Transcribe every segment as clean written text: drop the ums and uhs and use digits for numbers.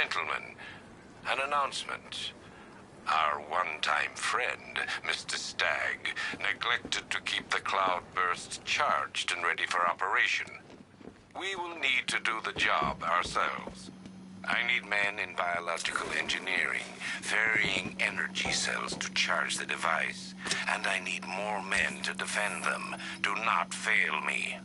Gentlemen, an announcement. Our one-time friend, Mr. Stagg, neglected to keep the cloudbursts charged and ready for operation. We will need to do the job ourselves. I need men in biological engineering, varying energy cells to charge the device. And I need more men to defend them. Do not fail me.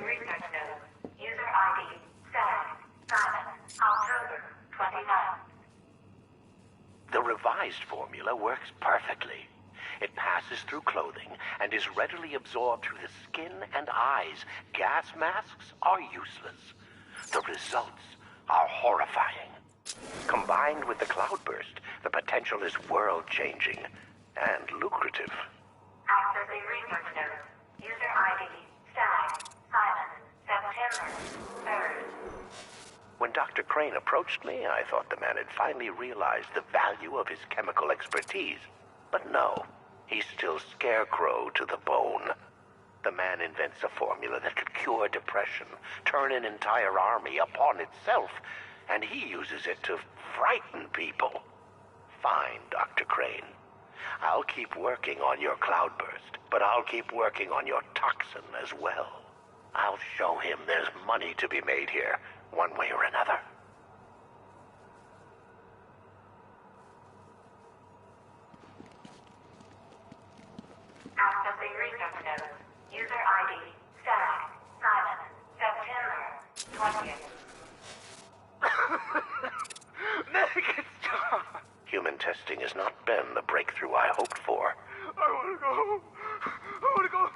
Research note. User ID, Stag, Simon, October 29th. The revised formula works perfectly. It passes through clothing and is readily absorbed through the skin and eyes. Gas masks are useless. The results are horrifying. Combined with the cloudburst, the potential is world-changing and lucrative. Accessing research note. User ID, Stag, Simon, September 3rd. When Dr. Crane approached me, I thought the man had finally realized the value of his chemical expertise. But no, he's still scarecrow to the bone. The man invents a formula that could cure depression, turn an entire army upon itself, and he uses it to frighten people. Fine, Dr. Crane. I'll keep working on your cloudburst, but I'll keep working on your toxin as well. I'll show him there's money to be made here, one way or another. Human testing has not been the breakthrough I hoped for. I want to go home. I want to go.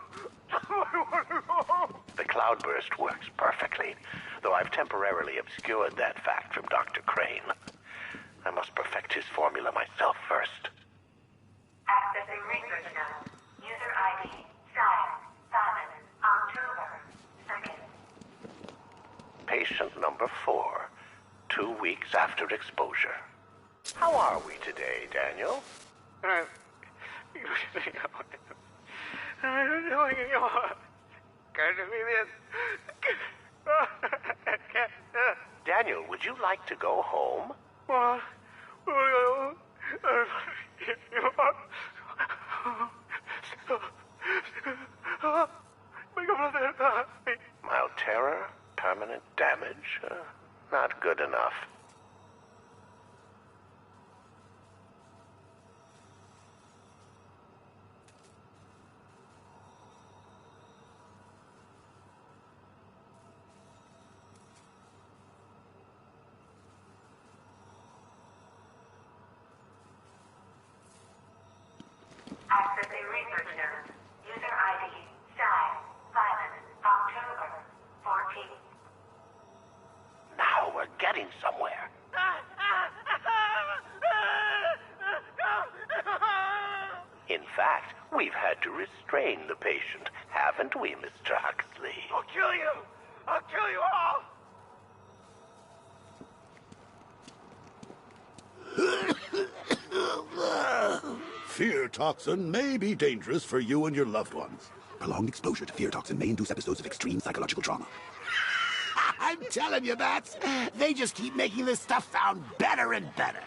I want to go home. The cloudburst works perfectly, though I've temporarily obscured that fact from Dr. Crane. I must perfect his formula myself first. Accessing research node. User ID, Stag, Simon, October 2nd. Patient number 4, 2 weeks after exposure. How are we today, Daniel? Daniel, would you like to go home? Mild terror? Permanent damage? Not good enough. Accessing research node. User ID, Stag, Simon, October 14th. Now we're getting somewhere. In fact, we've had to restrain the patient, haven't we, Mr. Huxley? I'll kill you! I'll kill you all! Fear toxin may be dangerous for you and your loved ones. Prolonged exposure to fear toxin may induce episodes of extreme psychological trauma. I'm telling you, Bats. They just keep making this stuff sound better and better.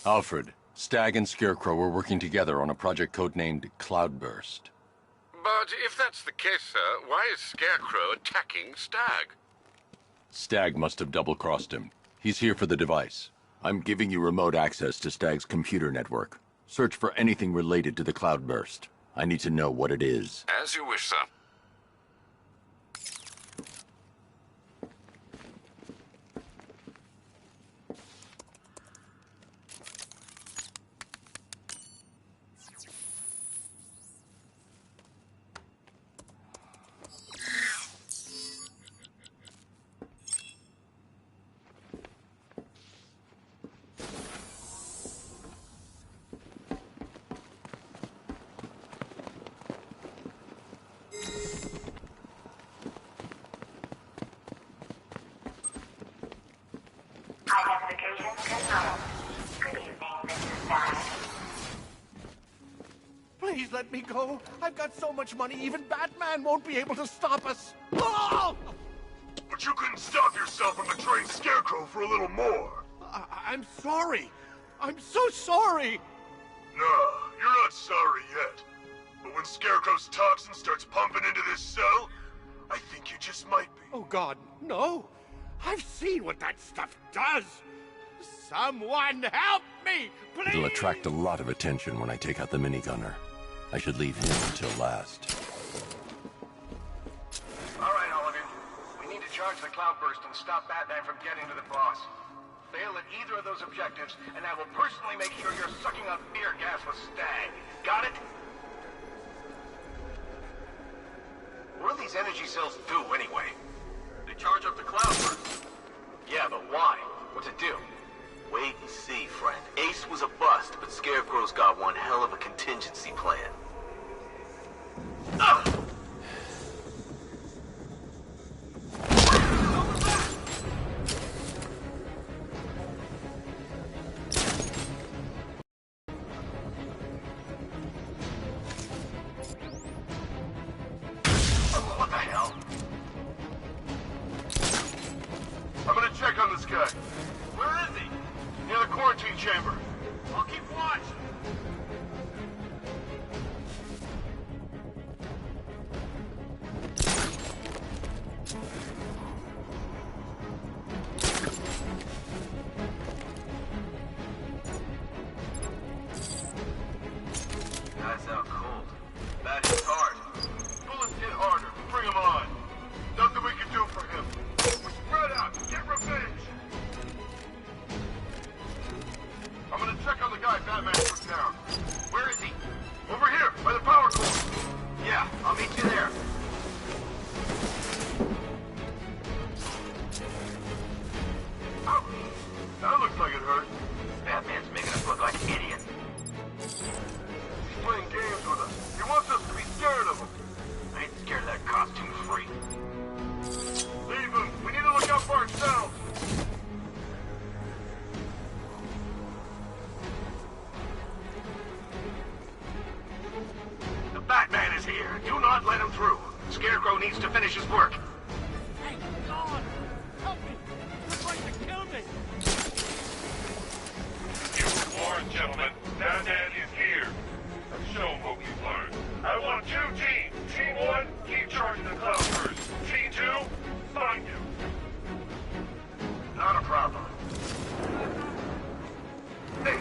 Alfred, Stag and Scarecrow were working together on a project codenamed Cloudburst. But if that's the case, sir, why is Scarecrow attacking Stag? Stag must have double-crossed him. He's here for the device. I'm giving you remote access to Stag's computer network. Search for anything related to the Cloudburst. I need to know what it is. As you wish, sir. Identification confirmed. Good evening, Mrs. Stag. Please let me go. I've got so much money, even Batman won't be able to stop us. Oh! But you couldn't stop yourself from betraying Scarecrow for a little more. I'm sorry. I'm so sorry. No, you're not sorry yet. But when Scarecrow's toxin starts pumping into this cell, I think you just might be. Oh, God, no. I've seen what that stuff does. Someone help me, please! It'll attract a lot of attention when I take out the minigunner. I should leave him until last. All right, all of you. We need to charge the Cloudburst and stop Batman from getting to the boss. Fail at either of those objectives, and I will personally make sure you're sucking up fear gas with Stag. Got it? What do these energy cells do, anyway? They charge up the Cloudburst. Yeah, but why? What's it do? Wait and see, friend. Ace was a bust, but Scarecrow's got one hell of a contingency plan. Ugh! What the hell? I'm gonna check on this guy. Where is he? Near the quarantine chamber. I'll keep watch. not let him through. Scarecrow needs to finish his work. Thank God! Help me! You're trying to kill me! You were warned, gentlemen. Batman is here. Let's show him what we've learned. I want 2 teams. Team 1, keep charging the Cloudburst. Team 2, find him. Not a problem. Hey!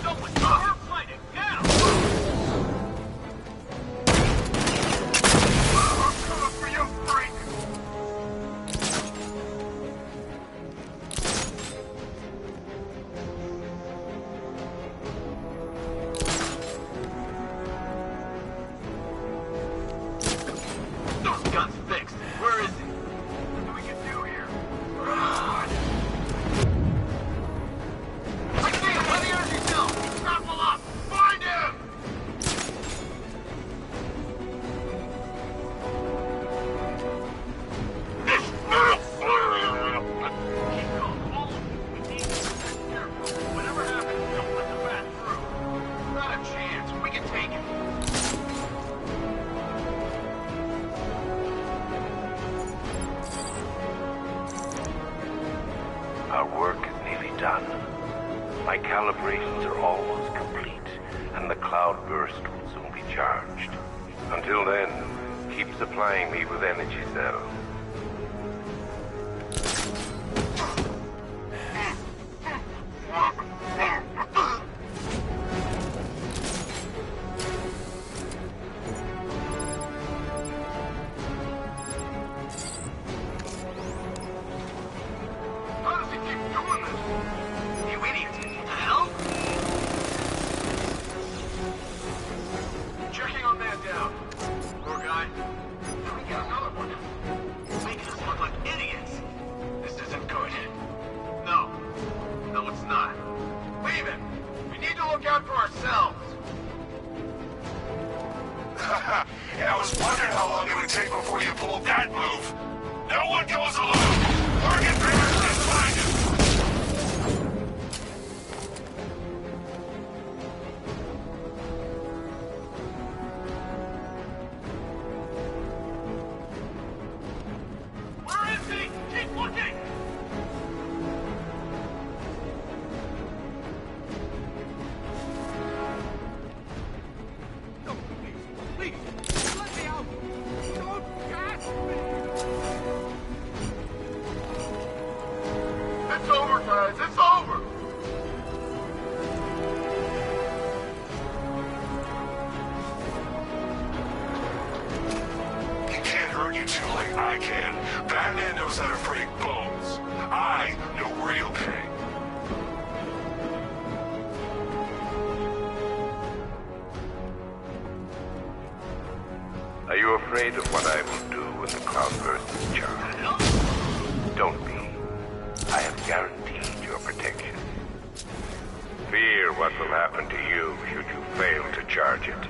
Someone start fighting now! I'm coming for you, freak! Those guns fixed. Where is he? What do we can do here? I see him! By the energy cell! Grapple up! Find him! Keep calm. All of you. We need to be careful. Whatever happens, don't let the bat through. Not a chance. We can take it. Our work is nearly done. My calibrations are almost complete, and the cloudburst will soon be charged. Until then, keep supplying me with energy cells. How does he keep doing this? You idiot! What the hell? Checking on man down. Poor guy. Can we get another one? Making us look like idiots. This isn't good. No. No, it's not. Leave it. We need to look out for ourselves. Yeah, I was wondering how long it would take before you pulled that move. No one goes alone. Target bearers, let's find him. Where is he? Keep looking! No, please, let me out! Don't gas me! It's over, guys. It's over. He can't hurt you two like I can. Batman knows how to break bones. I know real pain. Are you afraid of what I will do when the cloudburst is charged? Don't be. I have guaranteed your protection. Fear what will happen to you should you fail to charge it.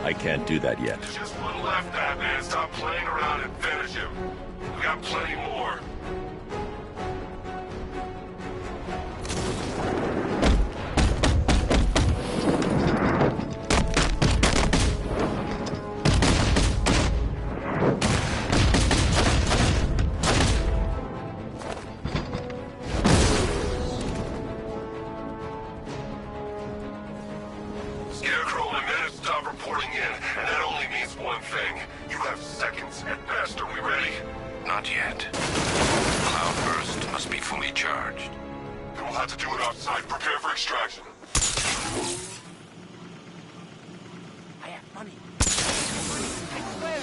I can't do that yet. Just one left, Batman. Stop playing around and finish him. We got plenty more. Scarecrow and minutes stop reporting in, and that only means one thing. You have seconds at best. Are we ready? Not yet. Cloudburst must be fully charged. Then we'll have to do it outside. Prepare for extraction. I have money. I swear!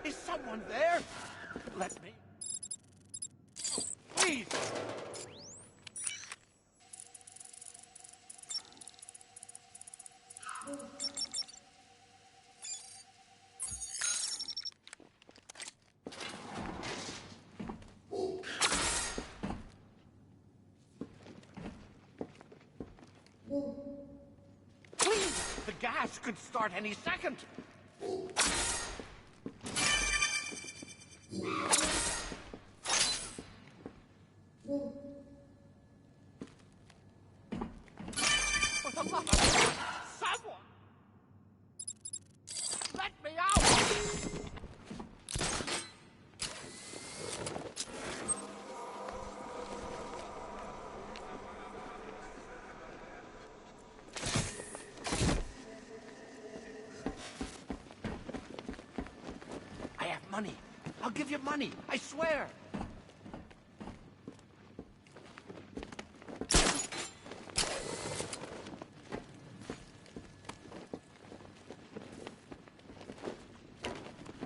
Is someone there? Let me. Please! gas could start any second. Someone! Let me out! I have money. I'll give you money. I swear.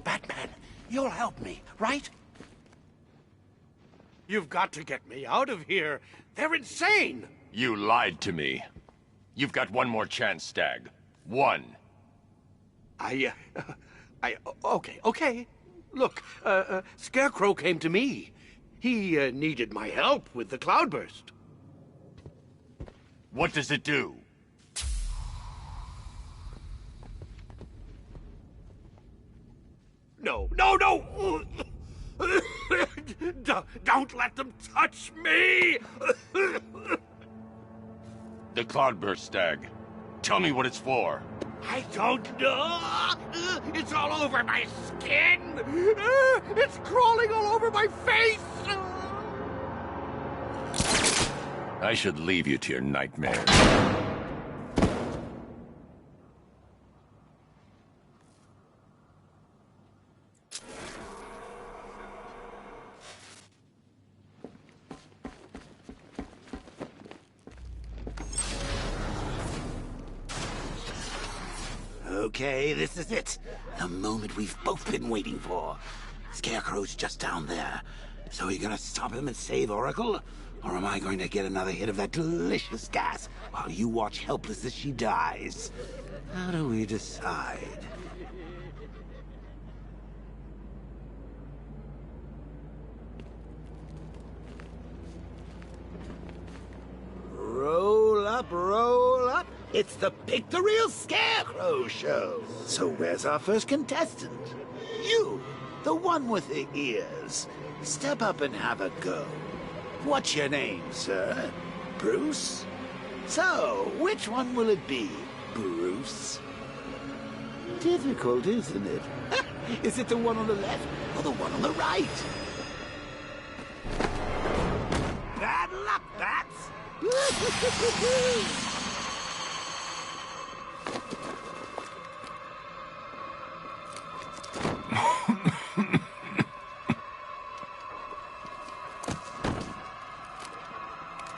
Batman, you'll help me, right? You've got to get me out of here. They're insane. You lied to me. You've got one more chance, Stag. One. Okay. Look, Scarecrow came to me. He needed my help with the cloudburst. What does it do? No! Don't let them touch me! The cloudburst, Stag. Tell me what it's for. I don't know. It's all over my skin. It's crawling all over my face. I should leave you to your nightmares. Okay, this is it. The moment we've both been waiting for. Scarecrow's just down there. So are you gonna stop him and save Oracle? Or am I going to get another hit of that delicious gas while you watch helpless as she dies? How do we decide? Roll up, roll up. It's the Pick the Real Scarecrow show. So where's our first contestant? You, the one with the ears. Step up and have a go. What's your name, sir? Bruce? So, which one will it be, Bruce? Difficult, isn't it? Is it the one on the left or the one on the right? Bad luck, bats!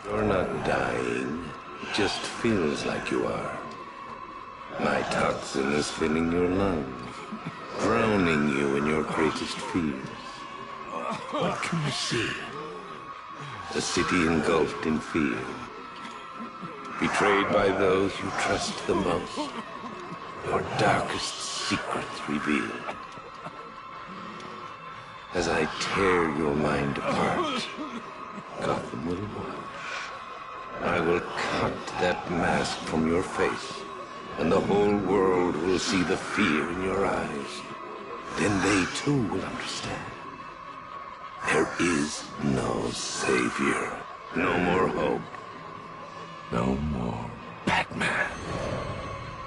You're not dying. It just feels like you are. My toxin is filling your lungs, drowning you in your greatest fears. What can you see? A city engulfed in fear. Betrayed by those you trust the most. Your darkest secrets revealed. As I tear your mind apart, Gotham will watch. I will cut that mask from your face, and the whole world will see the fear in your eyes. Then they too will understand. There is no savior, no more hope, no more Batman.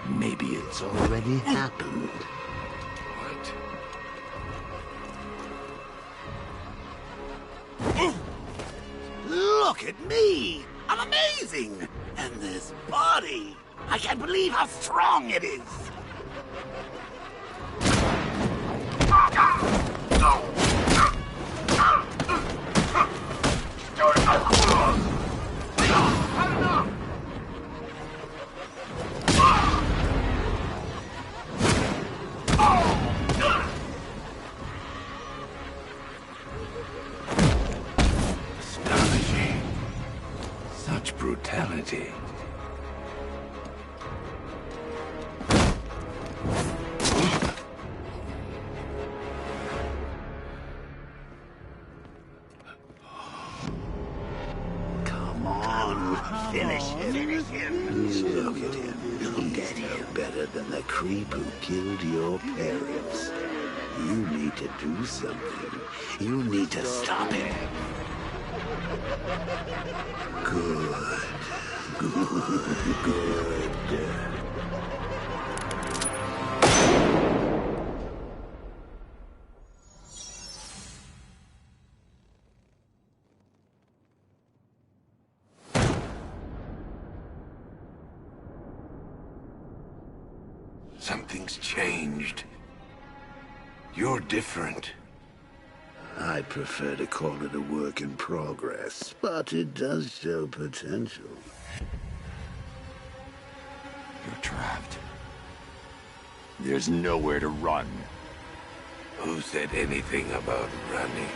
Maybe it's already happened. What? Look at me! I'm amazing! And this body! I can't believe how strong it is! Astonishing. Such brutality. better than the creep who killed your parents. You need to do something. You need to stop him. Good. Good. Something's changed. You're different. I prefer to call it a work in progress, but it does show potential. You're trapped. There's nowhere to run. Who said anything about running?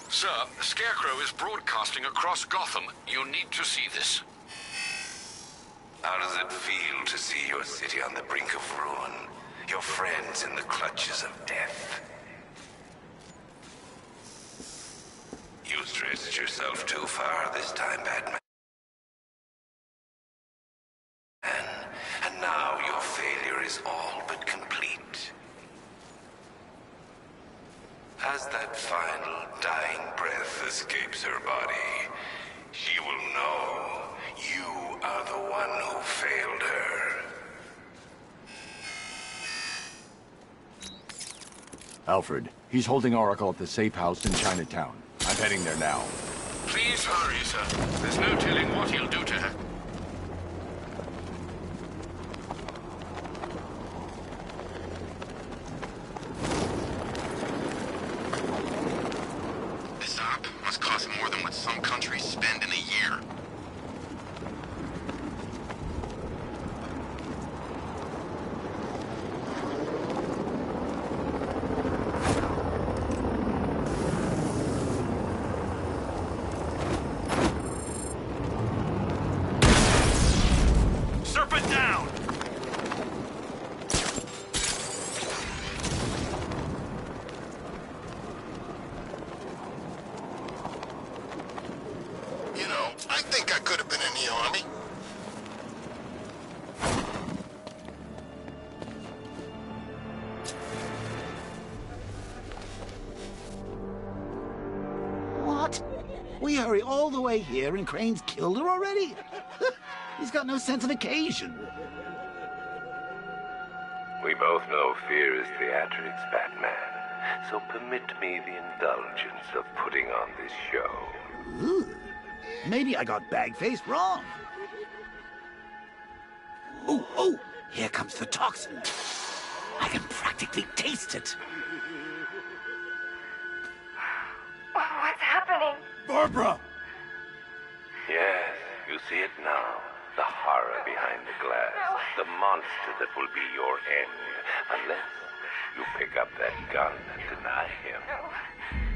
Sir, Scarecrow is broadcasting across Gotham. You need to see this. How does it feel to see your city on the brink of ruin? Your friends in the clutches of death? You stretched yourself too far this time, Batman. And now your failure is all but complete. As that final dying breath escapes her body, she will know you are the one who failed her. Alfred, he's holding Oracle at the safe house in Chinatown. I'm heading there now. Please hurry, sir. There's no telling what he'll do to her. This op must cost more than what some countries spend in a year. Serpent down! You know, I think I could have been in the army. What? We hurry all the way here and Crane's killed her already? He's got no sense of occasion. We both know fear is theatrics, Batman. So permit me the indulgence of putting on this show. Ooh. Maybe I got bag-faced wrong. Oh, here comes the toxin. I can practically taste it. What's happening? Barbara! Yes, you see it now. The horror behind the glass. No. The monster that will be your end. Unless you pick up that gun and deny him. No.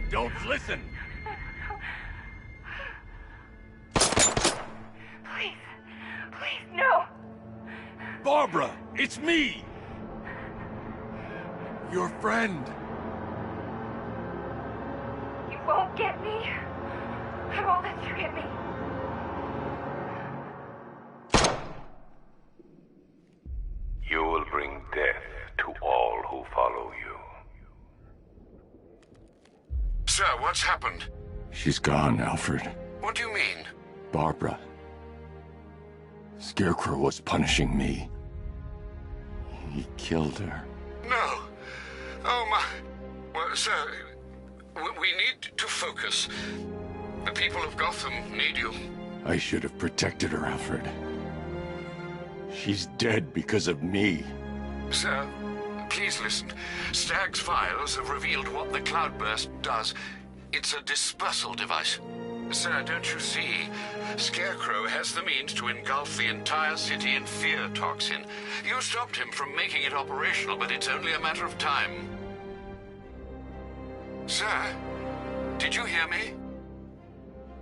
Don't listen! Please, no. Barbara, it's me! Your friend. You won't get me. I won't let you get me. You will bring death to all who follow you. Sir, what's happened? She's gone, Alfred. What do you mean? Barbara. Scarecrow was punishing me. He killed her. No. Oh, my... Well, sir, we need to focus. The people of Gotham need you. I should have protected her, Alfred. She's dead because of me. Sir, please listen. Stagg's files have revealed what the cloudburst does. It's a dispersal device. Sir, don't you see? Scarecrow has the means to engulf the entire city in fear toxin. You stopped him from making it operational, but it's only a matter of time. Sir, did you hear me?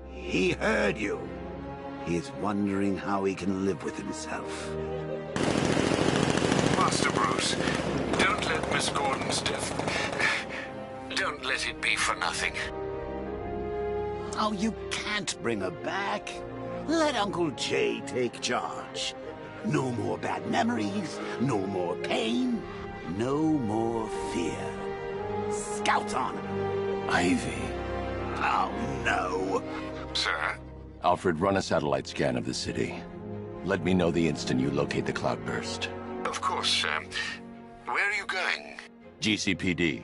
He heard you. He is wondering how he can live with himself. Master Bruce, don't let Miss Gordon's death... Don't let it be for nothing. Oh, you can't bring her back. Let Uncle Jay take charge. No more bad memories, no more pain, no more fear. Scouts on her. Ivy. Oh, no. Sir? Alfred, run a satellite scan of the city. Let me know the instant you locate the cloudburst. Of course, sir. Where are you going? GCPD.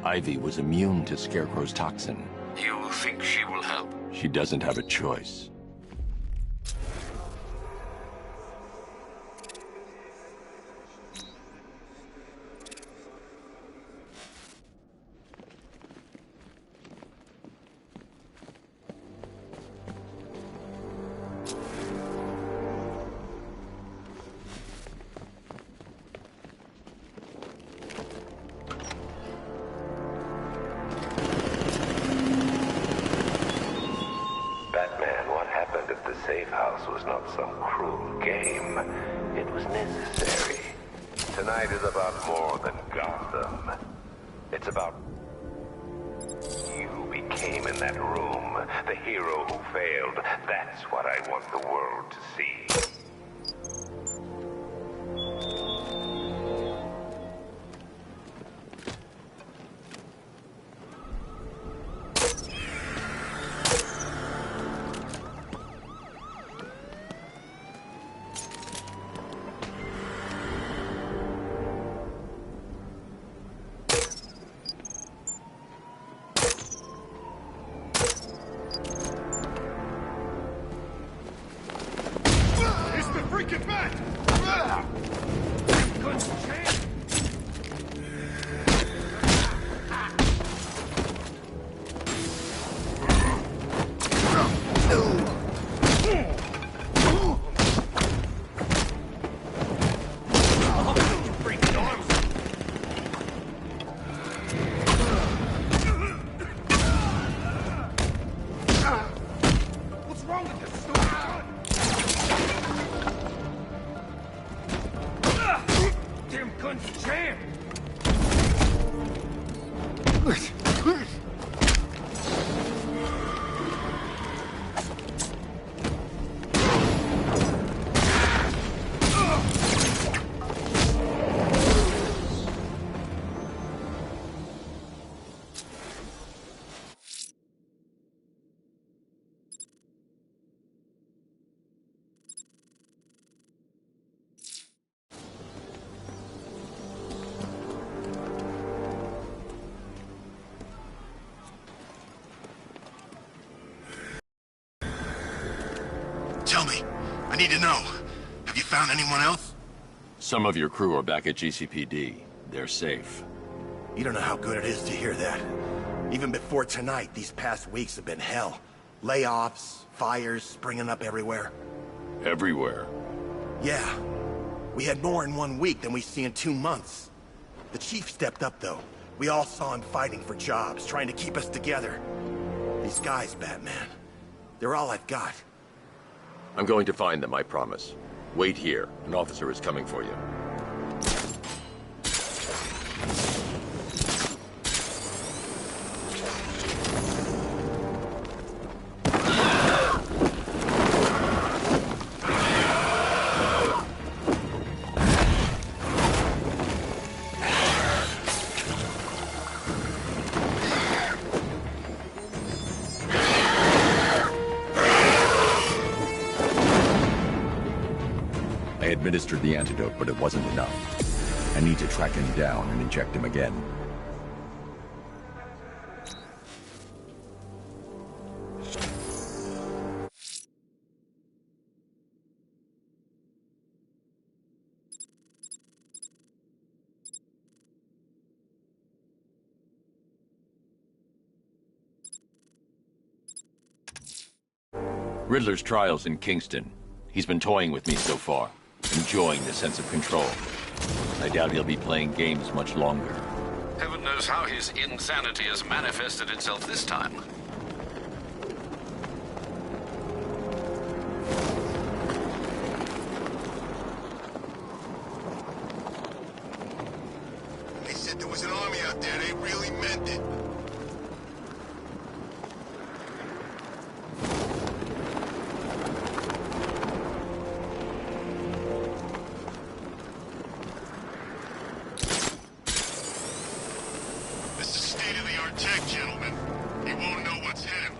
Ivy was immune to Scarecrow's toxin. You think she will help? She doesn't have a choice. Batman, what happened at the safe house was not some cruel game. It was necessary. Tonight is about more than Gotham. It's about... You became in that room, the hero who failed. That's what I want the world to see. Tell me. I need to know. Have you found anyone else? Some of your crew are back at GCPD. They're safe. You don't know how good it is to hear that. Even before tonight, these past weeks have been hell. Layoffs, fires springing up everywhere. Everywhere? Yeah. We had more in 1 week than we see in 2 months. The chief stepped up, though. We all saw him fighting for jobs, trying to keep us together. These guys, Batman, they're all I've got. I'm going to find them, I promise. Wait here. An officer is coming for you. I administered the antidote, but it wasn't enough. I need to track him down and inject him again. Riddler's trial's in Kingston. He's been toying with me so far, enjoying the sense of control. I doubt he'll be playing games much longer. Heaven knows how his insanity has manifested itself this time. They said there was an army out there. They really meant it. This is state-of-the-art tech, gentlemen. You won't know what's him.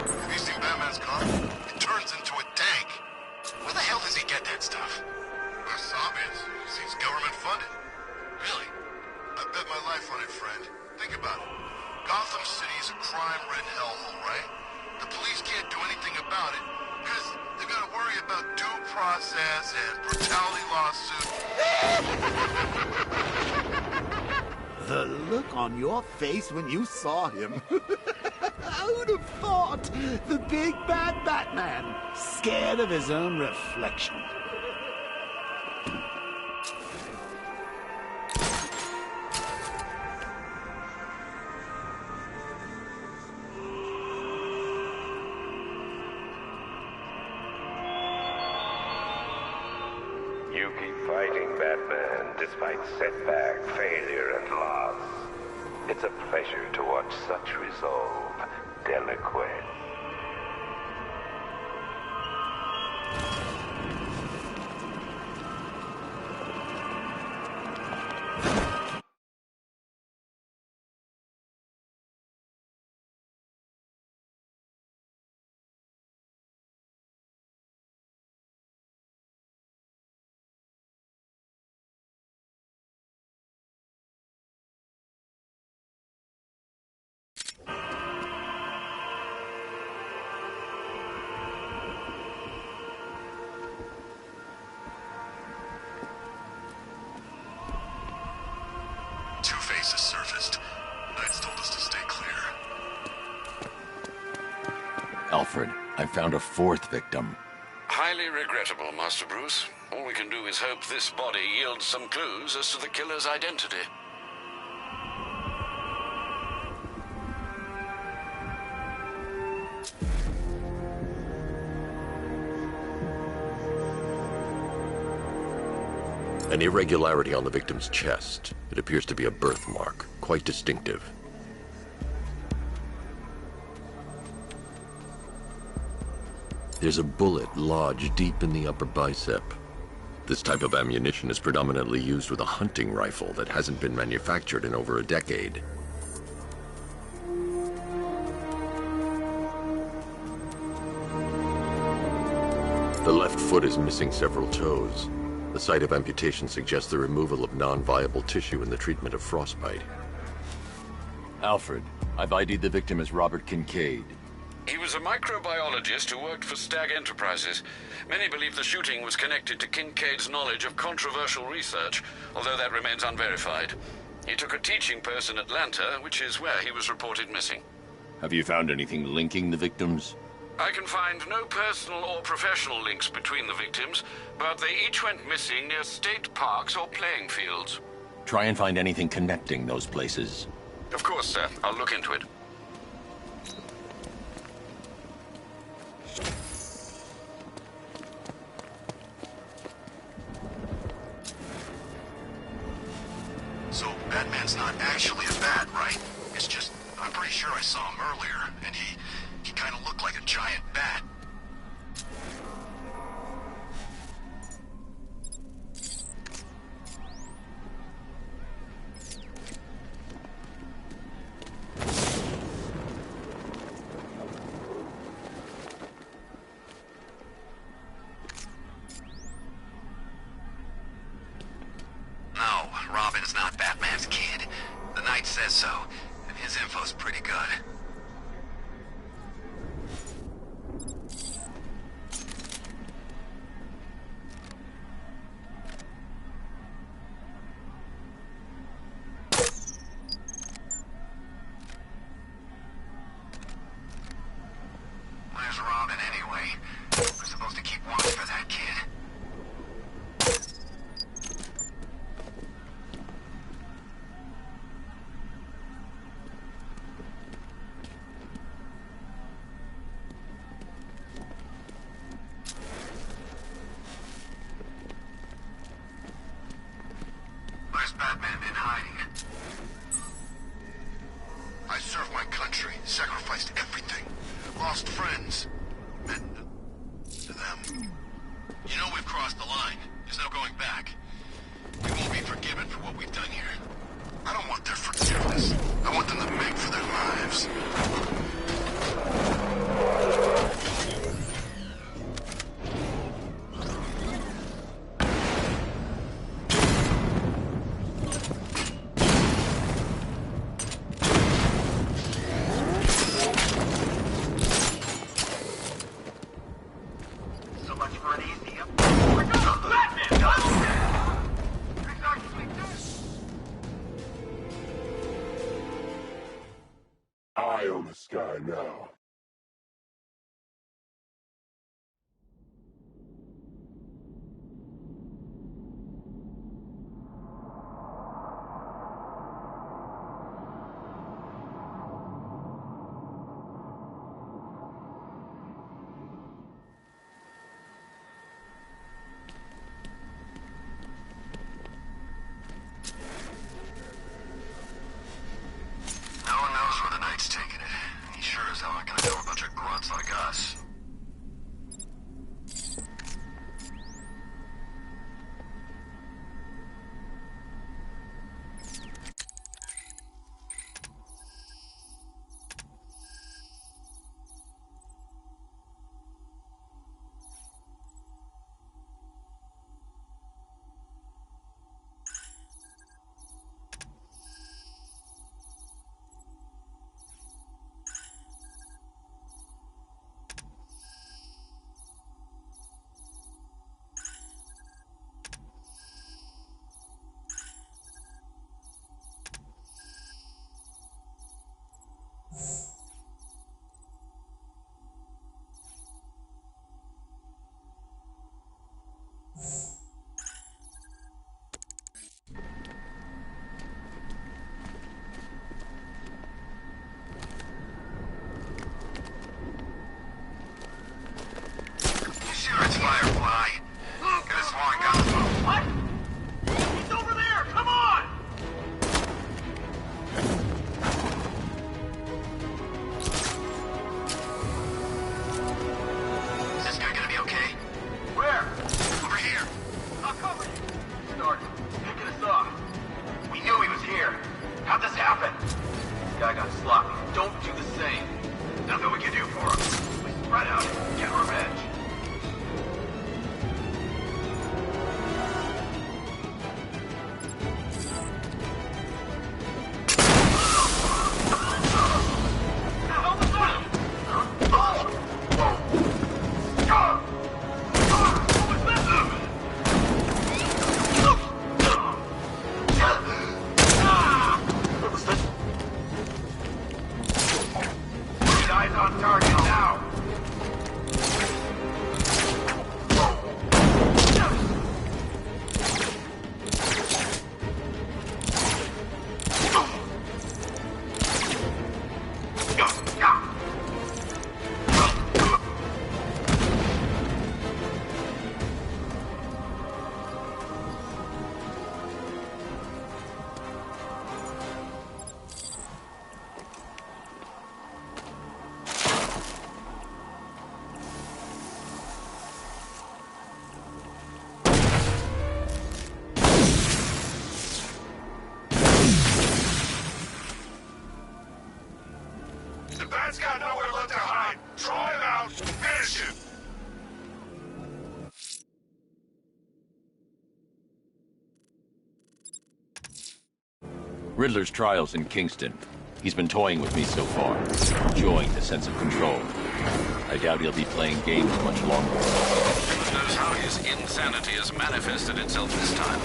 Have you seen Batman's car? It turns into a tank. Where the hell does he get that stuff? It's obvious. Seems government funded. Really? I bet my life on it, friend. Think about it. Gotham City is a crime-ridden hellhole, right? The police can't do anything about it because they've got to worry about due process and brutality lawsuits. The look on your face when you saw him. Who'd have thought? The big bad Batman, scared of his own reflection. You keep fighting, Batman, despite setback, failure, and loss. It's a pleasure to watch such resolve, Delaquette. Two-Face has surfaced. Knight's told us to stay clear. Alfred, I found a fourth victim. Highly regrettable, Master Bruce. All we can do is hope this body yields some clues as to the killer's identity. An irregularity on the victim's chest. It appears to be a birthmark, quite distinctive. There's a bullet lodged deep in the upper bicep. This type of ammunition is predominantly used with a hunting rifle that hasn't been manufactured in over a decade. The left foot is missing several toes. The site of amputation suggests the removal of non-viable tissue in the treatment of frostbite. Alfred, I've ID'd the victim as Robert Kincaid. He was a microbiologist who worked for Stag Enterprises. Many believe the shooting was connected to Kincaid's knowledge of controversial research, although that remains unverified. He took a teaching post in Atlanta, which is where he was reported missing. Have you found anything linking the victims? I can find no personal or professional links between the victims, but they each went missing near state parks or playing fields. Try and find anything connecting those places. Of course, sir. I'll look into it. So, Batman's not actually a bat, right? It's just, I'm pretty sure I saw him earlier, and he kind of looked like a giant bat. No, Robin's not Batman's kid. The Knight says so, and his info's pretty good. line. There's no going back. We won't be forgiven for what we've done here. I don't want their forgiveness. I want them to beg for their lives. I own the sky now. No one knows where the Knight's taking it. He sure as hell not gonna know a bunch of grunts like us. Sure, it's Firefly. Could have sworn got the What? He's over there! Come on! Is this guy gonna be okay? Where? Over here. I'll cover you. Started picking us off. We knew he was here. How'd this happen? This guy got sloppy. Don't do the same. Nothing we can do for him. We spread out and get revenge. Eyes on target now! The bat's got nowhere left to hide. Draw him out. Finish him. Riddler's trial's in Kingston. He's been toying with me so far, enjoying the sense of control. I doubt he'll be playing games much longer. Who knows how his insanity has manifested itself this time?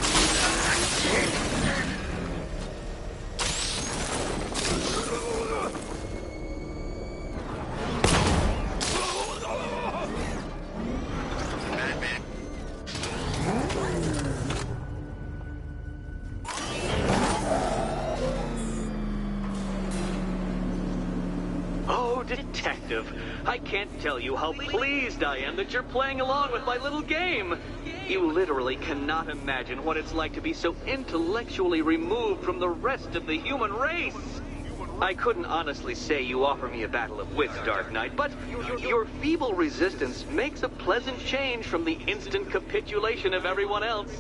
Oh, Detective, I can't tell you how pleased I am that you're playing along with my little game. You literally cannot imagine what it's like to be so intellectually removed from the rest of the human race. I couldn't honestly say you offer me a battle of wits, Dark Knight, but your feeble resistance makes a pleasant change from the instant capitulation of everyone else.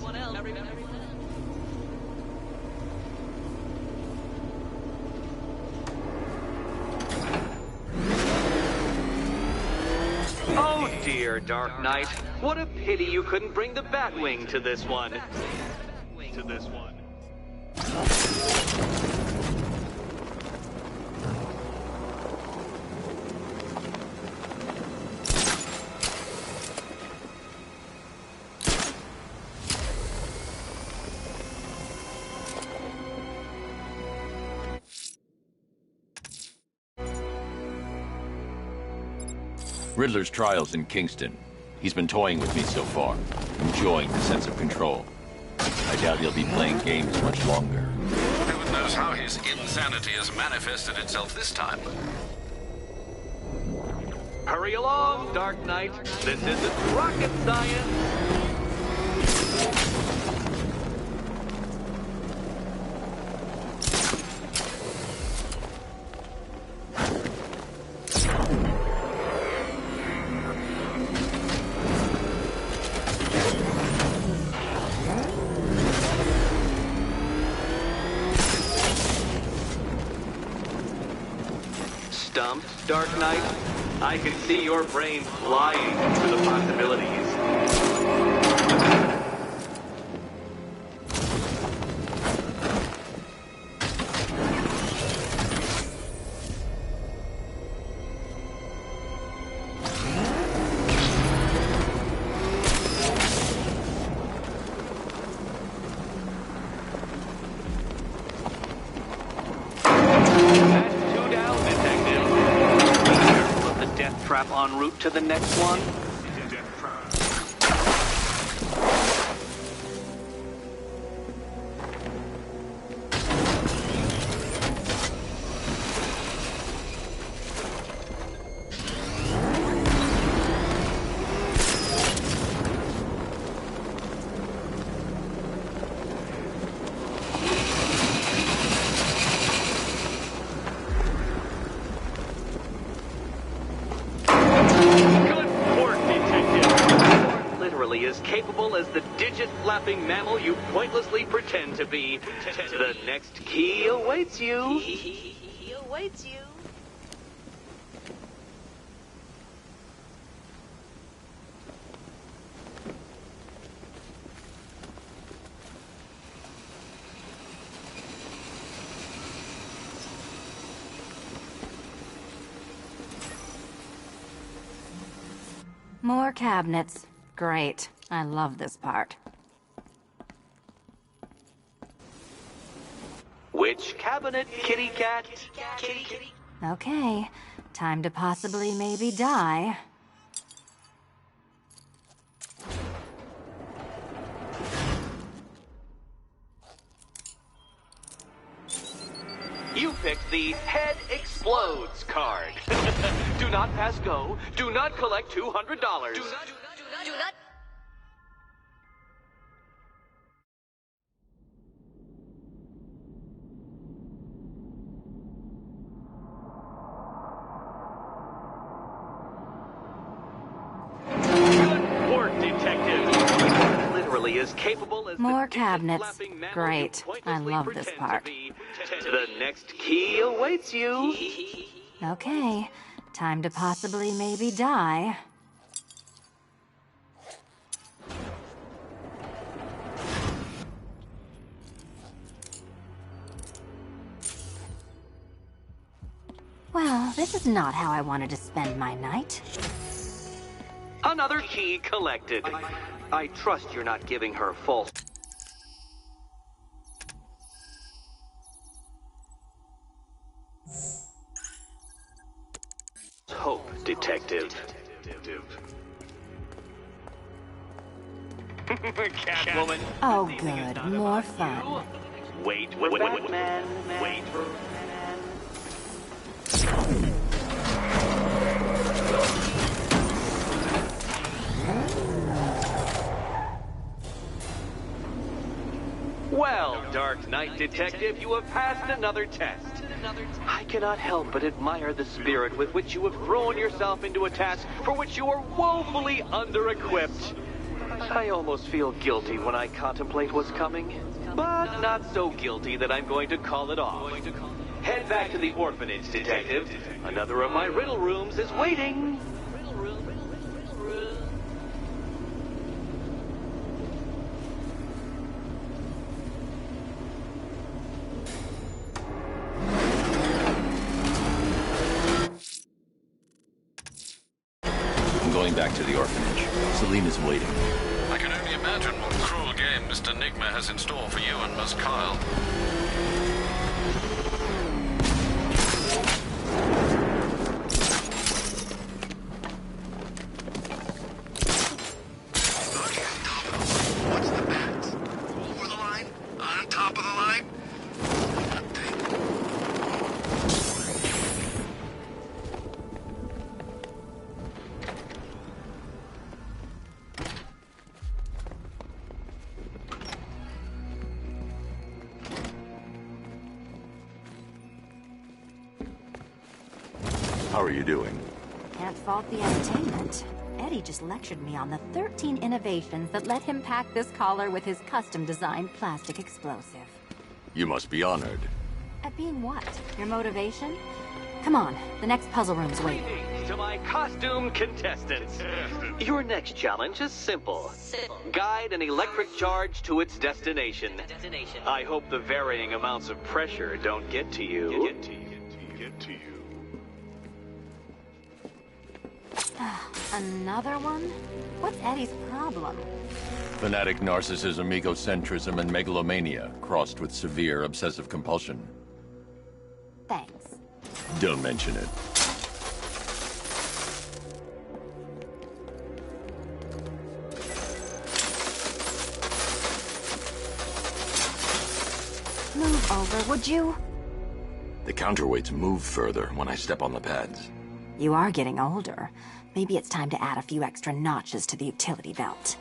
Oh dear, Dark Knight. What a pity you couldn't bring the Batwing to this one. Riddler's trial's in Kingston. He's been toying with me so far, enjoying the sense of control. I doubt he'll be playing games much longer. Heaven knows how his insanity has manifested itself this time. Hurry along, Dark Knight. This isn't rocket science. Stumped, Dark Knight? I can see your brain flying to the possibilities. Trap en route to the next one. As capable as the digit-flapping mammal you pointlessly pretend to be. The next key awaits you. He awaits you. More cabinets. Great. I love this part. Which cabinet, kitty cat? Kitty. Okay. Time to possibly maybe die. You picked the Head Explodes card. Do not pass go. Do not collect $200. Do not. Good work, detective. Literally as capable as more the cabinets. mammal Great. you I pointlessly love this pretend part. to be. The next key awaits you. Okay. Time to possibly maybe die. Well, this is not how I wanted to spend my night. Another key collected. I trust you're not giving her false hope, detective. Catwoman. Oh, good. More fun. Wait, man. Wait for Well, Dark Knight Detective, you have passed another test. I cannot help but admire the spirit with which you have thrown yourself into a task for which you are woefully under-equipped. I almost feel guilty when I contemplate what's coming, but not so guilty that I'm going to call it off. Head back to the orphanage, Detective. Another of my riddle rooms is waiting. I'm going back to the orphanage. Selena's waiting. I can only imagine what cruel game Mr. Nigma has in store for you and Miss Kyle. What's the bats? Over the line? On top of the line? How are you doing? Can't fault the entertainment. Eddie just lectured me on the 13 innovations that let him pack this collar with his custom-designed plastic explosive. You must be honored. At being what? Your motivation? Come on, the next puzzle room's waiting. To my costume contestants. Your next challenge is simple. Guide an electric charge to its destination. I hope the varying amounts of pressure don't get to you. Get to you. Another one? What's Eddie's problem? Fanatic narcissism, egocentrism, and megalomania, crossed with severe obsessive compulsion. Thanks. Don't mention it. Move over, would you? The counterweights move further when I step on the pads. You are getting older. Maybe it's time to add a few extra notches to the utility belt.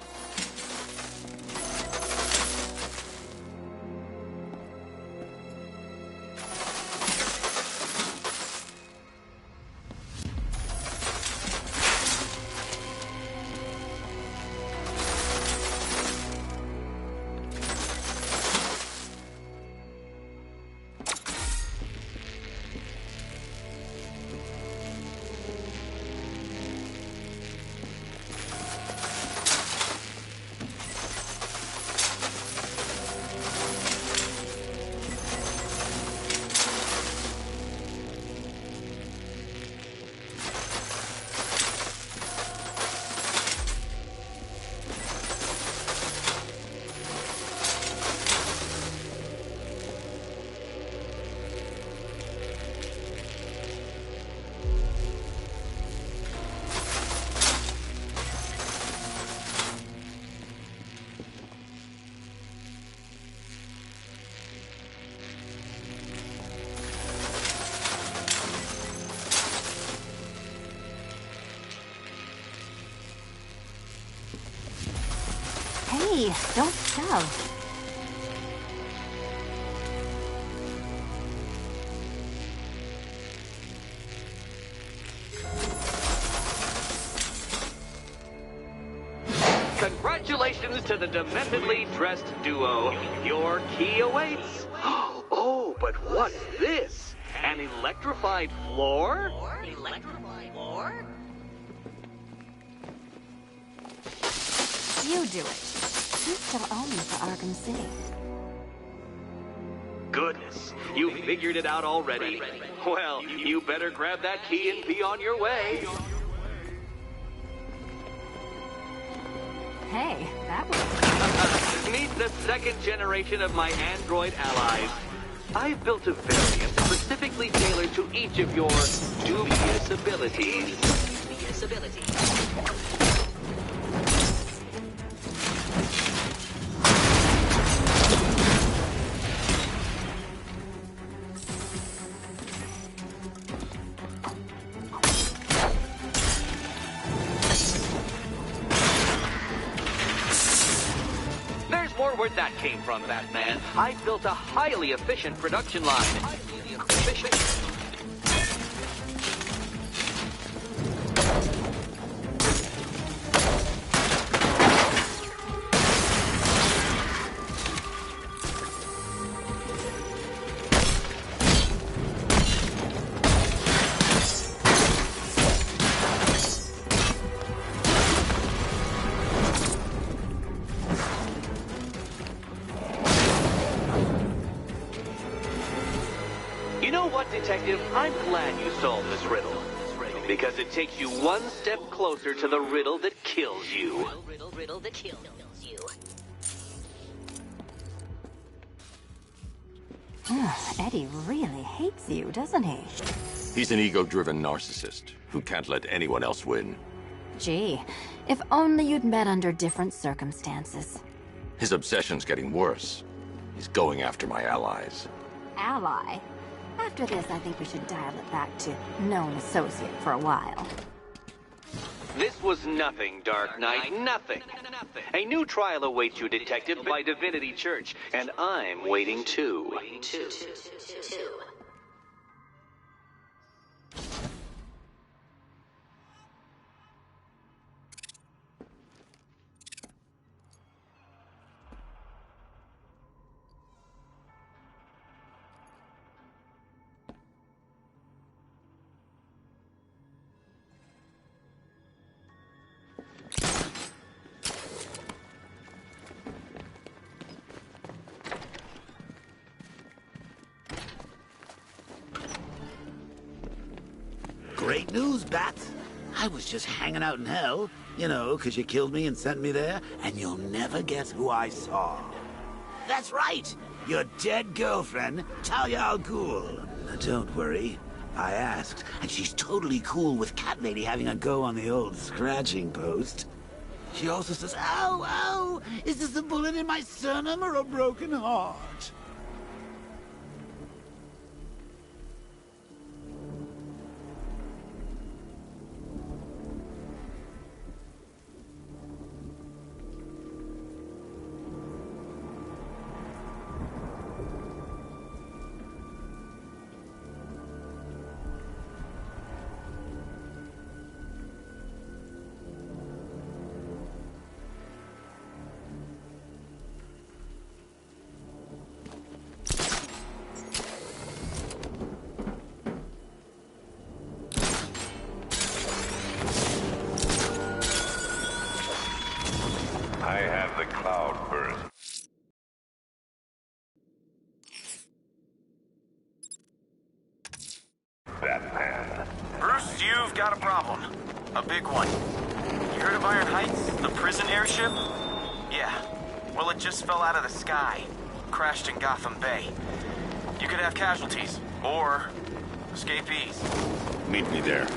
Hey, don't shove. Congratulations to the dementedly dressed duo. Your key awaits. Oh, but what's this? An electrified floor? Electrified floor? You do it. You still owe me for Arkham City. Goodness, you figured it out already. Well, you better grab that key and be on your way. Hey, that was... Meet the second generation of my android allies. I've built a variant specifically tailored to each of your dubious abilities. forward that came from, Batman. I built a highly efficient production line. Highly efficient. Detective, I'm glad you solved this riddle. Because it takes you one step closer to the riddle that kills you. Riddle that kills you. Eddie really hates you, doesn't he? He's an ego-driven narcissist who can't let anyone else win. Gee, if only you'd met under different circumstances. His obsession's getting worse. He's going after my allies. Ally? After this, I think we should dial it back to known associate for a while. This was nothing, Dark Knight, nothing. A new trial awaits you, Detective, by Divinity Church, and I'm waiting too. Great news, Bats. I was just hanging out in hell, you know, 'cause you killed me and sent me there, and you'll never guess who I saw. That's right, your dead girlfriend, Talia al Ghul. Now, don't worry, I asked, and she's totally cool with Cat Lady having a go on the old scratching post. She also says, ow, ow, is this a bullet in my sternum or a broken heart? I have the cloudburst. Batman. Bruce, you've got a problem. A big one. You heard of Iron Heights, the prison airship? Yeah. Well, it just fell out of the sky. Crashed in Gotham Bay. You could have casualties. Or escapees. Meet me there.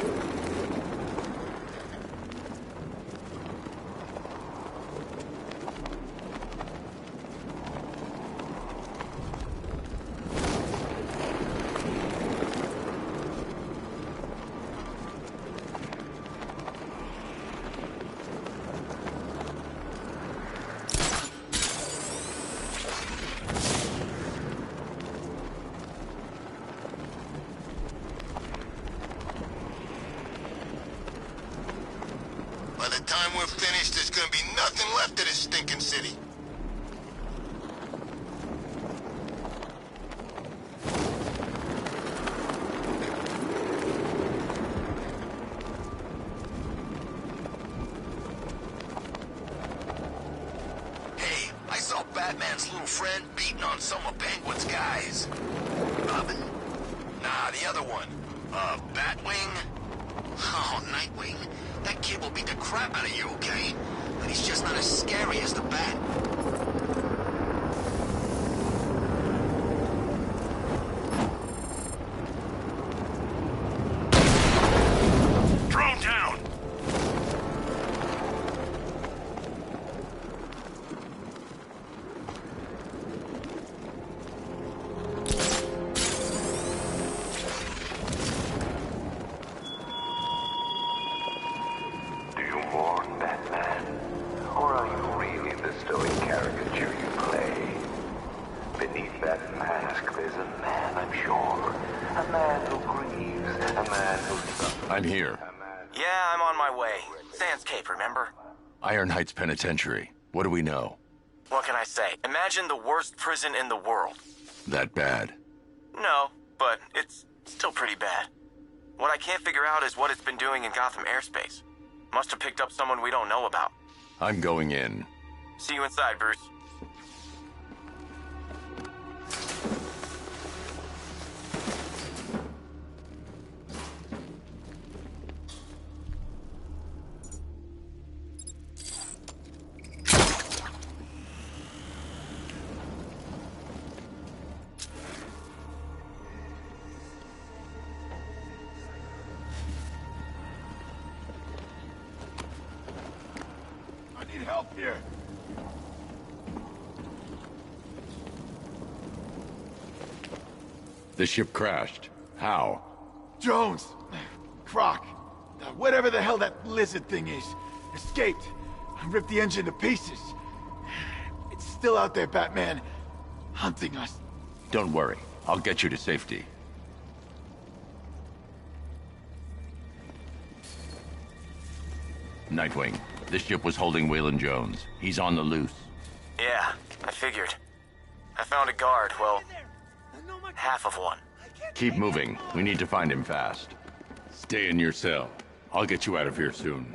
By the time we're finished, there's gonna be nothing left of this stinking city. Hey, I saw Batman's little friend beating on some of Penguin's guys. Robin? Nah, the other one. Batwing? Oh, Nightwing. That kid will beat the crap out of you, okay? But he's just not as scary as the Bat. Drone down! Do you mourn, Batman? Or are you really the stoic character is a man, I'm sure. A man who grieves, a man who suffers. I'm here. Yeah, I'm on my way. Sandscape, remember? Iron Heights Penitentiary. What do we know? What can I say? Imagine the worst prison in the world. That bad? No, but it's still pretty bad. What I can't figure out is what it's been doing in Gotham airspace. Must have picked up someone we don't know about. I'm going in. See you inside, Bruce. Help here. The ship crashed. How? Jones, Croc, whatever the hell that lizard thing is, escaped. Ripped the engine to pieces. It's still out there, Batman, hunting us. Don't worry. I'll get you to safety. Nightwing, this ship was holding Waylon Jones. He's on the loose. Yeah, I figured. I found a guard, well, half of one. Keep moving. We need to find him fast. Stay in your cell. I'll get you out of here soon.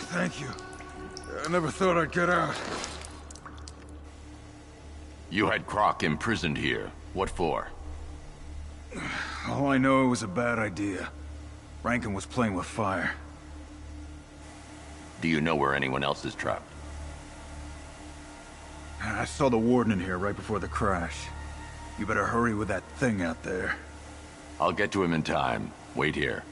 Thank you. I never thought I'd get out. You had Croc imprisoned here. What for? All I know, it was a bad idea. Rankin was playing with fire. Do you know where anyone else is trapped? I saw the warden in here right before the crash. You better hurry with that thing out there. I'll get to him in time. Wait here.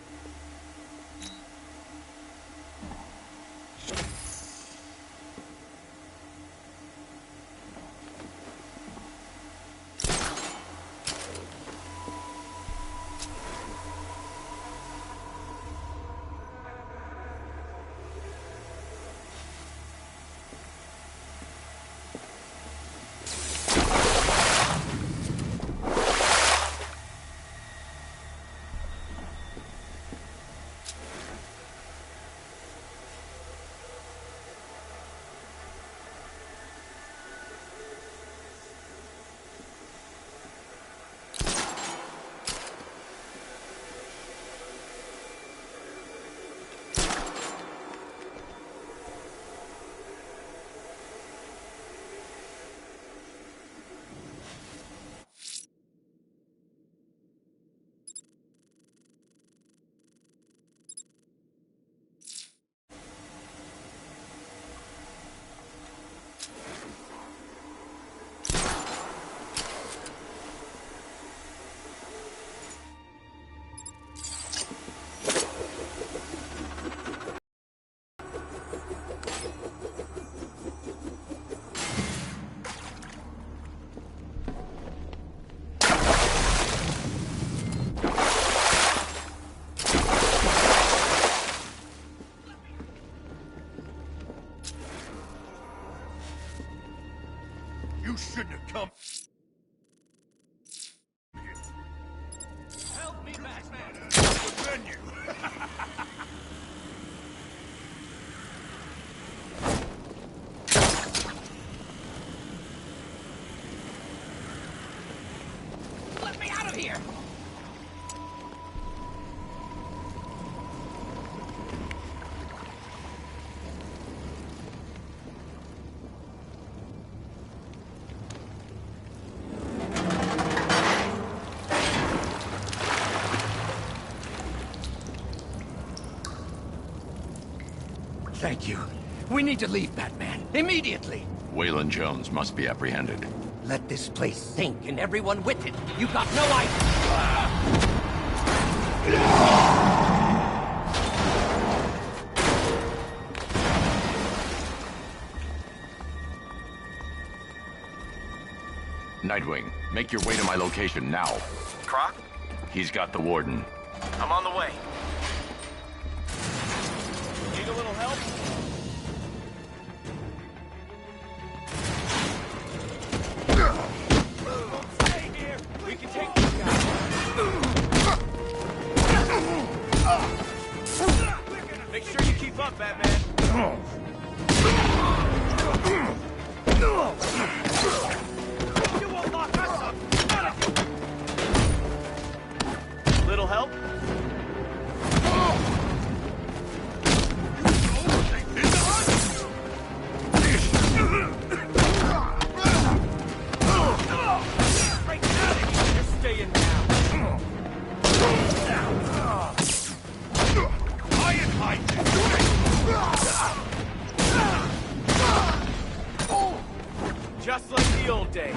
You shouldn't have come. Help me, Batman! Defend you. Let me out of here! Thank you. We need to leave, Batman. Immediately! Waylon Jones must be apprehended. Let this place sink and everyone with it. You got no idea. Nightwing, make your way to my location now. Croc? He's got the warden. I'm on the way. Need a little help? Stay here! We can take these guys! Make sure you keep up, Batman! You won't lock us up! Little help? Just like the old days.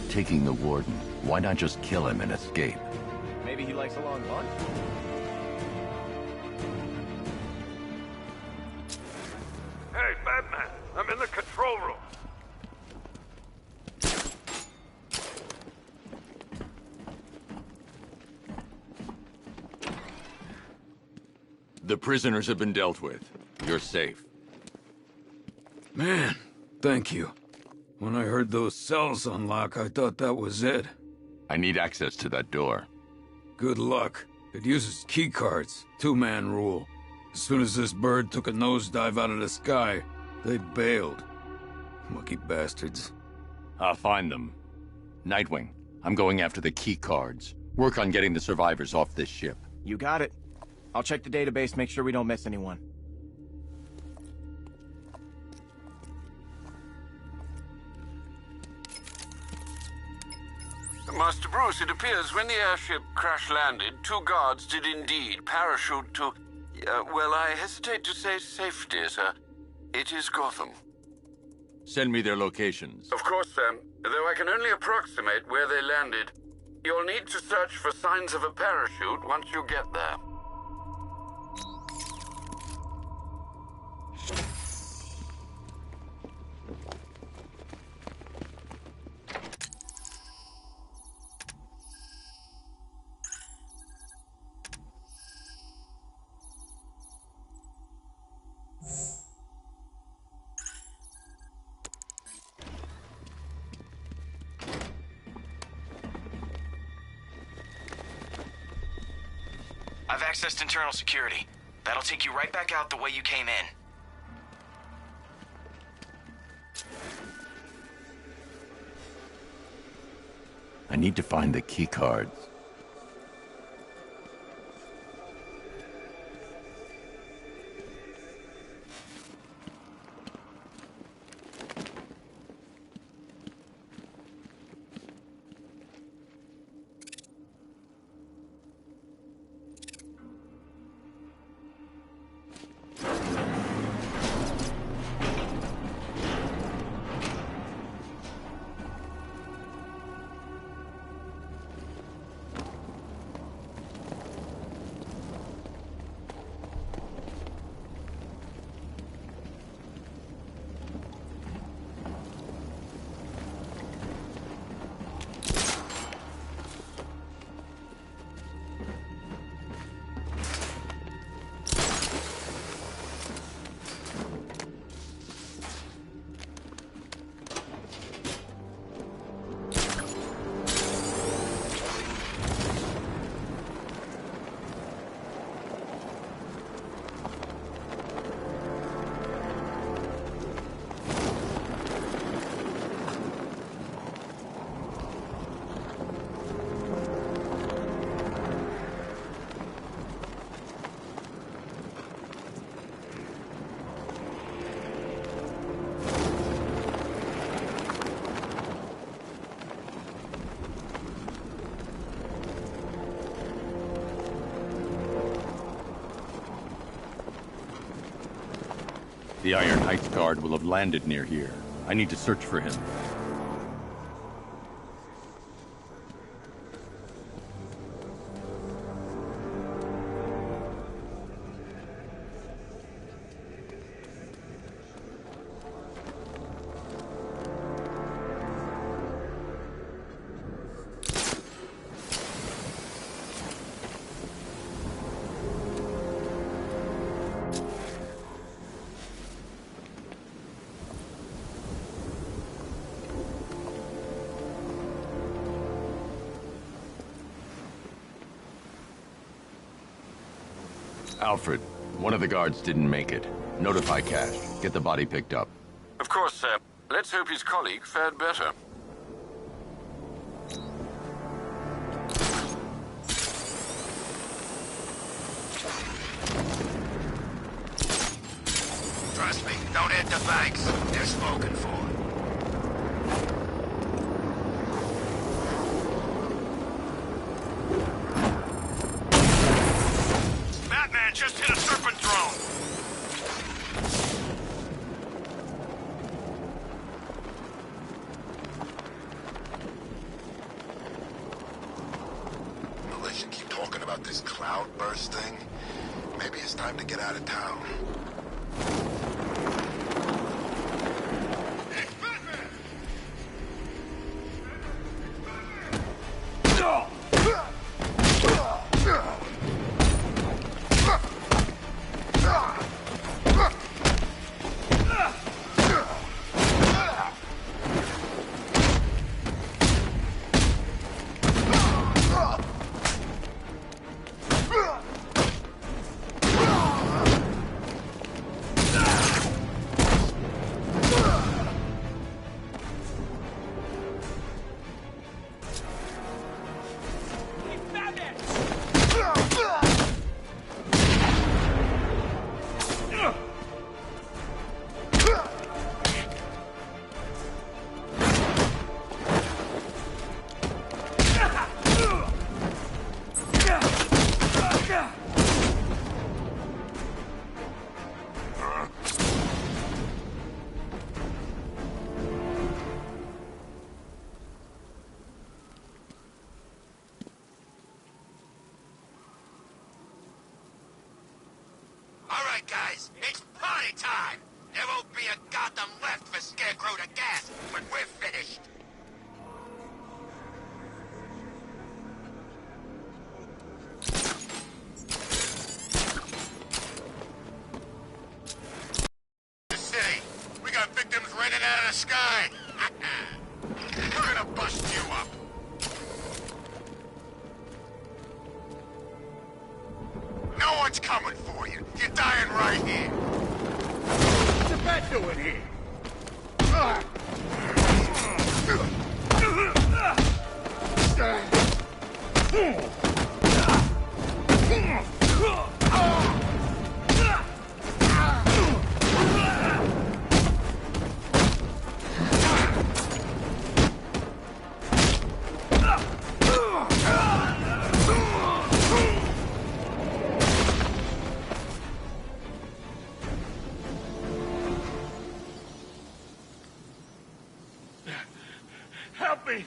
Taking the warden. Why not just kill him and escape? Maybe he likes a long lunch? Hey, Batman, I'm in the control room. The prisoners have been dealt with. You're safe. Man, thank you. When I heard those cells unlock, I thought that was it. I need access to that door. Good luck. It uses keycards. Two-man rule. As soon as this bird took a nosedive out of the sky, they bailed. Mucky bastards. I'll find them. Nightwing, I'm going after the key cards. Work on getting the survivors off this ship. You got it. I'll check the database, make sure we don't miss anyone. Master Bruce, it appears when the airship crash-landed, 2 guards did indeed parachute to... well, I hesitate to say safety, sir. It is Gotham. Send me their locations. Of course, sir. Though I can only approximate where they landed. You'll need to search for signs of a parachute once you get there. I've accessed internal security. That'll take you right back out the way you came in. I need to find the key cards. The Iron Heights guard will have landed near here. I need to search for him. Alfred, one of the guards didn't make it. Notify Cash. Get the body picked up. Of course, sir. Let's hope his colleague fared better. Trust me, don't hit the banks. They're spoken for. Batman just hit a serpent drone. Militia keep talking about this cloudburst thing. Maybe it's time to get out of town. Guys, it's party time! There won't be a Gotham left for Scarecrow to gas when we're finished! The city! We got victims raining out of the sky! We're gonna bust you up! No one's coming for you. You're dying right here. What's the bat doing here? Help me!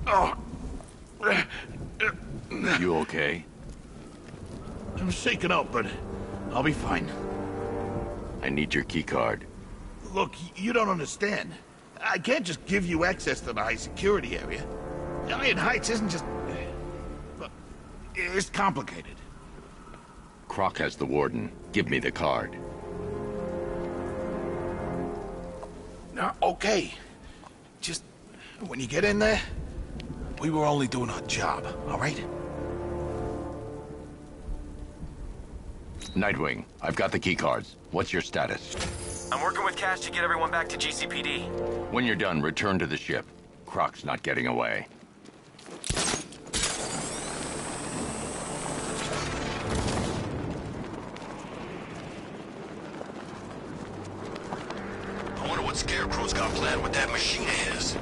Oh. You okay? I'm shaken up, but I'll be fine. I need your keycard. Look, you don't understand. I can't just give you access to the high security area. Iron Heights isn't just... Look, it's complicated. Croc has the warden. Give me the card. No, okay. Just, when you get in there, we were only doing our job, all right? Nightwing, I've got the keycards. What's your status? I'm working with Cash to get everyone back to GCPD. When you're done, return to the ship. Croc's not getting away. I wonder what Scarecrow's got planned with that machine of his.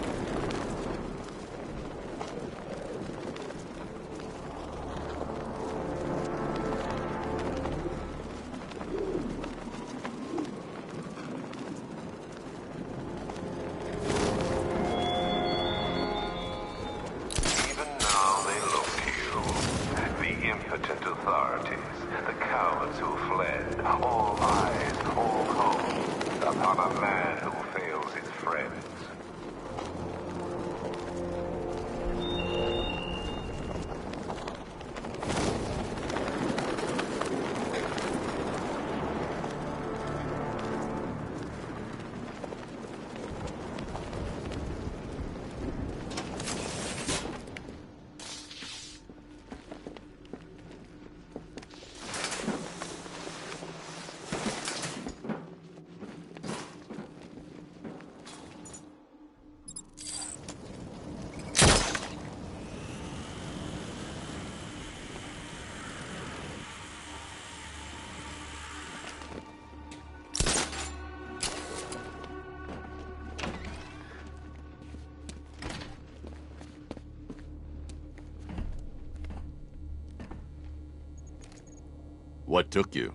What took you?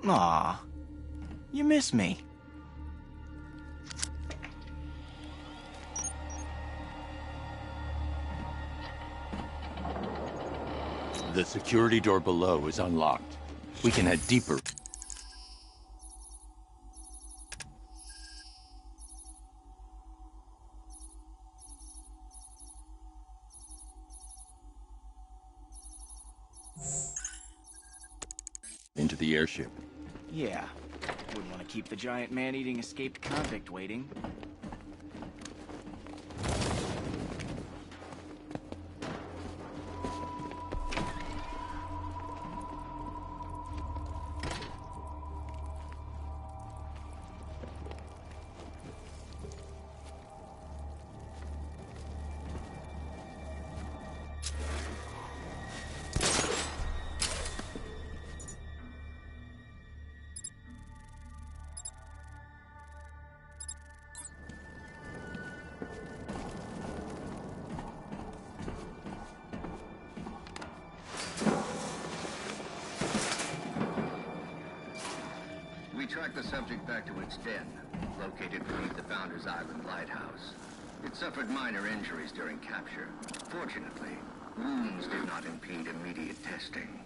Aw, you miss me. The security door below is unlocked. We can head deeper. Into the airship. Yeah, wouldn't want to keep the giant man-eating escaped convict waiting. We tracked the subject back to its den, located beneath the Founders Island lighthouse. It suffered minor injuries during capture. Fortunately, wounds did not impede immediate testing.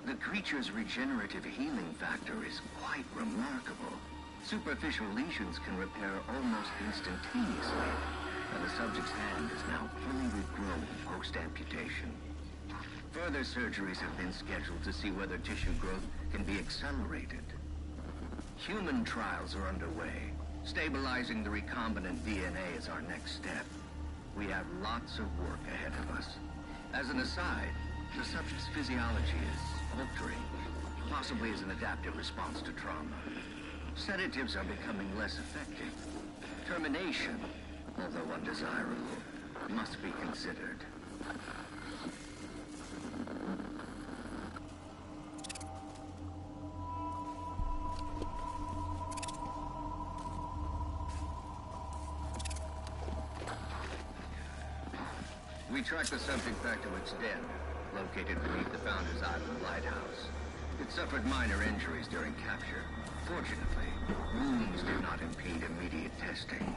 The creature's regenerative healing factor is quite remarkable. Superficial lesions can repair almost instantaneously, and the subject's hand is now fully regrown post-amputation. Further surgeries have been scheduled to see whether tissue growth can be accelerated. Human trials are underway. Stabilizing the recombinant DNA is our next step. We have lots of work ahead of us. As an aside, the subject's physiology is altering, possibly as an adaptive response to trauma. Sedatives are becoming less effective. Termination, although undesirable, must be considered. We tracked the subject back to its den, located beneath the Founders Island lighthouse. It suffered minor injuries during capture. Fortunately, wounds did not impede immediate testing.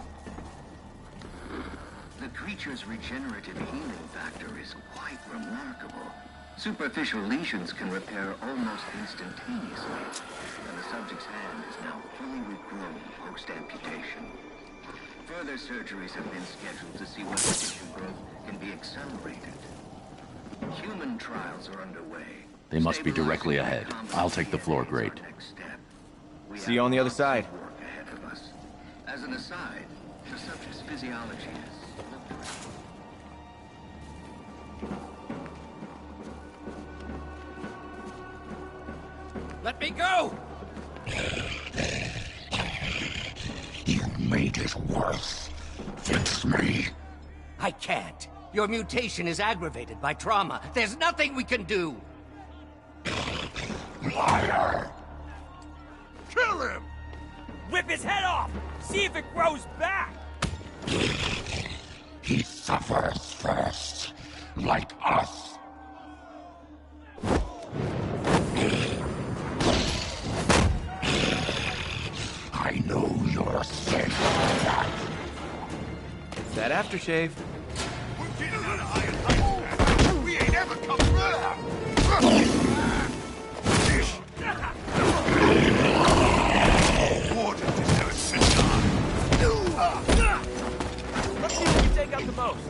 The creature's regenerative healing factor is quite remarkable. Superficial lesions can repair almost instantaneously, and the subject's hand is now fully regrown post-amputation. Further surgeries have been scheduled to see whether tissue growth can be accelerated. Human trials are underway. They must be directly ahead. I'll take the floor grade. See you on the other side. As an aside, the subject's physiology is Let me go! You made it worse. Fix me. I can't. Your mutation is aggravated by trauma. There's nothing we can do. Liar. Kill him! Whip his head off! See if it grows back! He suffers first, like us. I know you're sick of that. It's that aftershave. We're getting out of Iron. We ain't ever come through. Water deserves sit down. Let's see who can take out the most.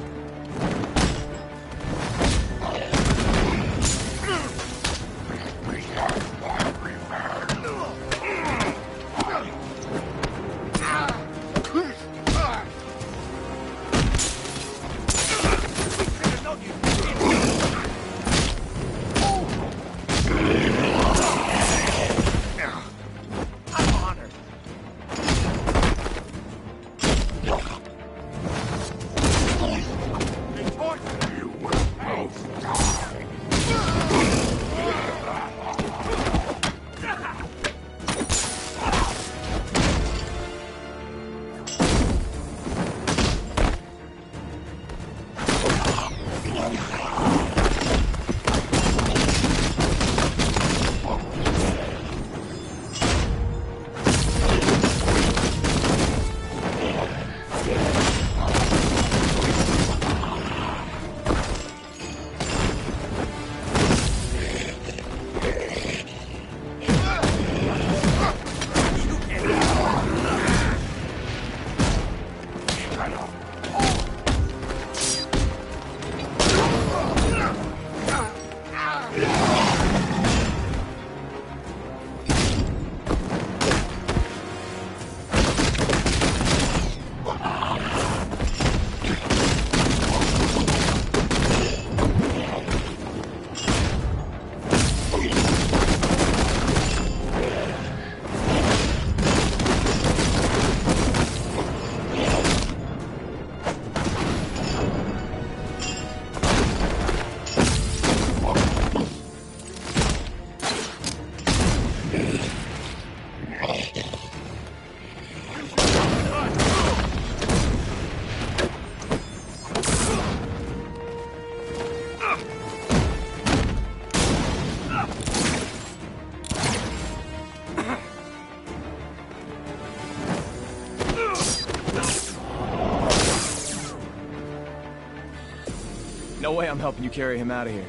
No way I'm helping you carry him out of here.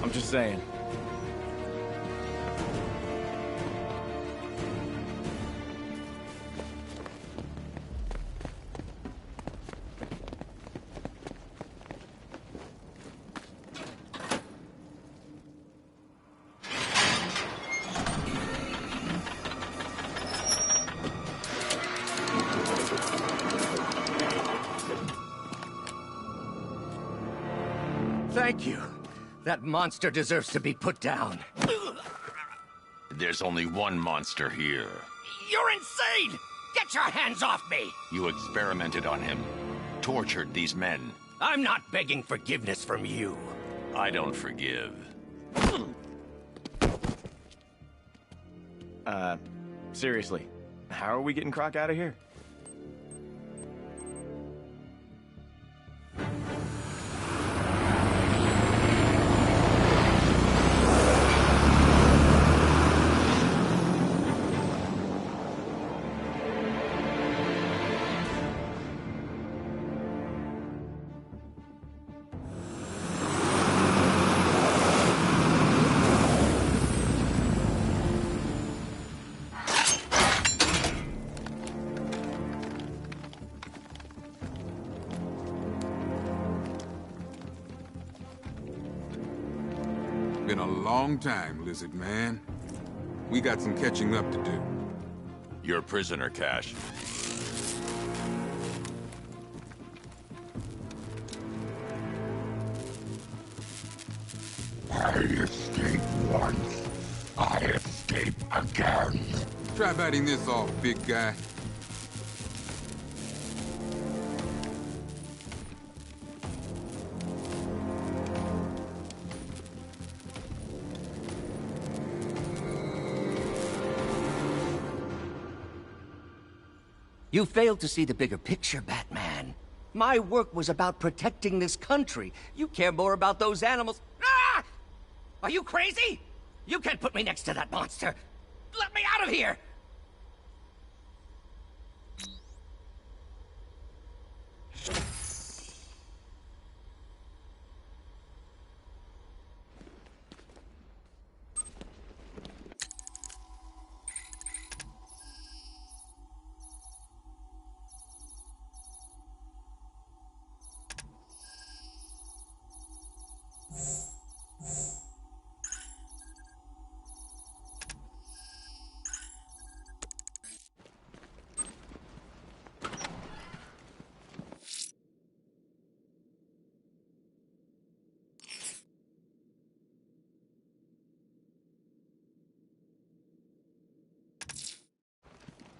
I'm just saying. Thank you. That monster deserves to be put down. There's only one monster here. You're insane! Get your hands off me! You experimented on him. Tortured these men. I'm not begging forgiveness from you. I don't forgive. Seriously. How are we getting Croc out of here? Been a long time, Lizard Man. We got some catching up to do. You're a prisoner, Cash. I escaped once. I escape again. Try biting this off, big guy. You failed to see the bigger picture, Batman. My work was about protecting this country. You care more about those animals. Ah! Are you crazy? You can't put me next to that monster. Let me out of here!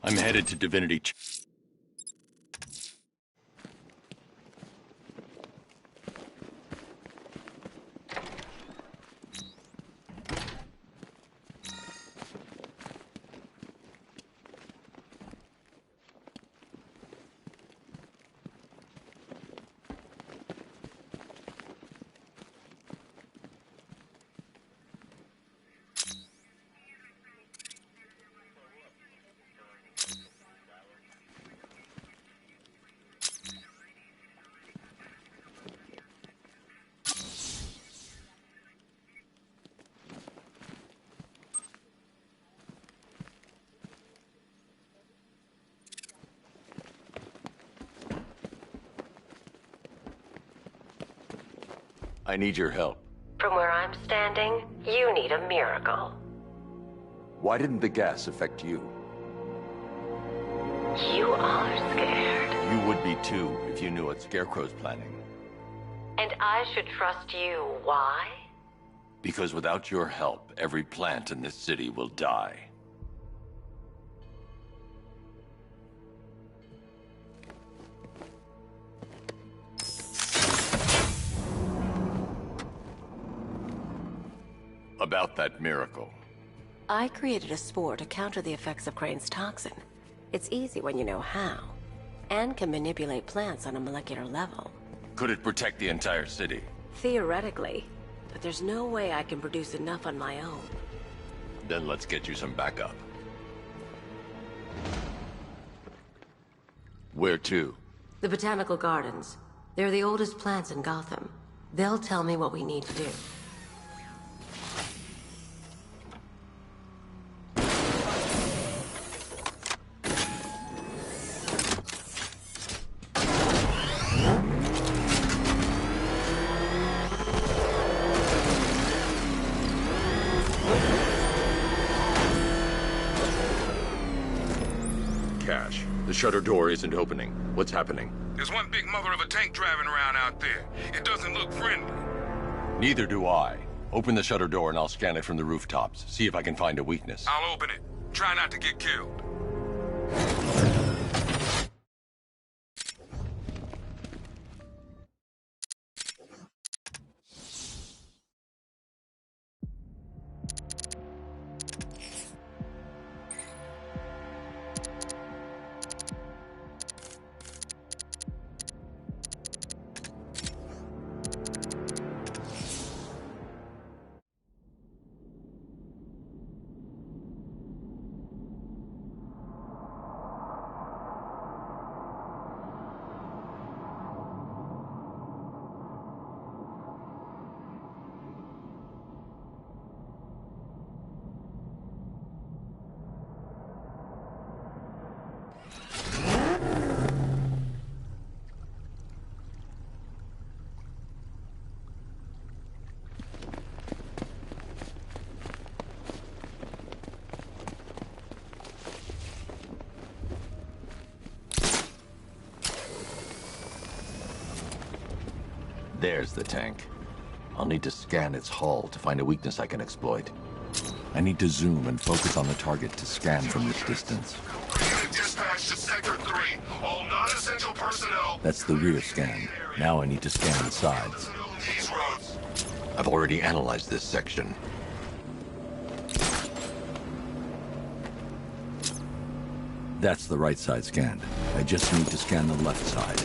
I'm headed to Divinity. I need your help. From where I'm standing, you need a miracle. Why didn't the gas affect you? You are scared. You would be too, if you knew what Scarecrow's planning. And I should trust you. Why? Because without your help, every plant in this city will die. About that miracle. I created a spore to counter the effects of Crane's toxin. It's easy when you know how, and can manipulate plants on a molecular level. Could it protect the entire city? Theoretically, but there's no way I can produce enough on my own. Then let's get you some backup. Where to? The Botanical Gardens. They're the oldest plants in Gotham. They'll tell me what we need to do. Cash, the shutter door isn't opening. What's happening? There's one big mother of a tank driving around out there. It doesn't look friendly. Neither do I. Open the shutter door and I'll scan it from the rooftops. See if I can find a weakness. I'll open it. Try not to get killed. There's the tank. I'll need to scan its hull to find a weakness I can exploit. I need to zoom and focus on the target to scan from this distance. Dispatch to Sector 3. All non-essential personnel. That's the rear scan. Now I need to scan the sides. These roads. I've already analyzed this section. That's the right side scanned. I just need to scan the left side.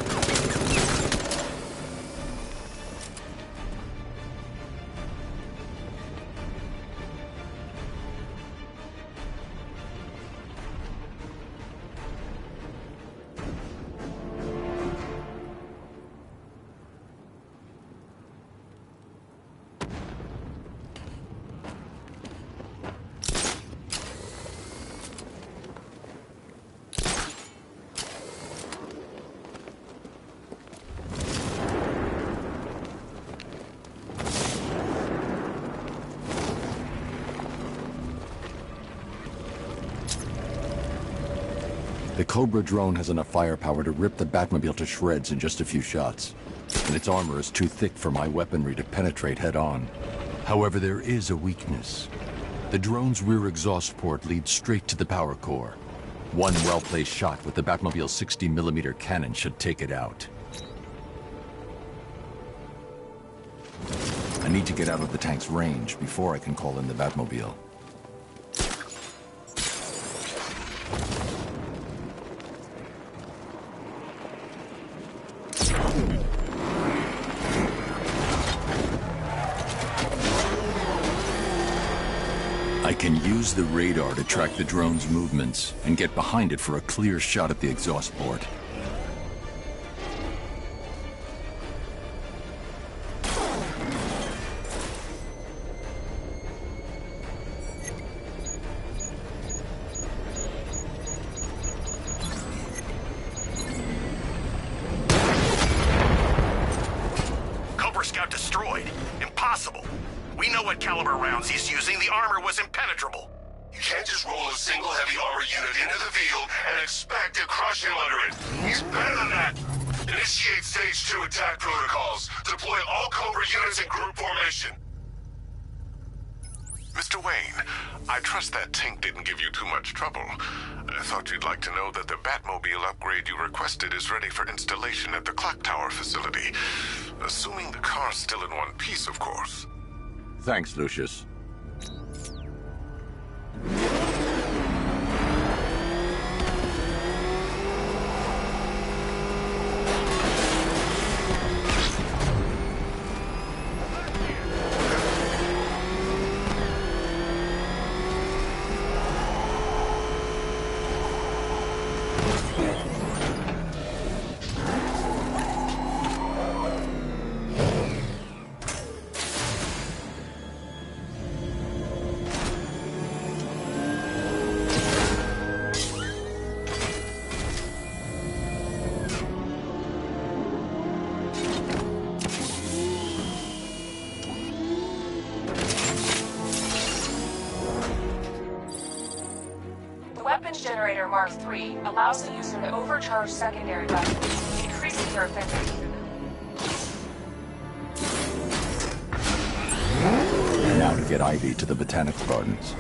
The Cobra drone has enough firepower to rip the Batmobile to shreds in just a few shots. And its armor is too thick for my weaponry to penetrate head-on. However, there is a weakness. The drone's rear exhaust port leads straight to the power core. One well-placed shot with the Batmobile's 60mm cannon should take it out. I need to get out of the tank's range before I can call in the Batmobile. I can use the radar to track the drone's movements and get behind it for a clear shot at the exhaust port. Cobra Scout destroyed. Impossible. We know what caliber rounds he's using. The armor was impenetrable. You can't just roll a single heavy armor unit into the field and expect to crush him under it. He's better than that. Initiate Stage 2 attack protocols. Deploy all Cobra units in group formation. Mr. Wayne, I trust that tank didn't give you too much trouble. I thought you'd like to know that the Batmobile upgrade you requested is ready for installation at the Clock Tower facility. Assuming the car's still in one piece, of course. Thanks, Lucius. Charge Generator Mark III allows the user to overcharge secondary weapons, increasing their effectiveness. Now to get Ivy to the Botanical Gardens.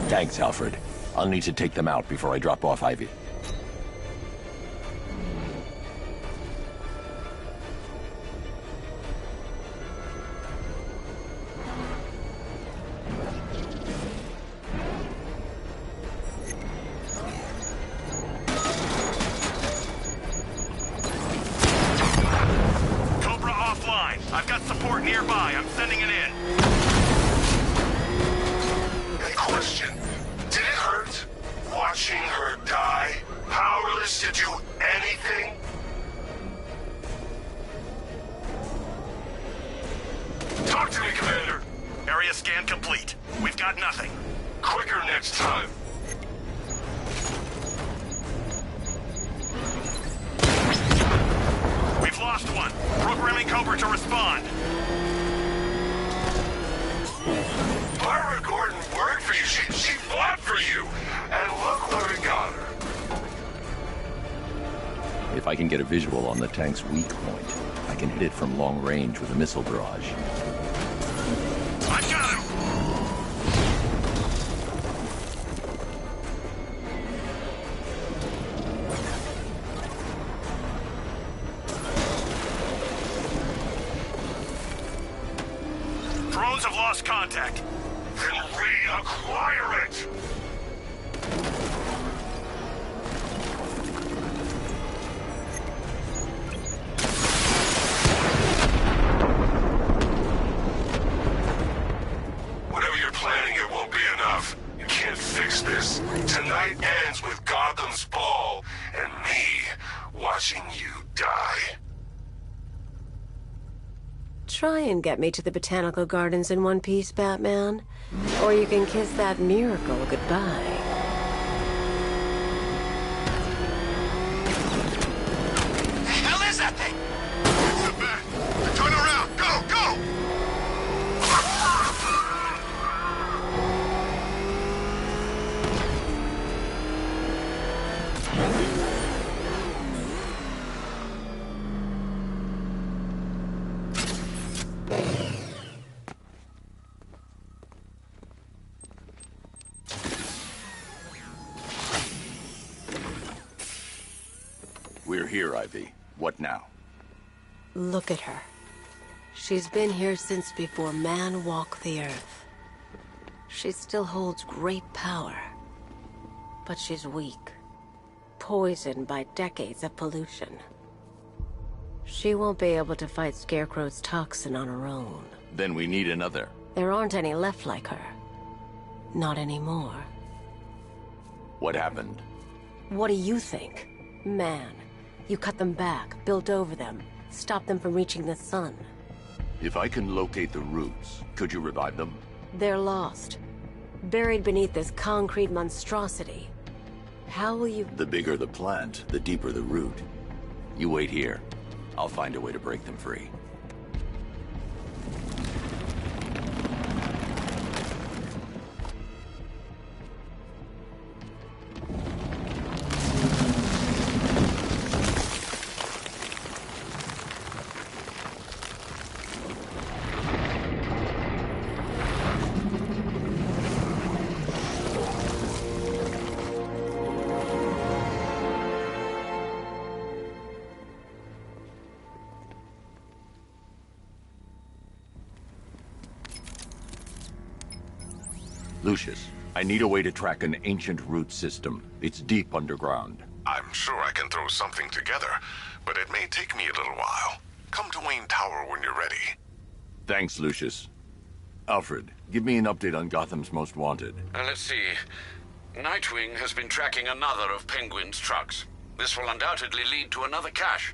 Thanks, Alfred. I'll need to take them out before I drop off Ivy. Cobra offline. I've got support nearby. I'm sending it in. A question. Did it hurt? Watching her die? Powerless to do anything? Talk to me, Commander. Area scan complete. We've got nothing. Quicker next time. We've lost one. Programming Cobra to respond. Barbara Gordon worked for you. She fought for you. And look where it got her. If I can get a visual on the tank's weak point, I can hit it from long range with a missile barrage. I got him! Drones have lost contact. Then reacquire it! Whatever you're planning, it won't be enough. You can't fix this. Tonight ends with Gotham's ball and me watching you die. Try and get me to the Botanical Gardens in one piece, Batman. Or you can kiss that miracle goodbye. The hell is that thing? It's the bat. Turn around. Go, go! We're here, Ivy. What now? Look at her. She's been here since before man walked the earth. She still holds great power. But she's weak. Poisoned by decades of pollution. She won't be able to fight Scarecrow's toxin on her own. Then we need another. There aren't any left like her. Not anymore. What happened? What do you think? Man, you cut them back, built over them, stopped them from reaching the sun. If I can locate the roots, could you revive them? They're lost. Buried beneath this concrete monstrosity. How will you... The bigger the plant, the deeper the root. You wait here. I'll find a way to break them free. Lucius, I need a way to track an ancient root system. It's deep underground. I'm sure I can throw something together, but it may take me a little while. Come to Wayne Tower when you're ready. Thanks, Lucius. Alfred, give me an update on Gotham's Most Wanted. Let's see. Nightwing has been tracking another of Penguin's trucks. This will undoubtedly lead to another cache,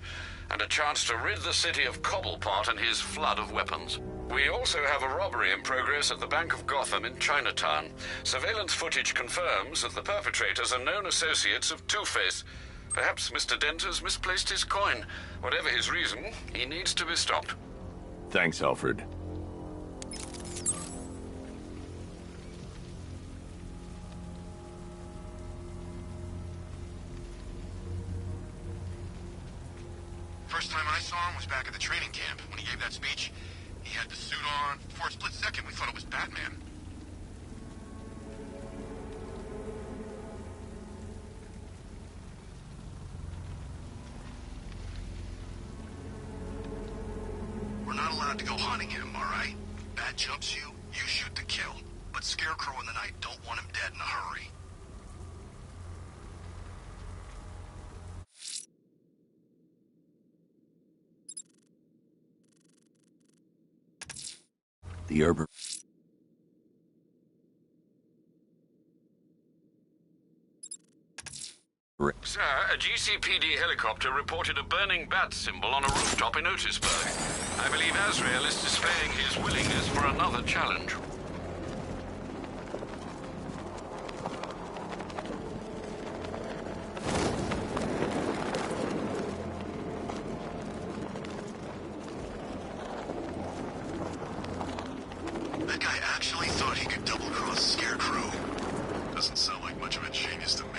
and a chance to rid the city of Cobblepot and his flood of weapons. We also have a robbery in progress at the Bank of Gotham in Chinatown. Surveillance footage confirms that the perpetrators are known associates of Two-Face. Perhaps Mr. Dent has misplaced his coin. Whatever his reason, he needs to be stopped. Thanks, Alfred. First time I saw him was back at the training camp. When he gave that speech, he had the suit on. For a split second, we thought it was Batman. We're not allowed to go hunting him, all right? Bat jumps you, you shoot to kill. But Scarecrow and the Knight don't want him dead in a hurry. The urban... Sir, a GCPD helicopter reported a burning bat symbol on a rooftop in Otisburg. I believe Azrael is displaying his willingness for another challenge. That guy actually thought he could double-cross Scarecrow. Doesn't sound like much of a genius to me.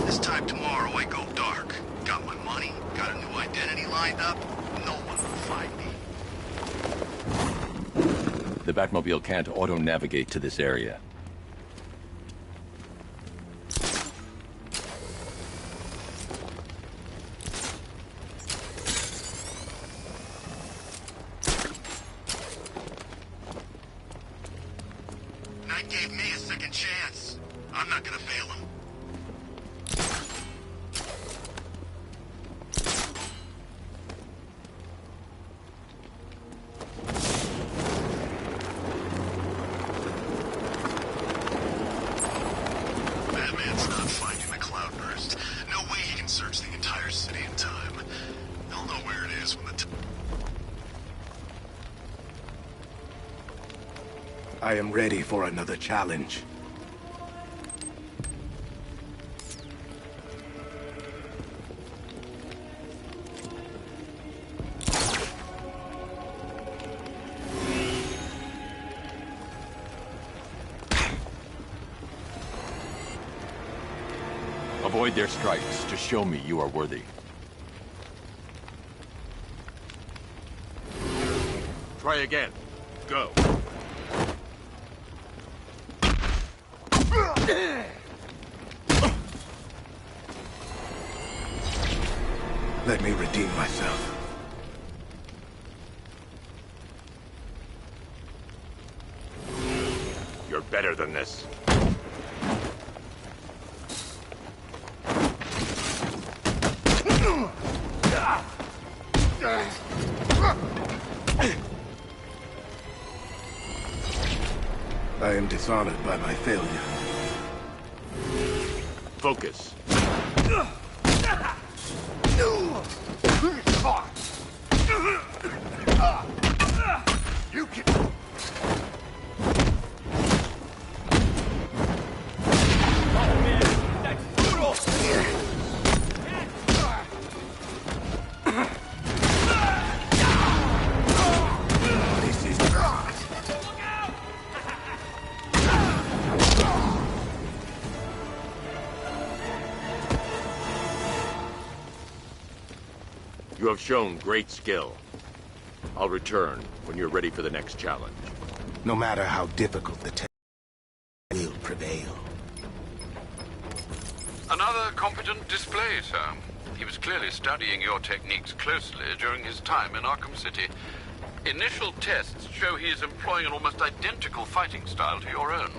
This time tomorrow I go dark. Got my money, got a new identity lined up. No one will find me. The Batmobile can't auto-navigate to this area. Knight gave me a second chance. I'm not gonna fail him. Batman's not finding the cloudburst. No way he can search the entire city in time. He'll know where it is when the I am ready for another challenge. Avoid their strikes to show me you are worthy. Try again. Go. Let me redeem myself. You're better than this. I am dishonored by my failure. Focus. You can... You have shown great skill. I'll return when you're ready for the next challenge. No matter how difficult the task will prevail. Another competent display, sir. He was clearly studying your techniques closely during his time in Arkham City. Initial tests show he is employing an almost identical fighting style to your own.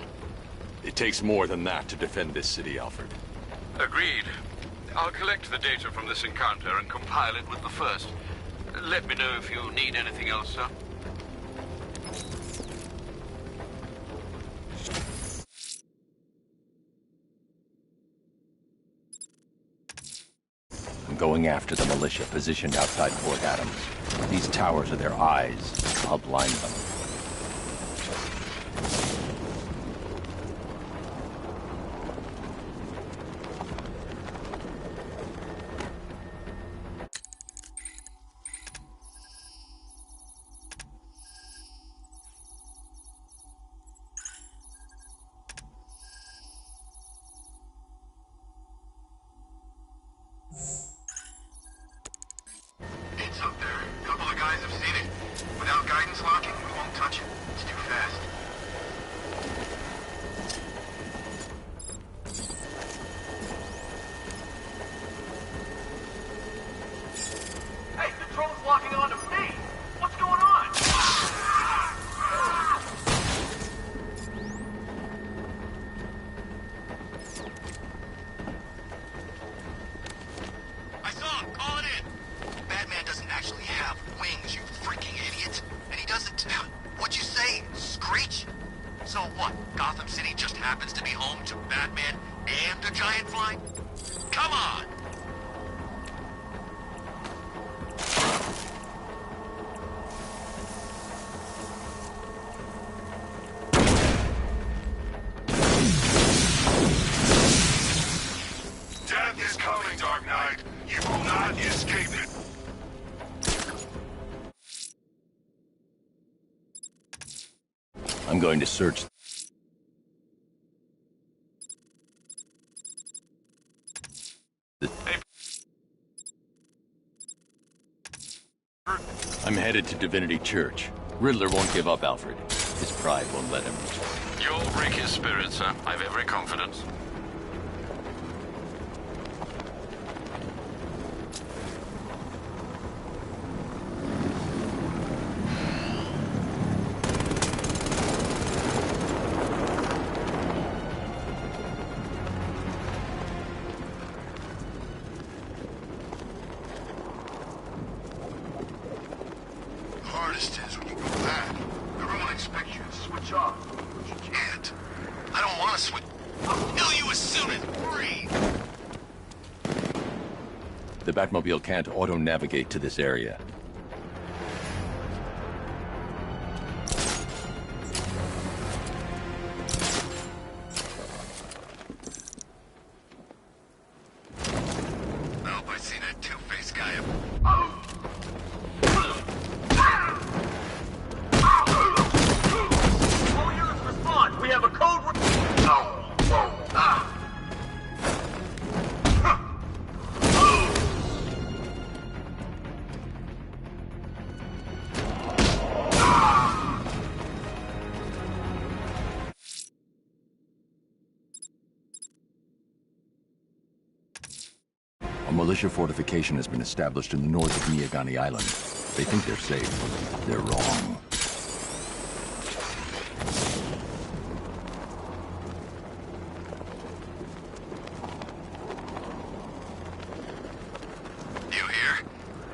It takes more than that to defend this city, Alfred. Agreed. I'll collect the data from this encounter and compile it with the first. Let me know if you need anything else, sir. I'm going after the militia positioned outside Fort Adams. These towers are their eyes. I'll blind them. It's up there. A couple of guys have seen it. Without guidance locking, we won't touch it. It's too fast. Hey, the drone's locking onto me! What's going on? I saw him. Call it in. Batman doesn't actually have wings, you freaking idiot. And he doesn't... What'd you say? Screech? So what? Gotham City just happens to be home to Batman and a giant fly? Come on! Death is coming, Dark Knight. You will not escape it. I'm going to search. I'm headed to Divinity Church. Riddler won't give up, Alfred. His pride won't let him. You'll break his spirit, sir. I've every confidence. Hardest is when you go back. Everyone expects you to switch off, but you can't. I don't want to switch. I'll kill you as soon as breathe. The Batmobile can't auto-navigate to this area. Nope, I seen that two-faced guy. All units respond! We have a code... A militia fortification has been established in the north of Miyagani Island. They think they're safe. They're wrong. You hear?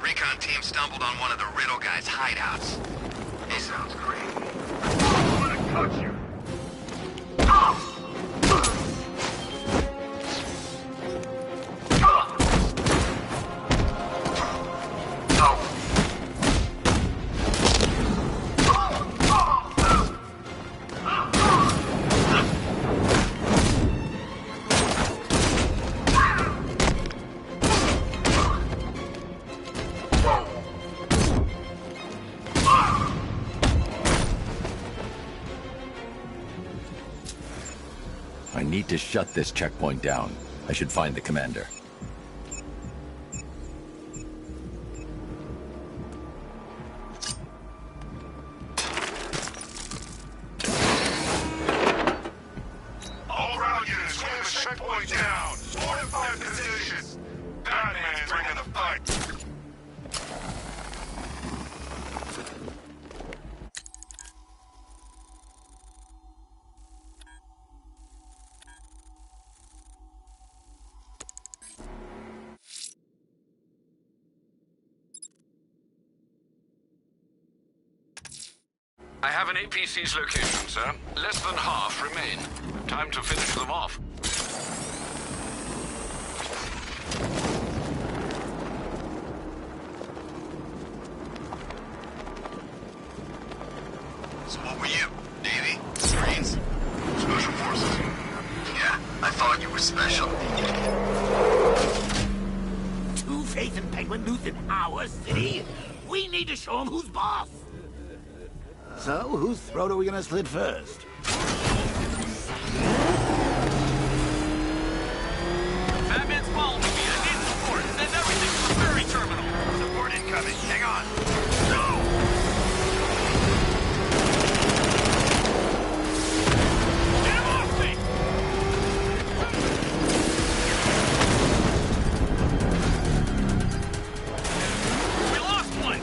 Recon team stumbled on one of the Riddle guy's hideouts. He sounds great. I want to touch you. I need to shut this checkpoint down. I should find the commander. All around units, we have a checkpoint down. Fortify I have an APC's location, sir. Less than half remain. Time to finish them off. So what were you? Navy? Marines? Special Forces? Yeah, I thought you were special. Two-Face and Penguin loose in our city? We need to show them who's boss. So, whose throat are we gonna slit first? Batman's following me. I need support. Send everything to the ferry terminal. Support incoming. Hang on. Get him off me! We lost one!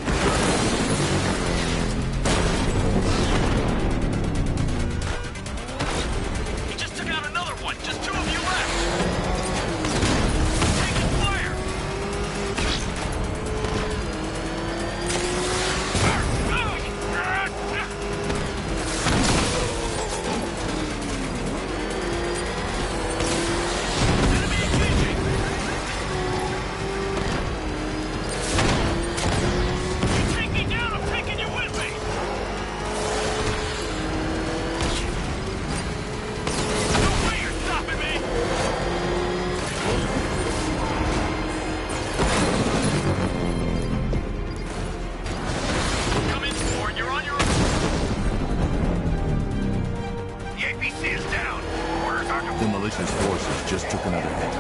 He just took out another one. Just two of you left. Taking fire! Take me down, I'm taking you with me! No way you're stopping me! Come in, Ford, you're on your own. The APC is down. Orders Arkham. The militia's forces just took another hit.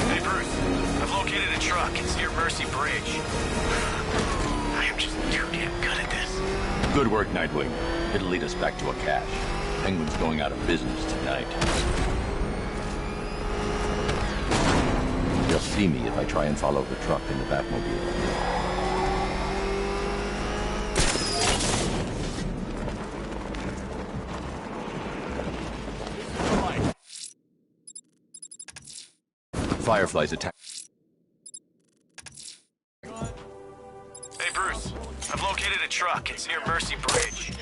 Hey, Bruce. I've located a truck. It's near Mercy Bridge. I am just too damn good at this. Good work, Nightwing. It'll lead us back to a cache. Penguin's going out of business tonight. They'll see me if I try and follow the truck in the Batmobile. Firefly's attack. Hey, Bruce. I've located a truck. It's near Mercy Bridge.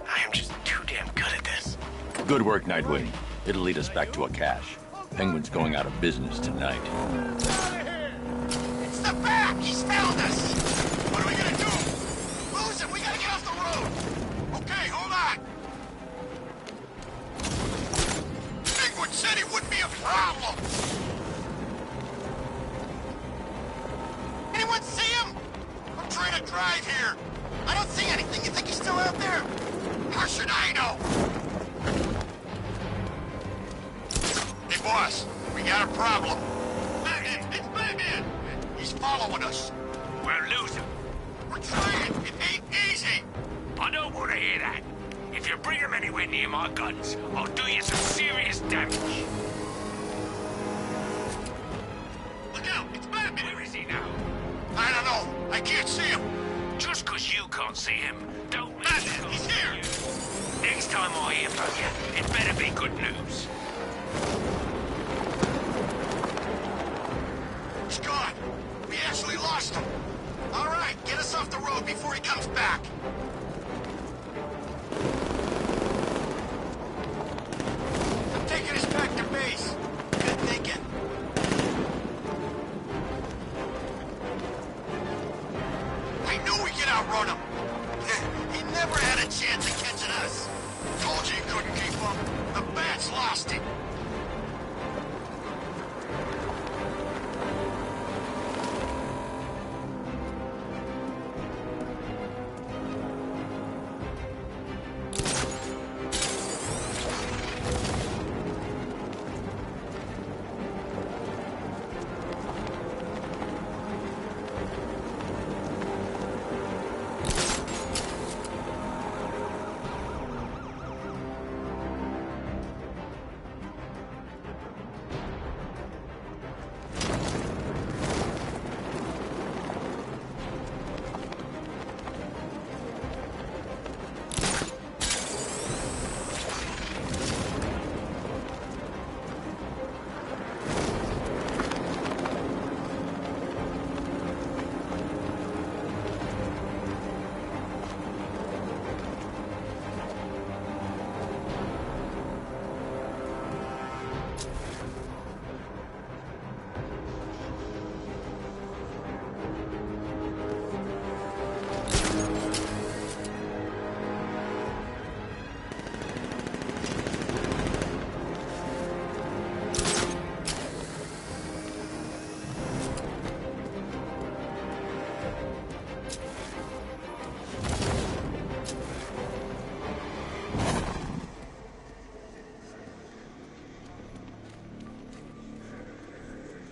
I am just too damn good at this. Good work, Nightwing. It'll lead us back to a cache. Penguin's going out of business tonight. It's the Bat! He's found us! What are we gonna do? Lose him! We gotta get off the road! Okay, hold on! Penguin said he wouldn't be a problem! Anyone see him? I'm trying to drive here. I don't see anything. You think he's still out there? How should I know? Hey, boss. We got a problem. Batman! It's Batman! He's following us. We're losing. We're trying. It ain't easy. I don't want to hear that. If you bring him anywhere near my guns, I'll do you some serious damage. Look out! It's Batman! Where is he now? I don't know. I can't see him. Just 'cause you can't see him, don't mean Batman, he's here! Next time I hear from you, it better be good news. He's gone. We actually lost him. All right, get us off the road before he comes back. I'm taking us back to base. Good thinking. I knew we could outrun him. He never had a chance of catching us. Told you he couldn't keep up. The Bat's lost it.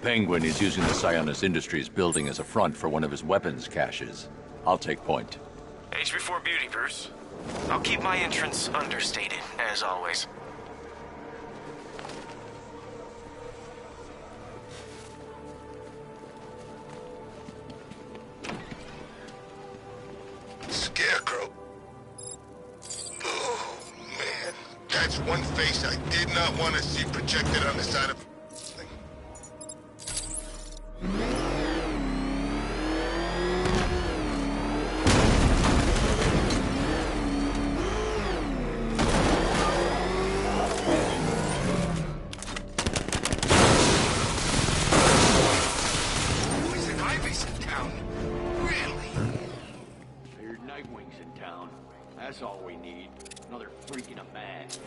Penguin is using the Sionis Industries building as a front for one of his weapons caches. I'll take point. Age before beauty, Bruce. I'll keep my entrance understated, as always. Scarecrow. Oh, man. That's one face I did not want to see projected on the side of... Poison Ivy's in town. Really? There's Nightwing's in town. That's all we need. Another freak in a mask.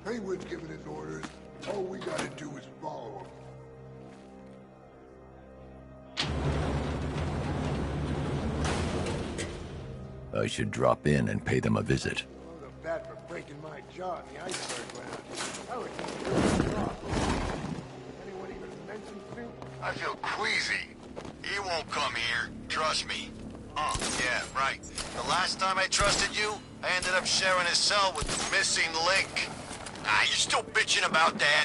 Penguin's giving his orders. All we gotta do is follow him. I should drop in and pay them a visit. Well, the bat for breaking my jaw in the iceberg lab. I would be anyone even mention Sue? I feel queasy. He won't come here. Trust me. Yeah, right. The last time I trusted you, I ended up sharing a cell with the missing link. Ah, you still bitching about that?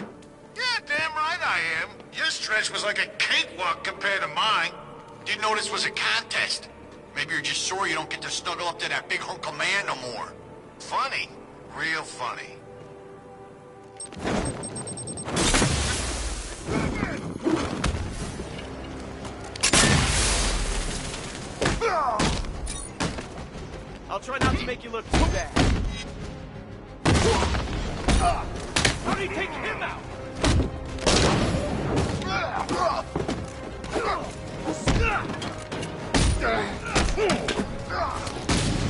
Yeah, damn right I am. Your stretch was like a cakewalk compared to mine. Didn't know this was a contest. Maybe you're just sore you don't get to snuggle up to that big hunk of man no more. Funny. Real funny. I'll try not to make you look too bad. How do you take him out?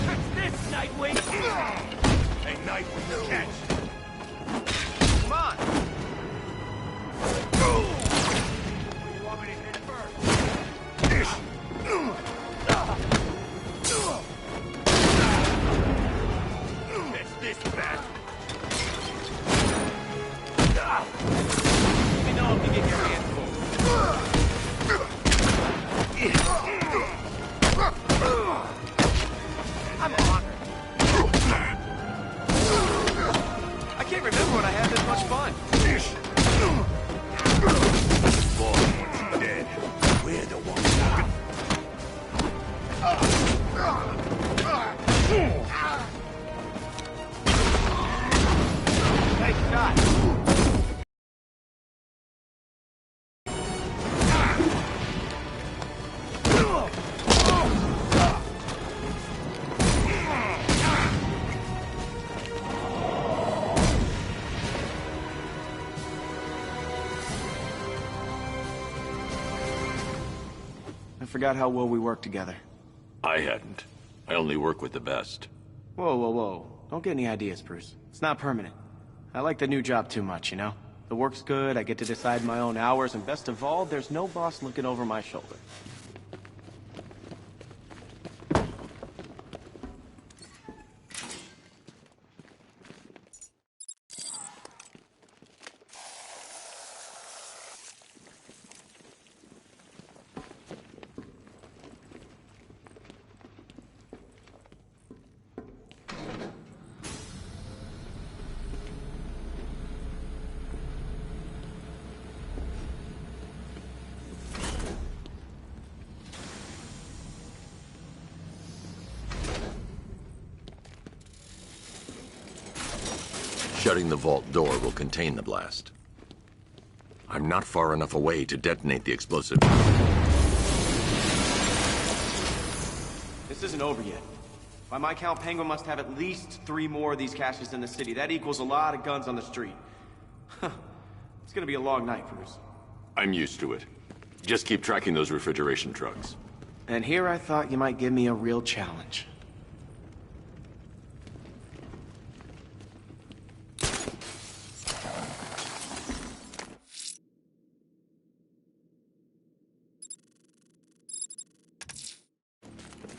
Catch this, Nightwing! Hey, Nightwing, catch! Come on! You want me to hit first? Catch this, bat! Let me know if you get your hands full. I'm honored. I can't remember when I had this much fun. Boy, dead. We're the ones now. Nice shot. I forgot how well we worked together. I hadn't. I only work with the best. Whoa, whoa, whoa. Don't get any ideas, Bruce. It's not permanent. I like the new job too much, you know? The work's good, I get to decide my own hours, and best of all, there's no boss looking over my shoulder. Shutting the vault door will contain the blast. I'm not far enough away to detonate the explosive. This isn't over yet. By my count, Penguin must have at least 3 more of these caches in the city. That equals a lot of guns on the street. It's gonna be a long night, Bruce. I'm used to it. Just keep tracking those refrigeration trucks. And here I thought you might give me a real challenge.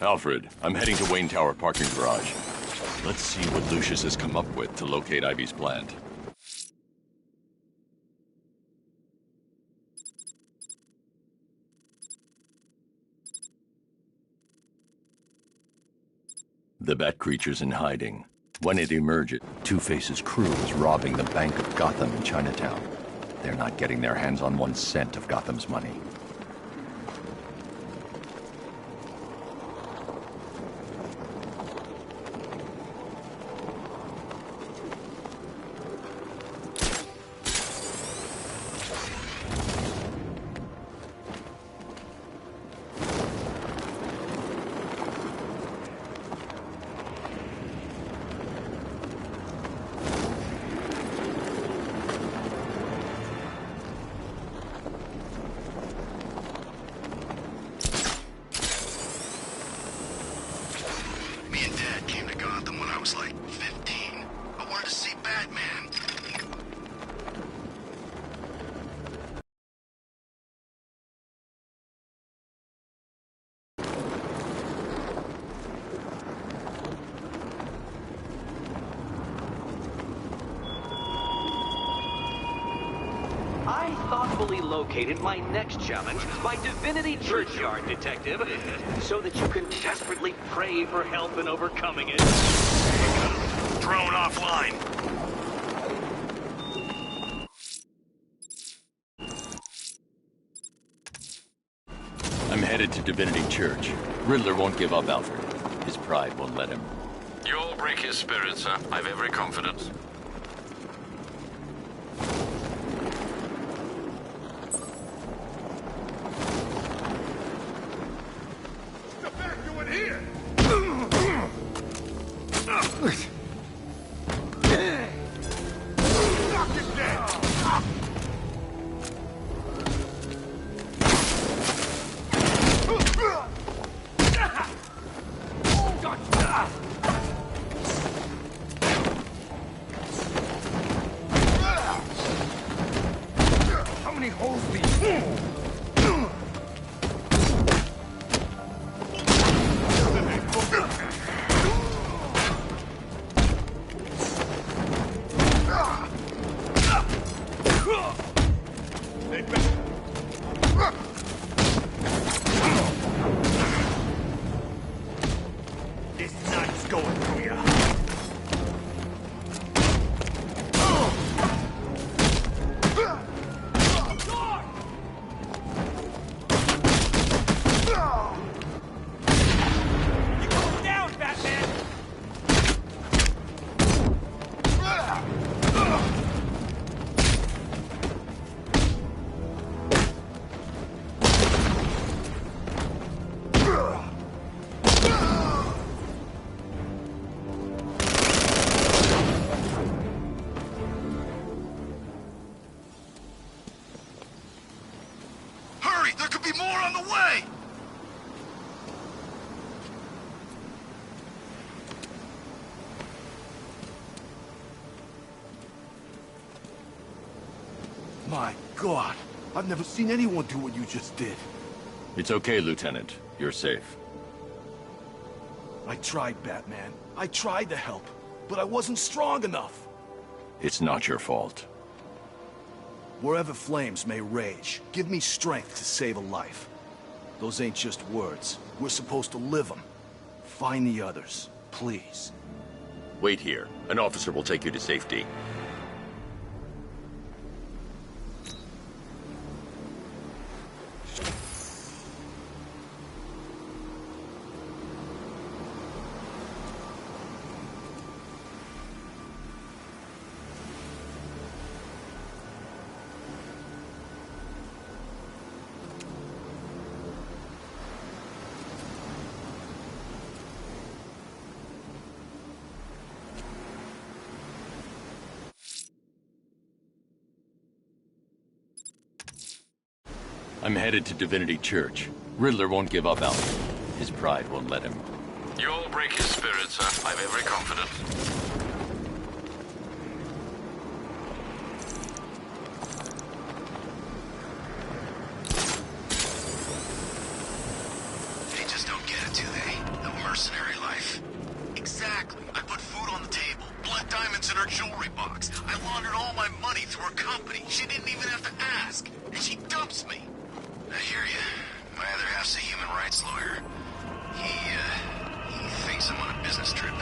Alfred, I'm heading to Wayne Tower parking garage. Let's see what Lucius has come up with to locate Ivy's plant. The Bat creature's in hiding. When it emerges, Two-Face's crew is robbing the Bank of Gotham in Chinatown. They're not getting their hands on 1 cent of Gotham's money. I thoughtfully located my next challenge, my Divinity Churchyard detective, so that you can desperately pray for help in overcoming it. Drone offline. I'm headed to Divinity Church. Riddler won't give up, Alfred. His pride won't let him. You'll break his spirit, sir. I've every confidence. How many holes do you... This knife's going through ya. Hurry! There could be more on the way! My God, I've never seen anyone do what you just did. It's okay, Lieutenant. You're safe. I tried, Batman. I tried to help, but I wasn't strong enough. It's not your fault. Wherever flames may rage, give me strength to save a life. Those ain't just words. We're supposed to live them. Find the others, please. Wait here. An officer will take you to safety. I'm headed to Divinity Church. Riddler won't give up, Alfred. His pride won't let him. You'll break his spirit, sir. I've every confidence. They just don't get it, do they? The mercenary life. Exactly. I put food diamonds in her jewelry box. I laundered all my money through her company. She didn't even have to ask. And she dumps me. I hear you. My other half's a human rights lawyer. He thinks I'm on a business trip.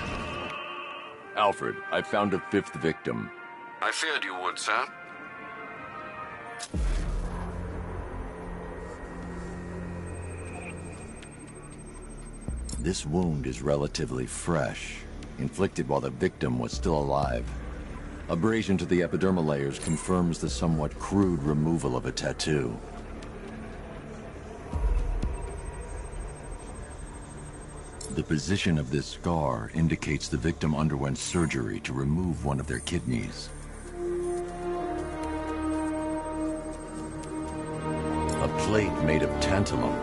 Alfred, I found a 5th victim. I feared you would, sir. This wound is relatively fresh, inflicted while the victim was still alive. Abrasion to the epidermal layers confirms the somewhat crude removal of a tattoo. The position of this scar indicates the victim underwent surgery to remove one of their kidneys. A plate made of tantalum,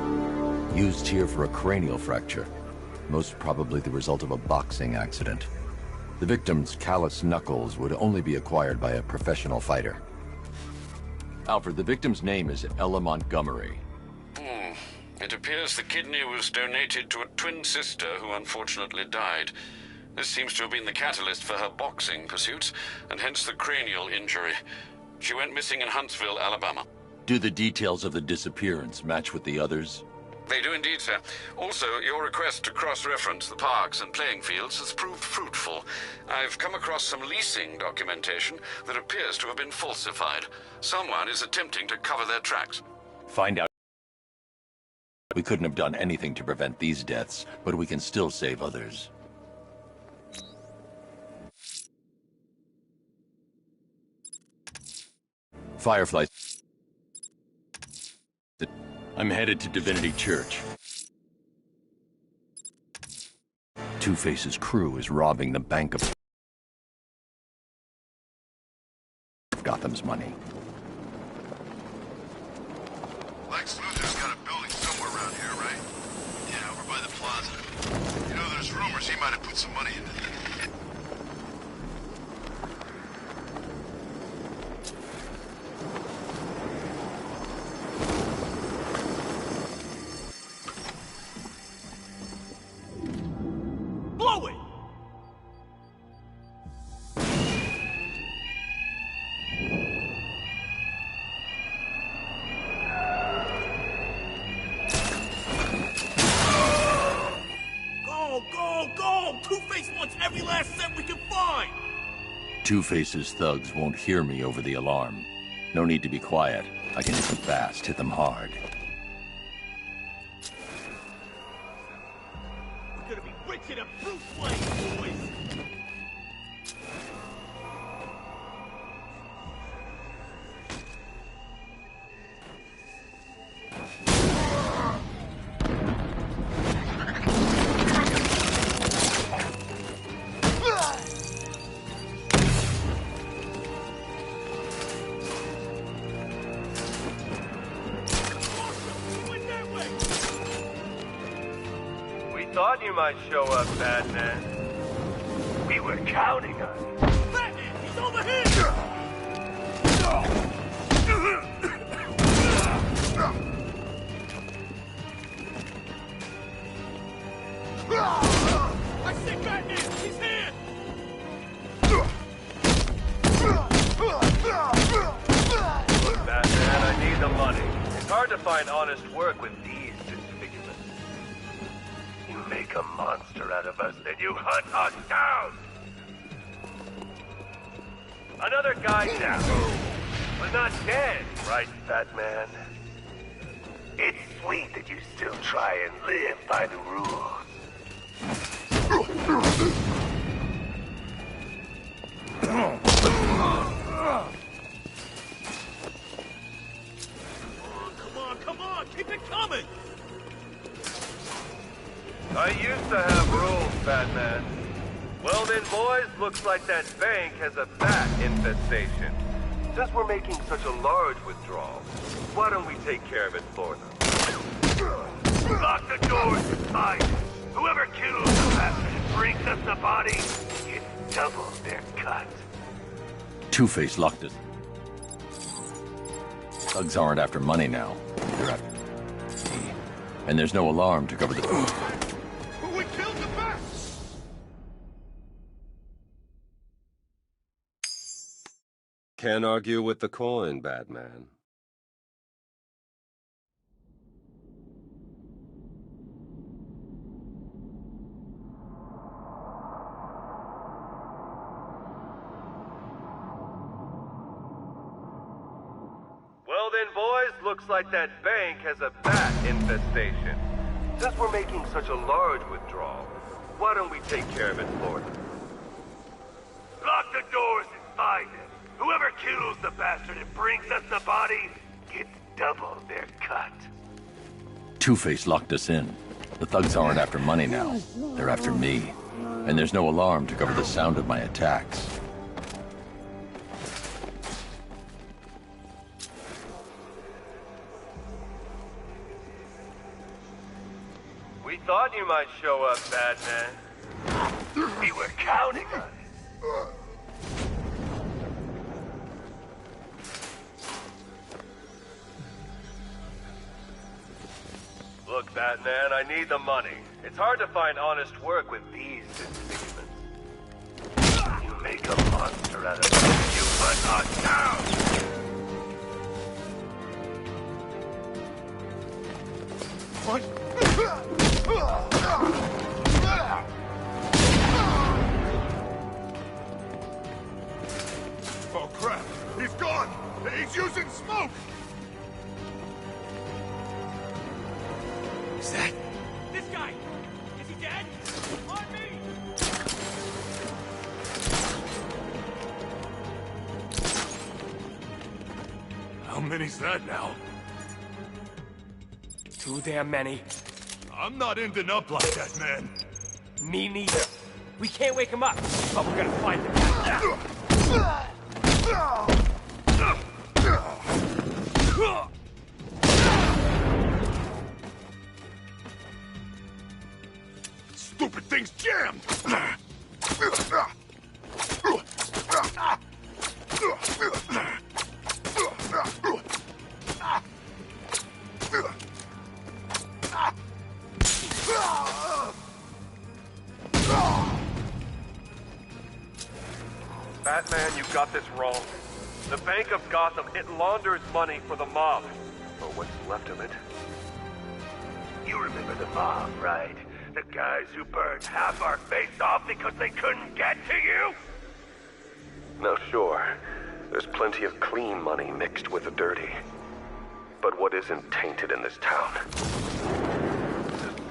used here for a cranial fracture, most probably the result of a boxing accident. The victim's callous knuckles would only be acquired by a professional fighter. Alfred, the victim's name is Ella Montgomery. It appears the kidney was donated to a twin sister who unfortunately died. This seems to have been the catalyst for her boxing pursuits, and hence the cranial injury. She went missing in Huntsville, Alabama. Do the details of the disappearance match with the others? They do indeed, sir. Also, your request to cross-reference the parks and playing fields has proved fruitful. I've come across some leasing documentation that appears to have been falsified. Someone is attempting to cover their tracks. Find out. We couldn't have done anything to prevent these deaths, but we can still save others. Firefly. I'm headed to Divinity Church. Two-Face's crew is robbing the Bank of Gotham's money. Lex Luthor's got a building somewhere around here, right? Yeah, over by the plaza. You know, there's rumors he might have put some money into that. Blow it! Go! Two-Face wants every last cent we can find! Two-Face's thugs won't hear me over the alarm. No need to be quiet. I can hit them fast, hit them hard. We're gonna be rich in a Bruce Wayne, boys! Thought you might show up, Batman. We were counting on you. Batman, he's over here! I see Batman! He's here! Look, Batman, I need the money. It's hard to find honest work with these disfigurements. You make a monster out of us, then you hunt us down! Another guy down, but not dead, right, Batman? It's sweet that you still try and live by the rules. Come on, keep it coming! I used to have rules, Batman. Well then, boys, looks like that bank has a bat infestation. Since we're making such a large withdrawal, why don't we take care of it for them? Lock the doors inside. Whoever kills the bastard and brings us the body gets double their cut. Two-Face locked it. Thugs aren't after money now. They're after me. And there's no alarm to cover the... We killed the bat! Can't argue with the coin, Batman. Well then, boys, looks like that bank has a bat infestation. Since we're making such a large withdrawal, why don't we take care of it for them? Lock the doors and find him. Whoever kills the bastard and brings us the body gets double their cut. Two-Face locked us in. The thugs aren't after money now. They're after me. And there's no alarm to cover the sound of my attacks. We thought you might show up, Batman. We were counting on it. Look, Batman, I need the money. It's hard to find honest work with these disfigurements. You make a monster out of us. You put us down! What? Oh crap! He's gone! He's using smoke! Is that... This guy! Is he dead? On me! How many's that now? Too damn many. I'm not ending up like that, man. Me neither. We can't wake him up, but we're gonna find him. Stupid thing's jammed! Batman, you got this wrong. The Bank of Gotham, it launders money for the mob. Or what's left of it. You remember the mob, right? The guys who burned half our face off because they couldn't get to you? Now sure, there's plenty of clean money mixed with the dirty. But what isn't tainted in this town?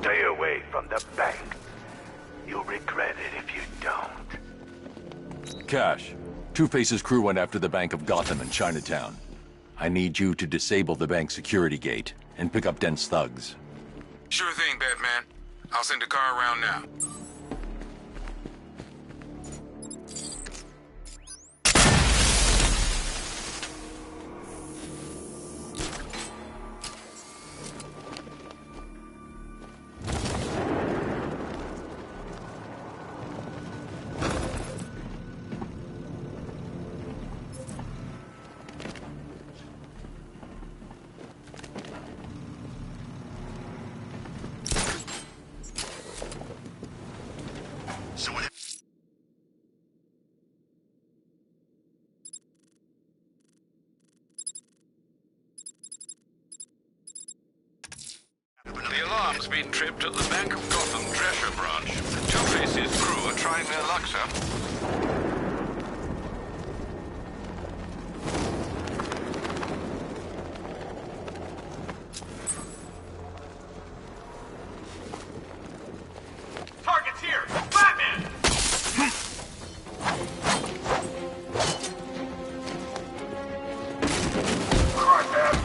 Stay away from the bank. You'll regret it if you don't. Cash. Two-Face's crew went after the Bank of Gotham in Chinatown. I need you to disable the bank security gate and pick up Dent's thugs. Sure thing, Batman. I'll send a car around now. The alarm's been tripped at the Bank of Gotham Drescher branch. Two-Face's crew are trying their luck, sir. Target's here! Batman! Crush him!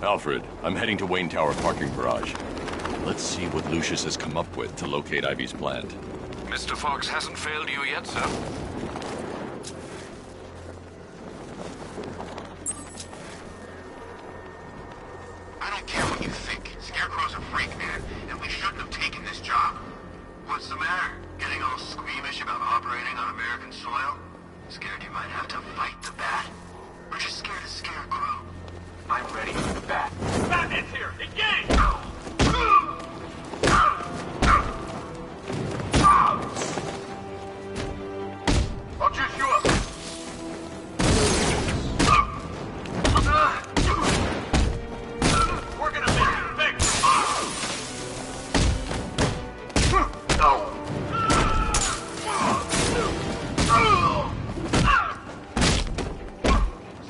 Alfred, I'm heading to Wayne Tower parking garage. Let's see what Lucius has come up with to locate Ivy's plant. Mr. Fox hasn't failed you yet, sir. I don't care what you think. Scarecrow's a freak, man, and we shouldn't have taken this job. What's the matter? Getting all squeamish about operating on American soil? Scared you might have to fight the Bat? Or just scared of Scarecrow? I'm ready for the Bat. Batman's here! Engage! I'll juice you up. We're gonna make it big!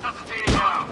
Suscitating now.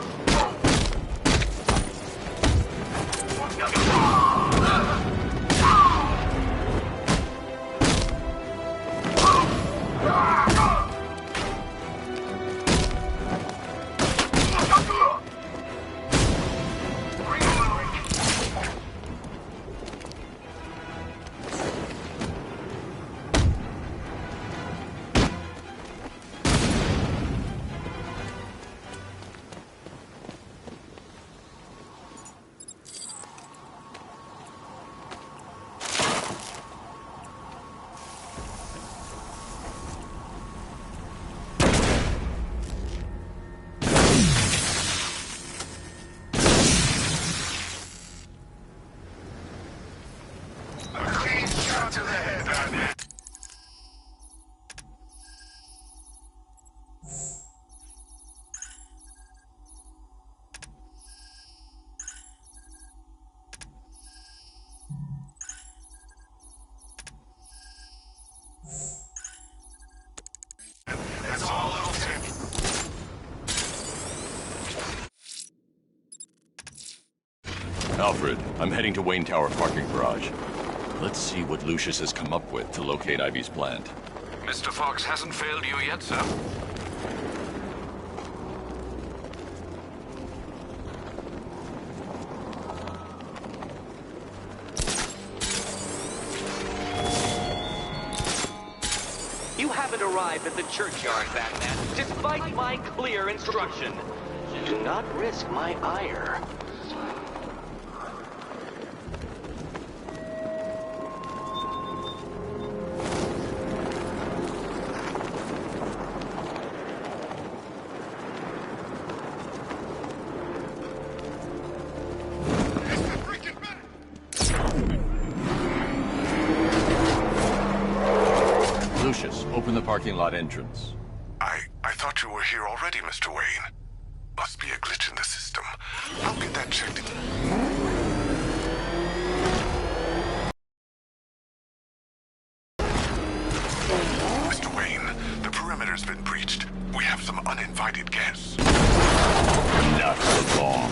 That's all it'll take. Alfred, I'm heading to Wayne Tower parking garage. Let's see what Lucius has come up with to locate Ivy's plant. Mr. Fox hasn't failed you yet, sir. You haven't arrived at the churchyard, Batman, despite my clear instruction. Do not risk my ire. Lucius, open the parking lot entrance. I thought you were here already, Mr. Wayne. Must be a glitch in the system. I'll get that checked. Mr. Wayne, the perimeter's been breached. We have some uninvited guests. Not so long.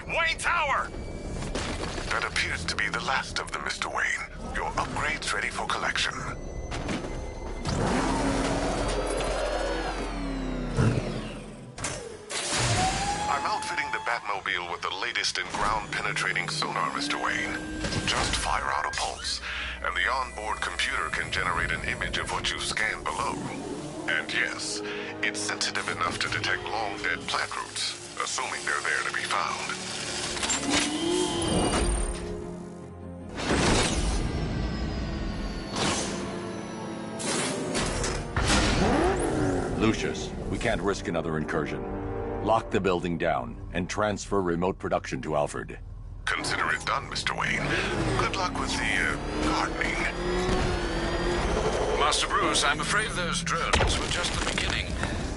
way! Wayne Tower! That appears to be the last of them, Mr. Wayne. Your upgrade's ready for collection. I'm outfitting the Batmobile with the latest in ground-penetrating sonar, Mr. Wayne. Just fire out a pulse, and the onboard computer can generate an image of what you scan below. And yes, it's sensitive enough to detect long-dead plant roots, assuming they're there to be found. Lucius, we can't risk another incursion. Lock the building down and transfer remote production to Alfred. Consider it done, Mr. Wayne. Good luck with the, gardening. Master Bruce, I'm afraid those drones were just the beginning.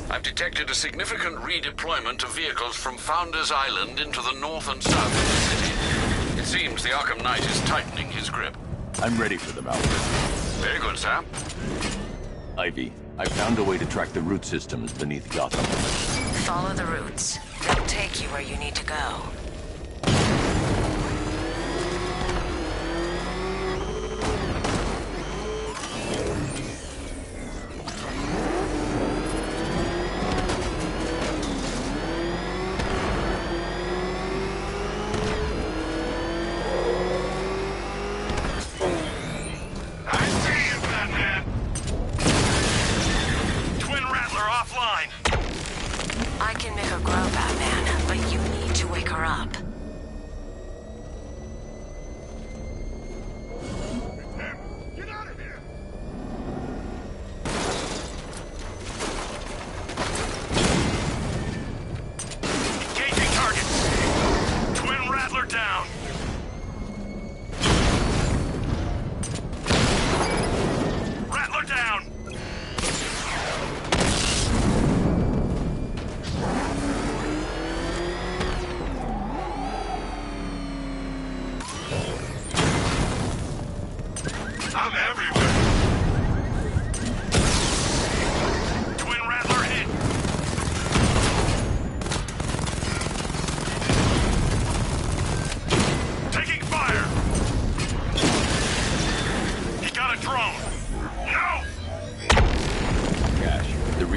I've detected a significant redeployment of vehicles from Founders Island into the north and south of the city. It seems the Arkham Knight is tightening his grip. I'm ready for them, Alfred. Very good, Sam. Ivy, I found a way to track the root systems beneath Gotham. Follow the routes. They'll take you where you need to go.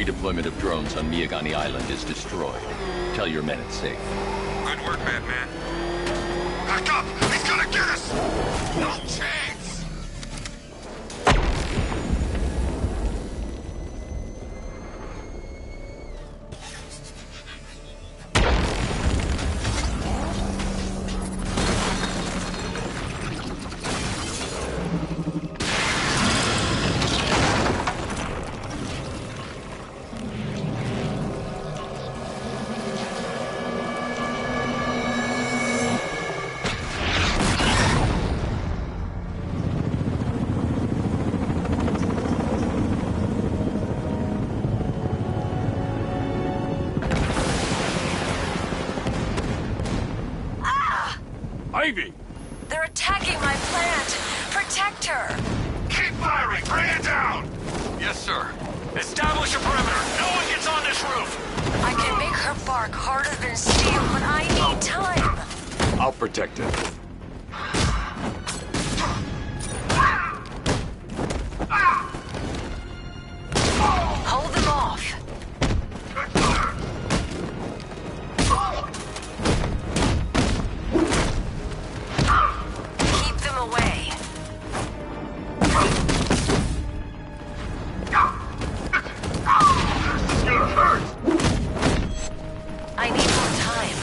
Deployment of drones on Miyagani Island is destroyed. Tell your men it's safe. Good work, Batman. Back up! He's gonna get us! No chance! Ivy! They're attacking my plant! Protect her! Keep firing! Bring it down! Yes, sir. Establish a perimeter! No one gets on this roof! I can make her bark harder than steel, but I need time! I'll protect it. Hold them off! Keep them away! This is gonna hurt! I need more time.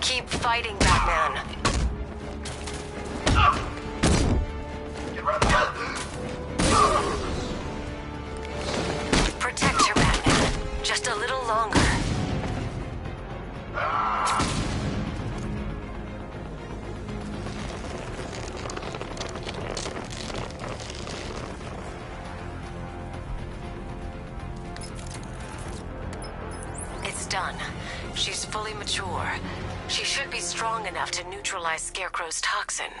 Keep fighting, Batman. Protect her, Batman. Just a little longer. It's done. She's fully mature. She should be strong enough to neutralize Scarecrow's toxin.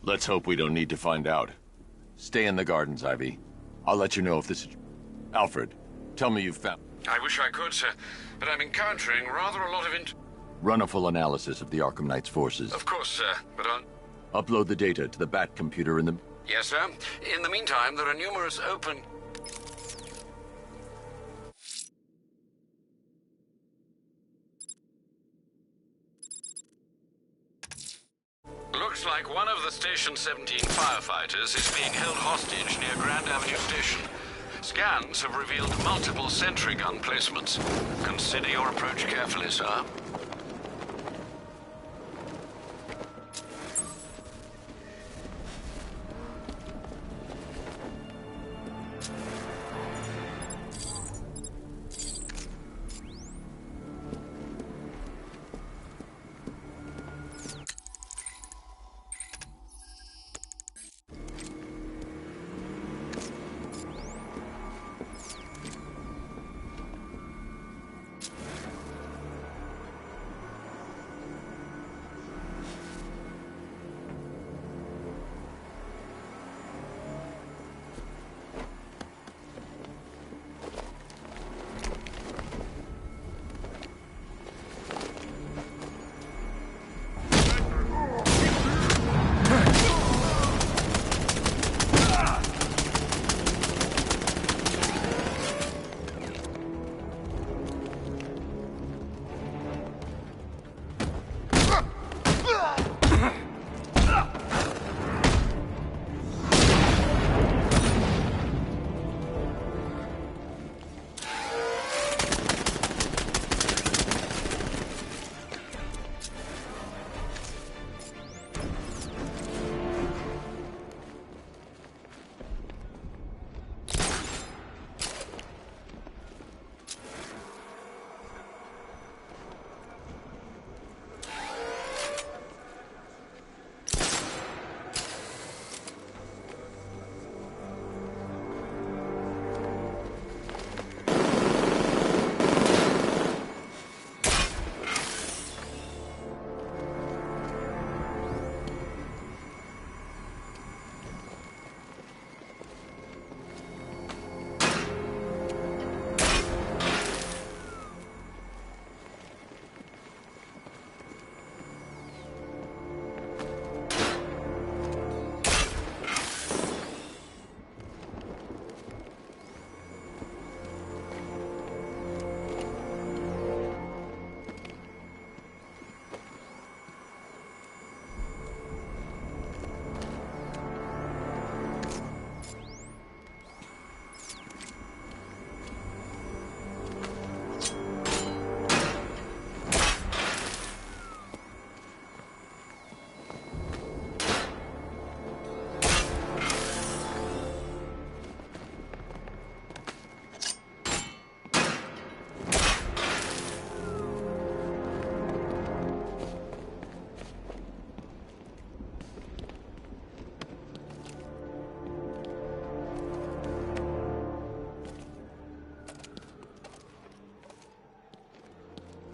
Let's hope we don't need to find out. Stay in the gardens, Ivy. I'll let you know if this is... Alfred, tell me you found... I wish I could, sir, but I'm encountering rather a lot of Run a full analysis of the Arkham Knight's forces. Of course, sir, but on... Upload the data to the Bat computer in the... Yes, sir. In the meantime, there are numerous open... Looks like one of the Station 17 firefighters is being held hostage near Grand Avenue Station. Scans have revealed multiple sentry gun placements. Consider your approach carefully, sir.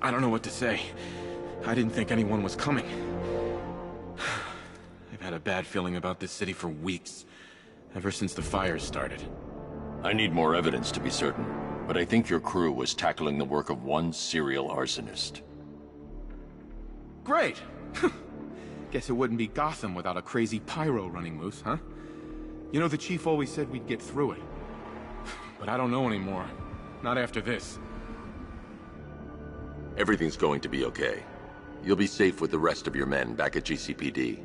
I don't know what to say. I didn't think anyone was coming. I've had a bad feeling about this city for weeks. Ever since the fires started. I need more evidence to be certain, but I think your crew was tackling the work of one serial arsonist. Great! Guess it wouldn't be Gotham without a crazy pyro running loose, huh? You know, the chief always said we'd get through it. But I don't know anymore. Not after this. Everything's going to be okay. You'll be safe with the rest of your men back at GCPD.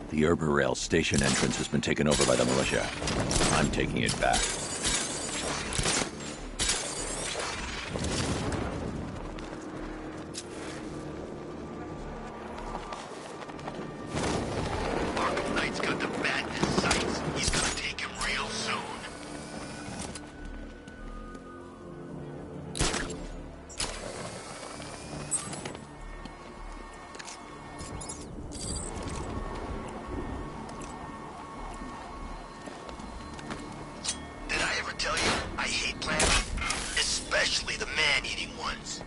The Rail station entrance has been taken over by the militia. I'm taking it back. Arkham Knight's got the bat in his sights. He's gonna take him real soon. Did I ever tell you I hate plants? Especially the man-eating ones.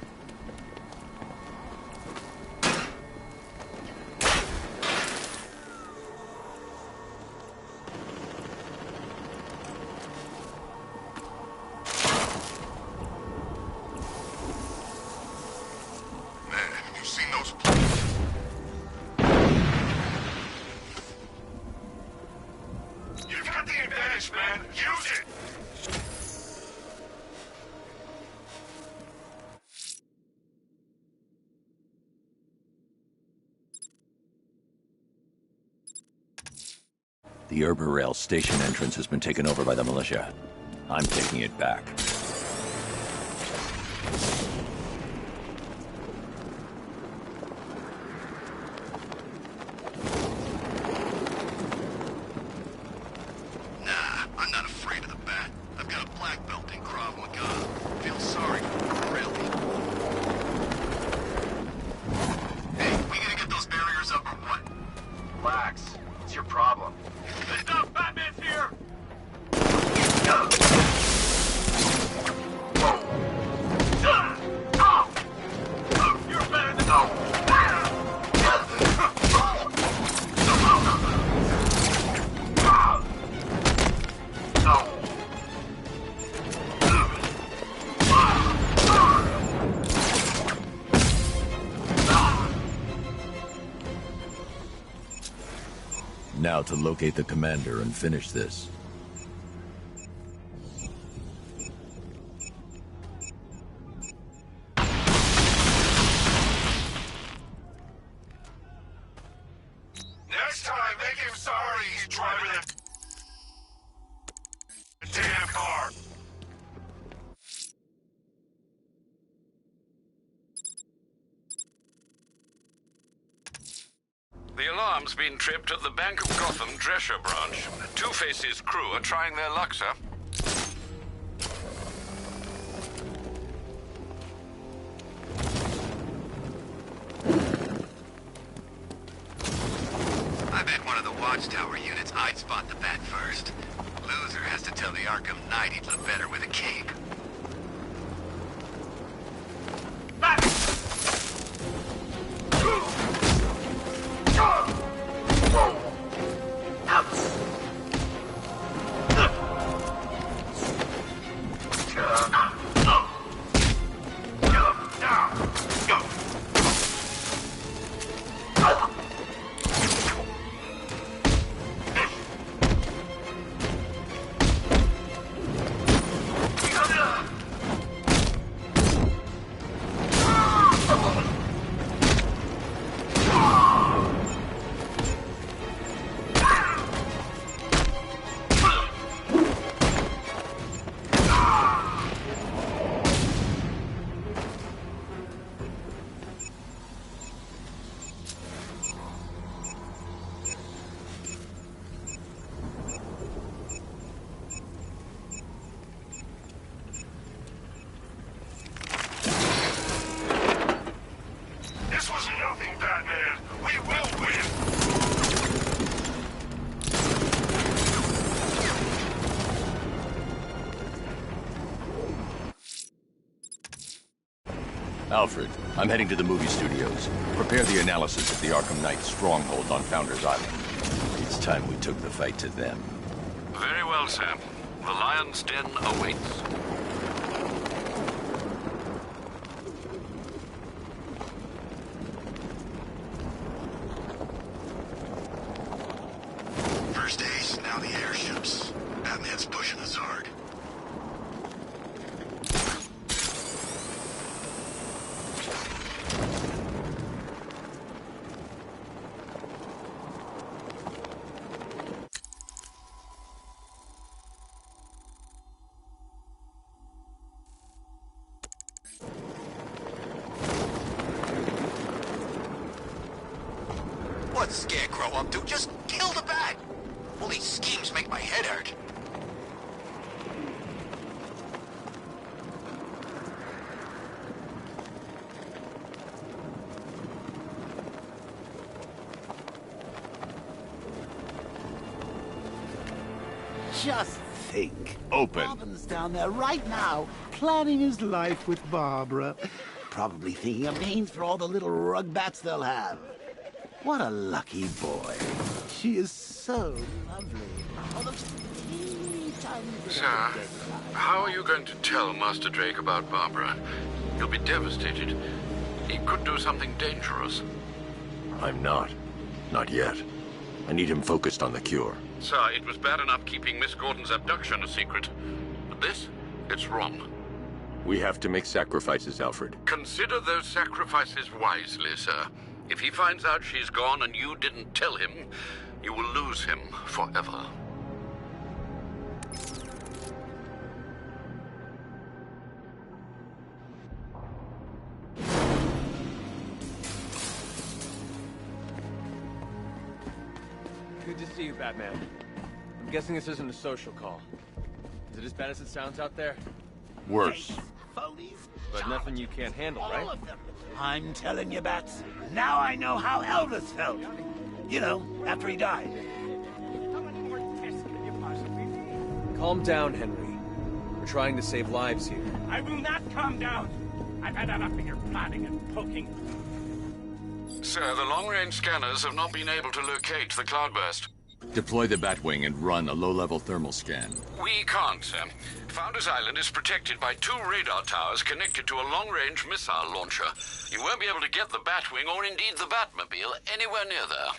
Man, have you seen those? You've got the advantage, man. Use it. The Rail station entrance has been taken over by the militia. I'm taking it back. Nah, I'm not afraid of the bat. I've got a black belt in Krav Maga. Feel sorry for me, really. Hey, we gonna get those barriers up or what? Relax. What's your problem? Stop! Batman's here! You're better than Now to locate the commander and finish this. Next time, make him sorry he's driving the damn car. The alarm's been tripped at the Bank of Gotham Drescher branch. Two-Face's crew are trying their luck, sir. I bet one of the watchtower units I'd spot the bat first. Loser has to tell the Arkham Knight he'd look better with a cape. Alfred, I'm heading to the movie studios. Prepare the analysis of the Arkham Knight's stronghold on Founders Island. It's time we took the fight to them. Very well, sir. The Lion's Den awaits. First ace, now the airships. Batman's pushing us hard. the Scarecrow up to? Just kill the Bat! All these schemes make my head hurt. Just think. Open. Robin's down there right now, planning his life with Barbara. Probably thinking of names for all the little rug bats they'll have. What a lucky boy. She is so lovely. All those teeny tiny little Sir, dead how are you going to tell Master Drake about Barbara? He'll be devastated. He could do something dangerous. I'm not. Not yet. I need him focused on the cure. Sir, it was bad enough keeping Miss Gordon's abduction a secret. But this, it's wrong. We have to make sacrifices, Alfred. Consider those sacrifices wisely, sir. If he finds out she's gone and you didn't tell him, you will lose him forever. Good to see you, Batman. I'm guessing this isn't a social call. Is it as bad as it sounds out there? Worse. But nothing you can't handle, right? I'm telling you, Bats. Now I know how Elvis felt. You know, after he died. Calm down, Henry. We're trying to save lives here. I will not calm down. I've had enough of your plotting and poking. Sir, the long-range scanners have not been able to locate the cloudburst. Deploy the Batwing and run a low-level thermal scan. We can't, sir. Founders Island is protected by 2 radar towers connected to a long-range missile launcher. You won't be able to get the Batwing or indeed the Batmobile anywhere near there.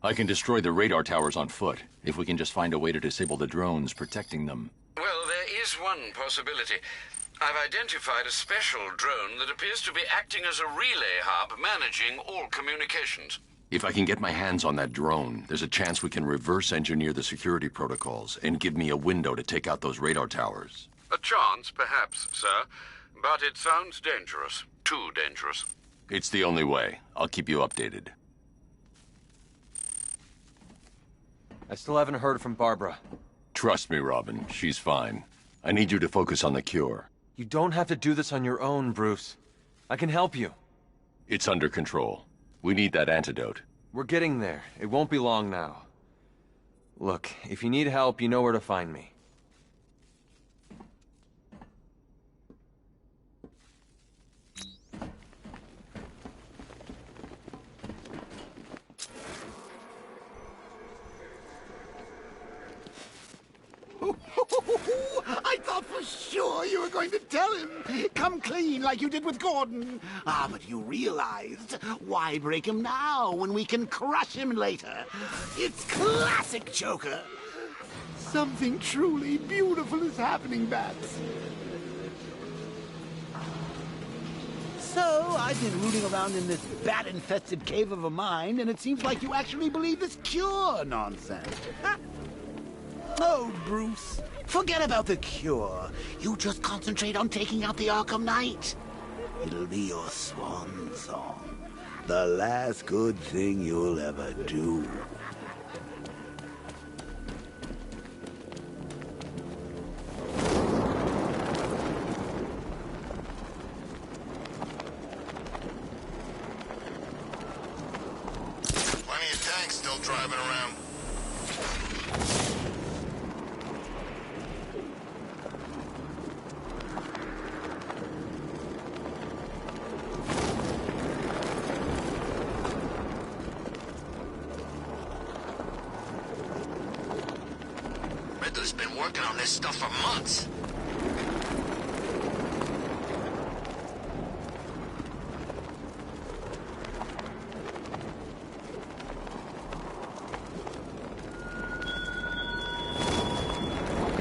I can destroy the radar towers on foot, if we can just find a way to disable the drones protecting them. Well, there is one possibility. I've identified a special drone that appears to be acting as a relay hub managing all communications. If I can get my hands on that drone, there's a chance we can reverse engineer the security protocols and give me a window to take out those radar towers. A chance, perhaps, sir. But it sounds dangerous. Too dangerous. It's the only way. I'll keep you updated. I still haven't heard from Barbara. Trust me, Robin. She's fine. I need you to focus on the cure. You don't have to do this on your own, Bruce. I can help you. It's under control. We need that antidote. We're getting there. It won't be long now. Look, if you need help, you know where to find me. I thought for sure you were going to tell him. Come clean like you did with Gordon. Ah, but you realized. Why break him now when we can crush him later? It's classic Joker. Something truly beautiful is happening, Bats. So, I've been rooting around in this bat-infested cave of a mind, and it seems like you actually believe this cure nonsense. Oh, Bruce, forget about the cure. You just concentrate on taking out the Arkham Knight. It'll be your swan song. The last good thing you'll ever do. Plenty of tanks still driving around. Riddler's been working on this stuff for months.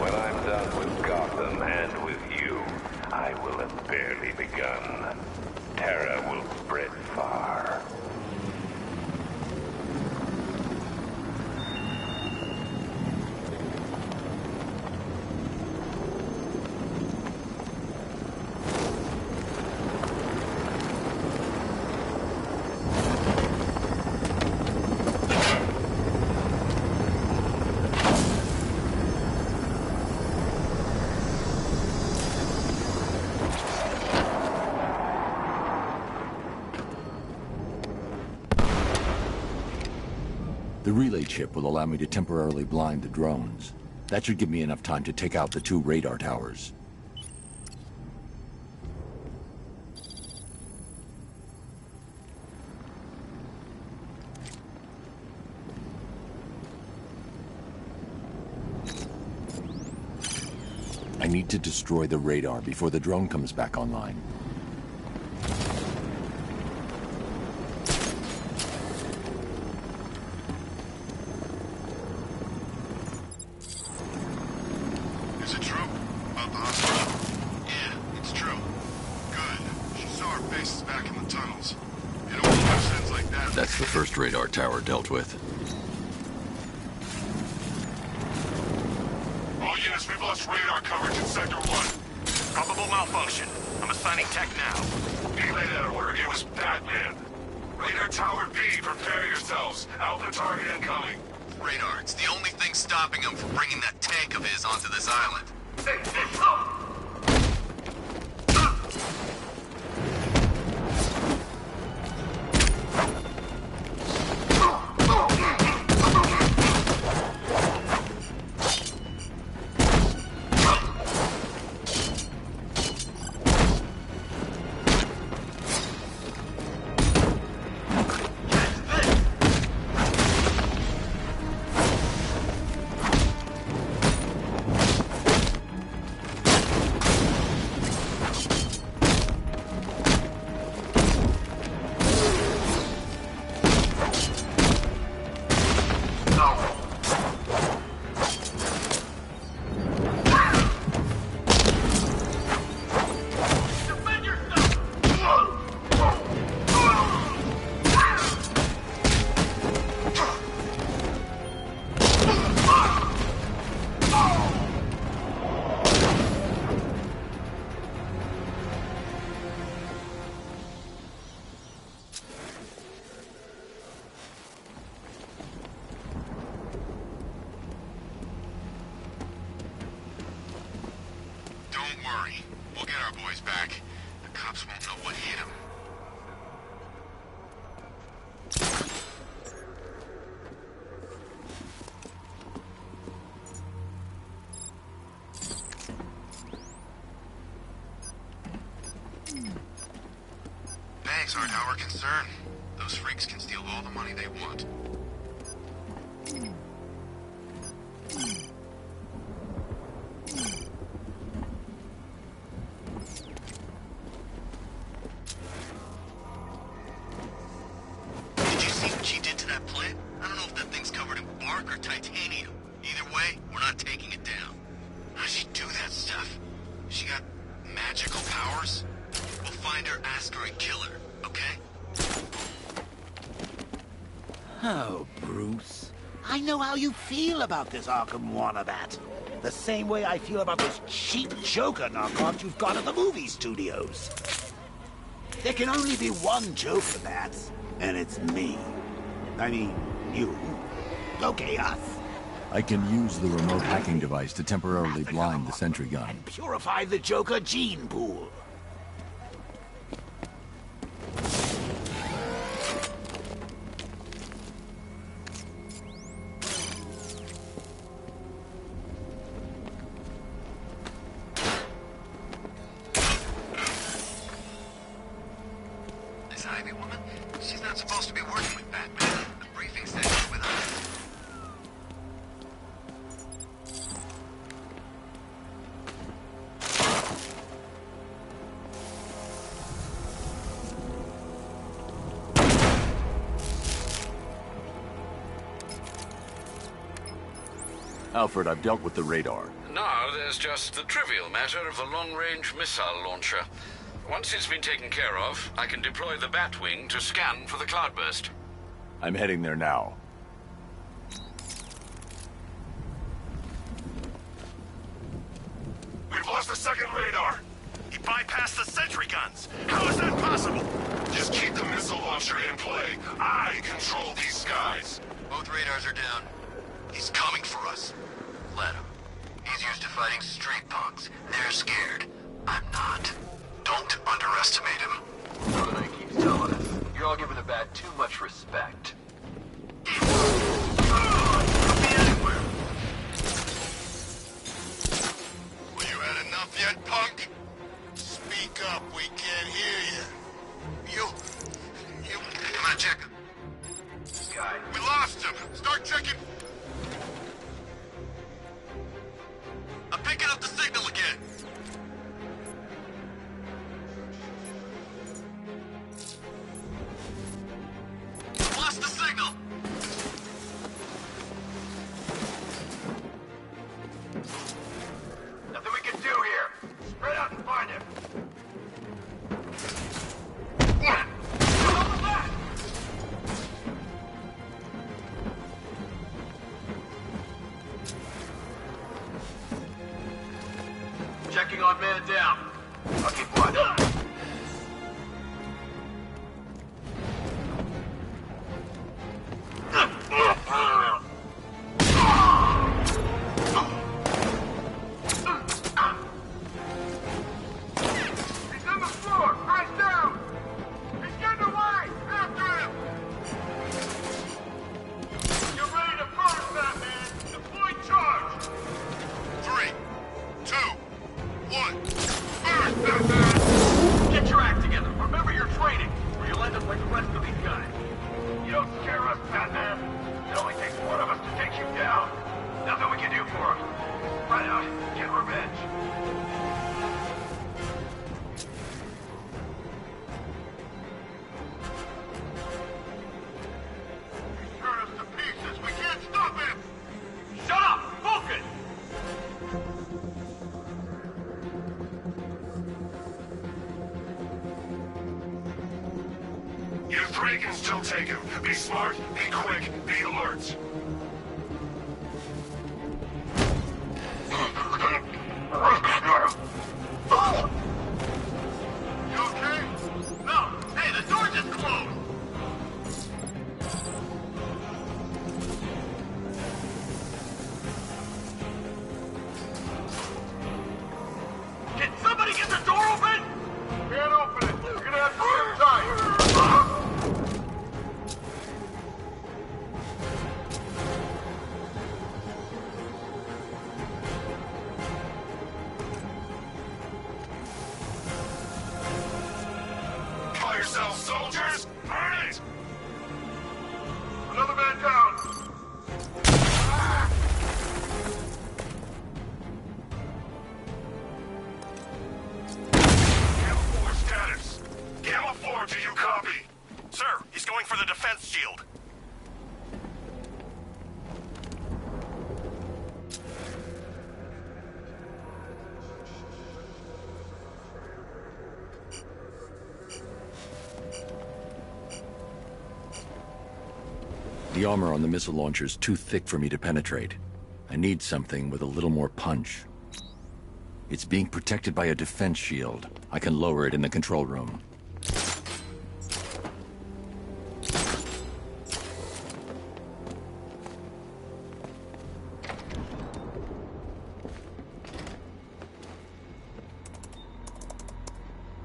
When I'm done with Gotham and with you, I will have barely begun. Terror will spread far. The relay chip will allow me to temporarily blind the drones. That should give me enough time to take out the 2 radar towers. I need to destroy the radar before the drone comes back online. Is it true? About the hospital? Yeah, it's true. Good. She saw our faces back in the tunnels. It only makes sense like that. That's the first radar tower dealt with. All units, we've lost radar coverage in Sector 1. Probable malfunction. I'm assigning tech now. Relay that order. It was Batman. Radar Tower B, prepare yourselves. Alpha target incoming. Radar. It's the only thing stopping him from bringing that tank of his onto this island. Hey, stop! Don't worry. We'll get our boys back. The cops won't know what hit them. Banks aren't our concern. Those freaks can steal all the money they want. Did you see what she did to that plant? I don't know if that thing's covered in bark or titanium. Either way, we're not taking it down. How'd she do that stuff? She got magical powers? We'll find her, ask her, and kill her, okay? Oh, Bruce. I know how you feel about this Arkham Wannabat. The same way I feel about those cheap Joker knockoffs you've got at the movie studios. There can only be one Joker, Bats, and it's me. I mean, you. Okay, us. I can use the remote hacking device to temporarily blind the sentry gun. Purify the Joker gene pool. This Ivy woman? She's not supposed to be working with Batman. The briefing said she's with us. Alfred, I've dealt with the radar. Now there's just the trivial matter of the long-range missile launcher. Once it's been taken care of, I can deploy the Batwing to scan for the cloudburst. I'm heading there now. We've lost the second radar. He bypassed the sentry guns. How is that possible? Just keep the missile launcher in play. I control these skies. Both radars are down. He's coming for us. Let him. He's used to fighting street punks. They're scared. I'm not. Don't underestimate him. Another night keeps telling us. You're all giving the Bat too much respect. Checking on man down. I'll keep watch. He's on the floor! Eyes down! He's getting away! After him! You're ready to burn, Batman! Deploy charge! 3, 2, 1. Burn, Batman! Get your act together. Remember your training, or you'll end up like the rest of these guys. You don't scare us, Batman! It only takes one of us to take you down! Nothing we can do for him. Right out, get revenge. He's torn us to pieces. We can't stop him! Shut up! Focus! You three can still take him. Be smart, be quick, be alert. You okay? No! Hey, the door just closed! Can somebody get the door open? Can't open it. You're gonna have to sit tight. Call yourselves soldiers? Burn it! Another man down. Gamma 4 status. Gamma 4, do you copy? Sir, he's going for the defense shield. The armor on the missile launcher is too thick for me to penetrate. I need something with a little more punch. It's being protected by a defense shield. I can lower it in the control room.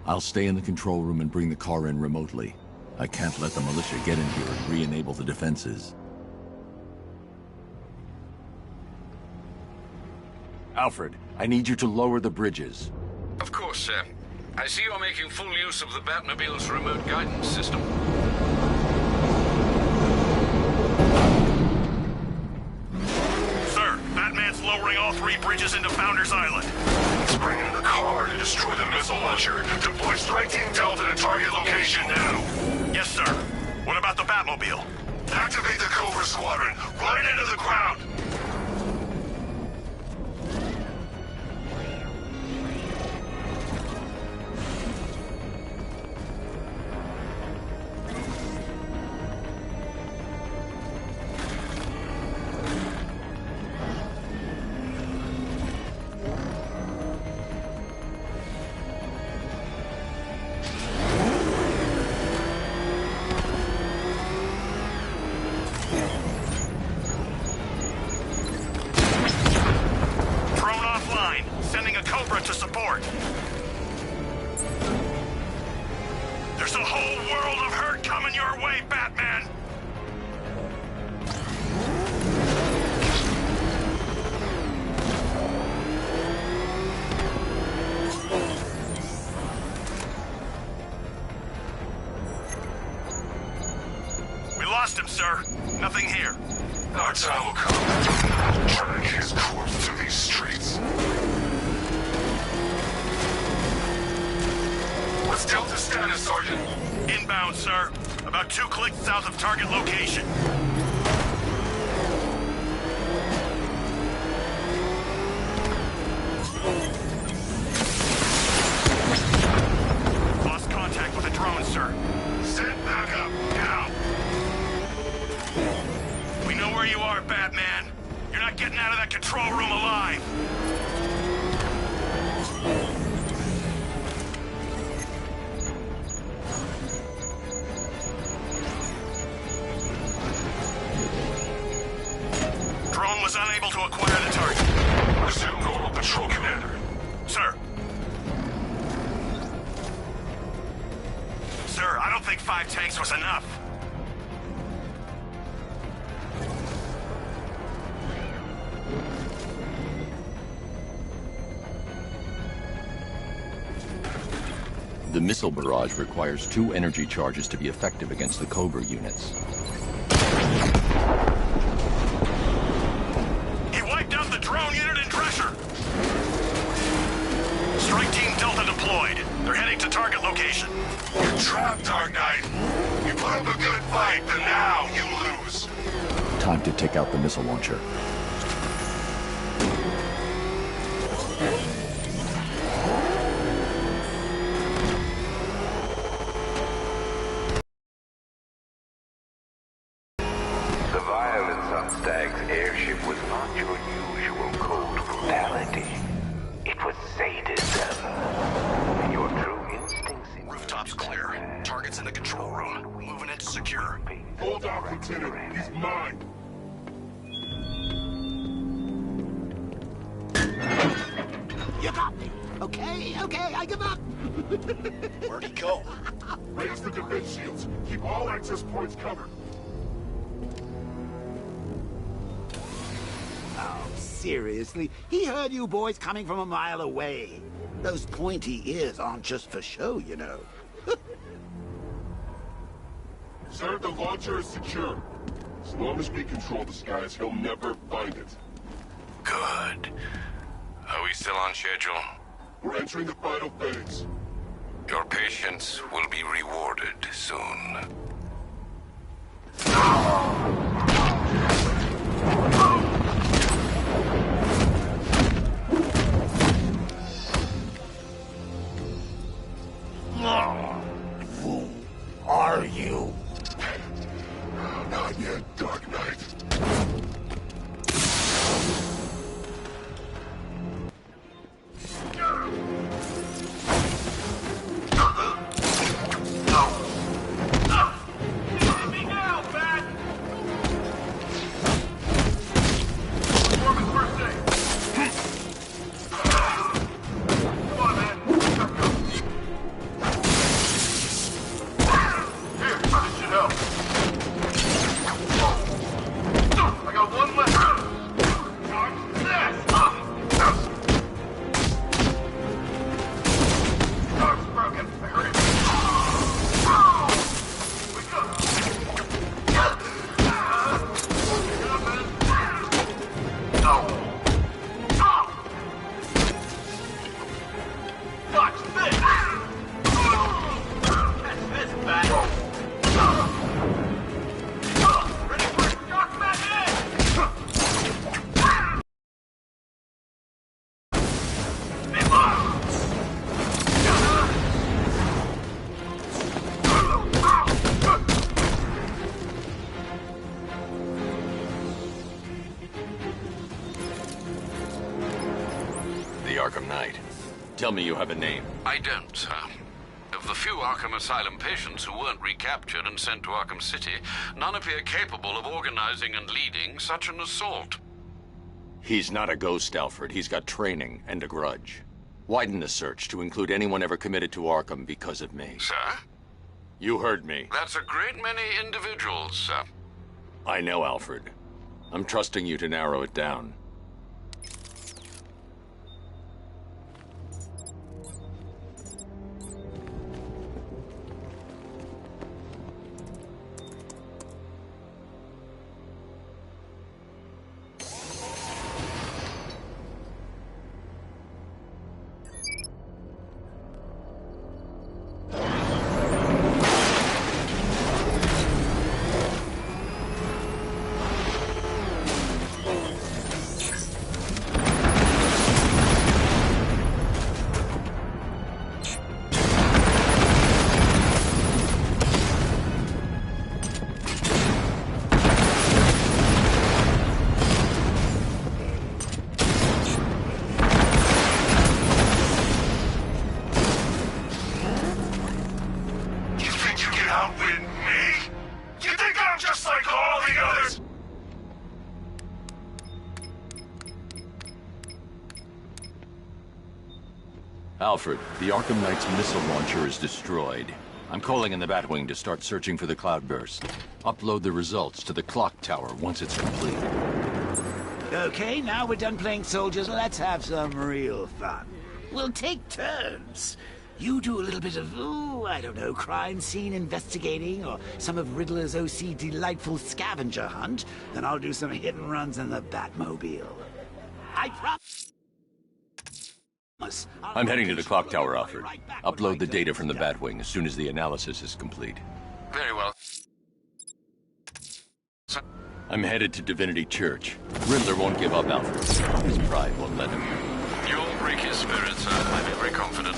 I'll stay in the control room and bring the car in remotely. I can't let the militia get in here and re-enable the defenses. Alfred, I need you to lower the bridges. Of course, sir. I see you're making full use of the Batmobile's remote guidance system. Sir, Batman's lowering all 3 bridges into Founders Island. Let's bring in the car to destroy the missile launcher. Deploy Strike Team Delta to target location now. Yes, sir. What about the Batmobile? Activate the Cobra Squadron. Run it into the ground. To support. There's a whole world of hurt coming your way, Batman! We lost him, sir. Nothing here. Our time will come. Drag his corpse through these streets. What's Delta status, Sergeant? Inbound, sir. About 2 clicks south of target location. Lost contact with a drone, sir. Send back up, now. We know where you are, Batman. You're not getting out of that control room alive. Drone was unable to acquire the target. Resume normal patrol, Commander. Sir. Sir, I don't think 5 tanks was enough. The missile barrage requires 2 energy charges to be effective against the Cobra units. He wiped out the drone unit and Drescher. Strike Team Delta deployed. They're heading to target location. You're trapped, Dark Knight. You put up a good fight, but now you lose. Time to take out the missile launcher. The violence on Stag's airship was not your usual cold brutality. It was sadism. Your true instincts... Rooftops clear. Target's in the control room. Moving it to secure. Hold on, Lieutenant. He's mine. You got me. Okay, I give up. Where'd he go? Raise the defense shields. Keep all access points covered. Oh, seriously? He heard you boys coming from a mile away. Those pointy ears aren't just for show, you know. Sir, the launcher is secure. As long as we control the skies, he'll never find it. Good. Are we still on schedule? We're entering the final phase. Your patience will be rewarded soon. Who are you? Not yet, Dark Knight. The Arkham Knight. Tell me you have a name. I don't, sir. Of the few Arkham Asylum patients who weren't recaptured and sent to Arkham City, none appear capable of organizing and leading such an assault. He's not a ghost, Alfred. He's got training and a grudge. Widen the search to include anyone ever committed to Arkham because of me. Sir? You heard me. That's a great many individuals, sir. I know, Alfred. I'm trusting you to narrow it down. Alfred, the Arkham Knight's missile launcher is destroyed. I'm calling in the Batwing to start searching for the cloudburst. Upload the results to the clock tower once it's complete. Okay, now we're done playing soldiers, let's have some real fun. We'll take turns. You do a little bit of, I don't know, crime scene investigating, or some of Riddler's OC delightful scavenger hunt, then I'll do some hit and runs in the Batmobile. I promise. I'm heading to the clock tower, Alfred. Upload the data from the Batwing as soon as the analysis is complete. Very well. I'm headed to Divinity Church. Riddler won't give up, Alfred. His pride won't let him. You'll break his spirit, sir. I'm very confident.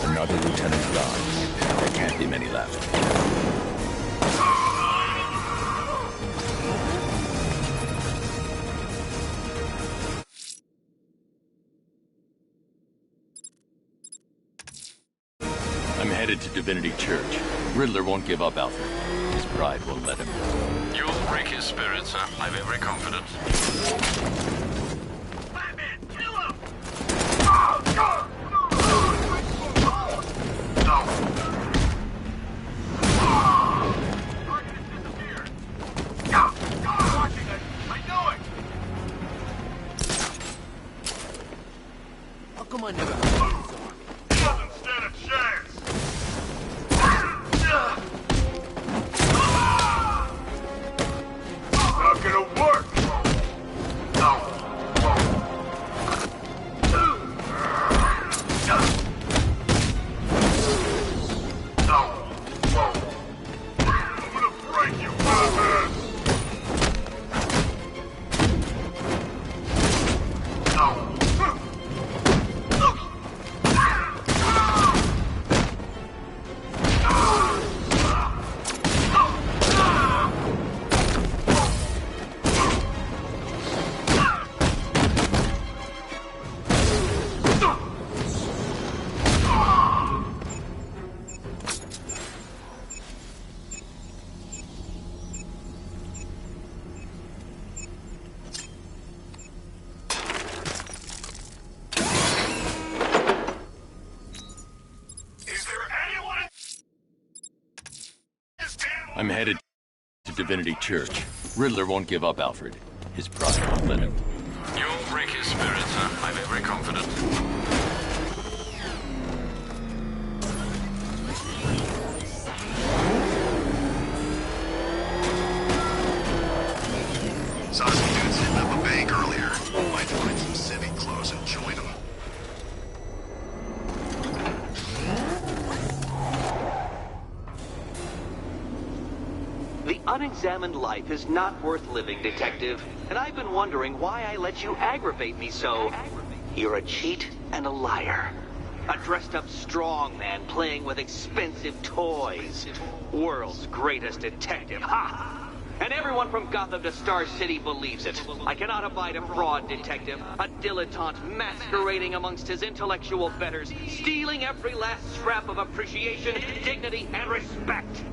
Another lieutenant gone. There can't be many left. I'm headed to Divinity Church. Riddler won't give up, Alfred. His pride won't let him. You'll break his spirit, sir. I'm very confident. How come I never... Doesn't stand a chance. Not gonna work. I'm gonna break you, Batman. I'm headed to Divinity Church. Riddler won't give up, Alfred. His pride won't let him. You'll break his spirit, sir. I'm very confident. Saw some dudes hitting up a bank earlier. Might find some civic clothes and join them. unexamined life is not worth living, Detective. And I've been wondering why I let you aggravate me so. You're a cheat and a liar. A dressed-up strongman playing with expensive toys. World's greatest detective, ha! And everyone from Gotham to Star City believes it. I cannot abide a fraud, Detective. A dilettante masquerading amongst his intellectual betters, stealing every last scrap of appreciation, dignity, and respect.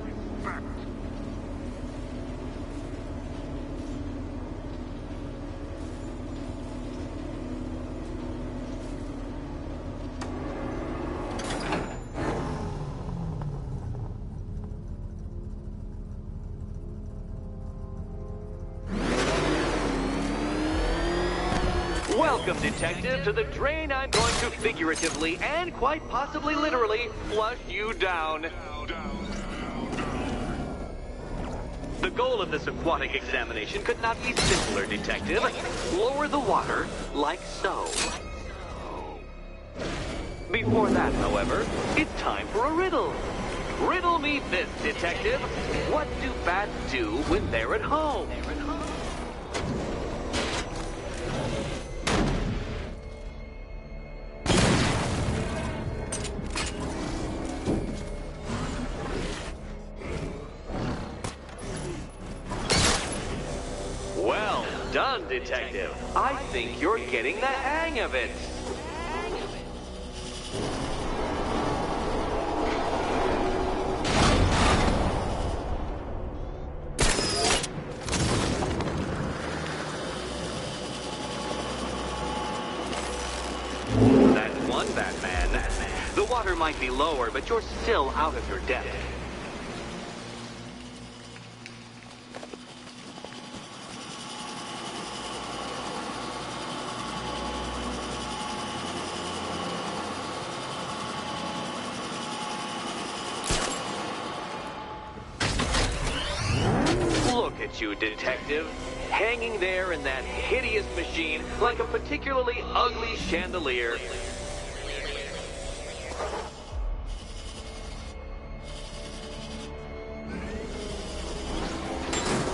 Welcome, Detective, to the drain I'm going to figuratively and quite possibly literally flush you down. The goal of this aquatic examination could not be simpler, Detective. Lower the water like so. Before that, however, it's time for a riddle. Riddle me this, Detective. What do bats do when they're at home? Well done, Detective. I think you're getting the hang of it. That's one, Batman. The water might be lower, but you're still out of your depth. Look at you, Detective. Hanging there in that hideous machine like a particularly ugly chandelier.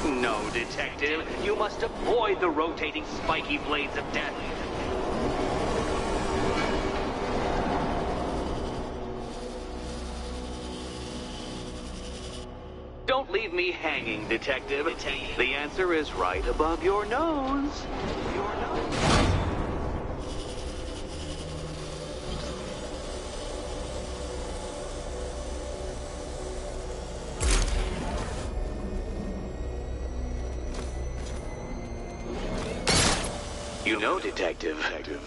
No, Detective. You must avoid the rotating spiky blades of death. Don't leave me hanging, Detective. The answer is right above your nose. Your nose. You know, Detective,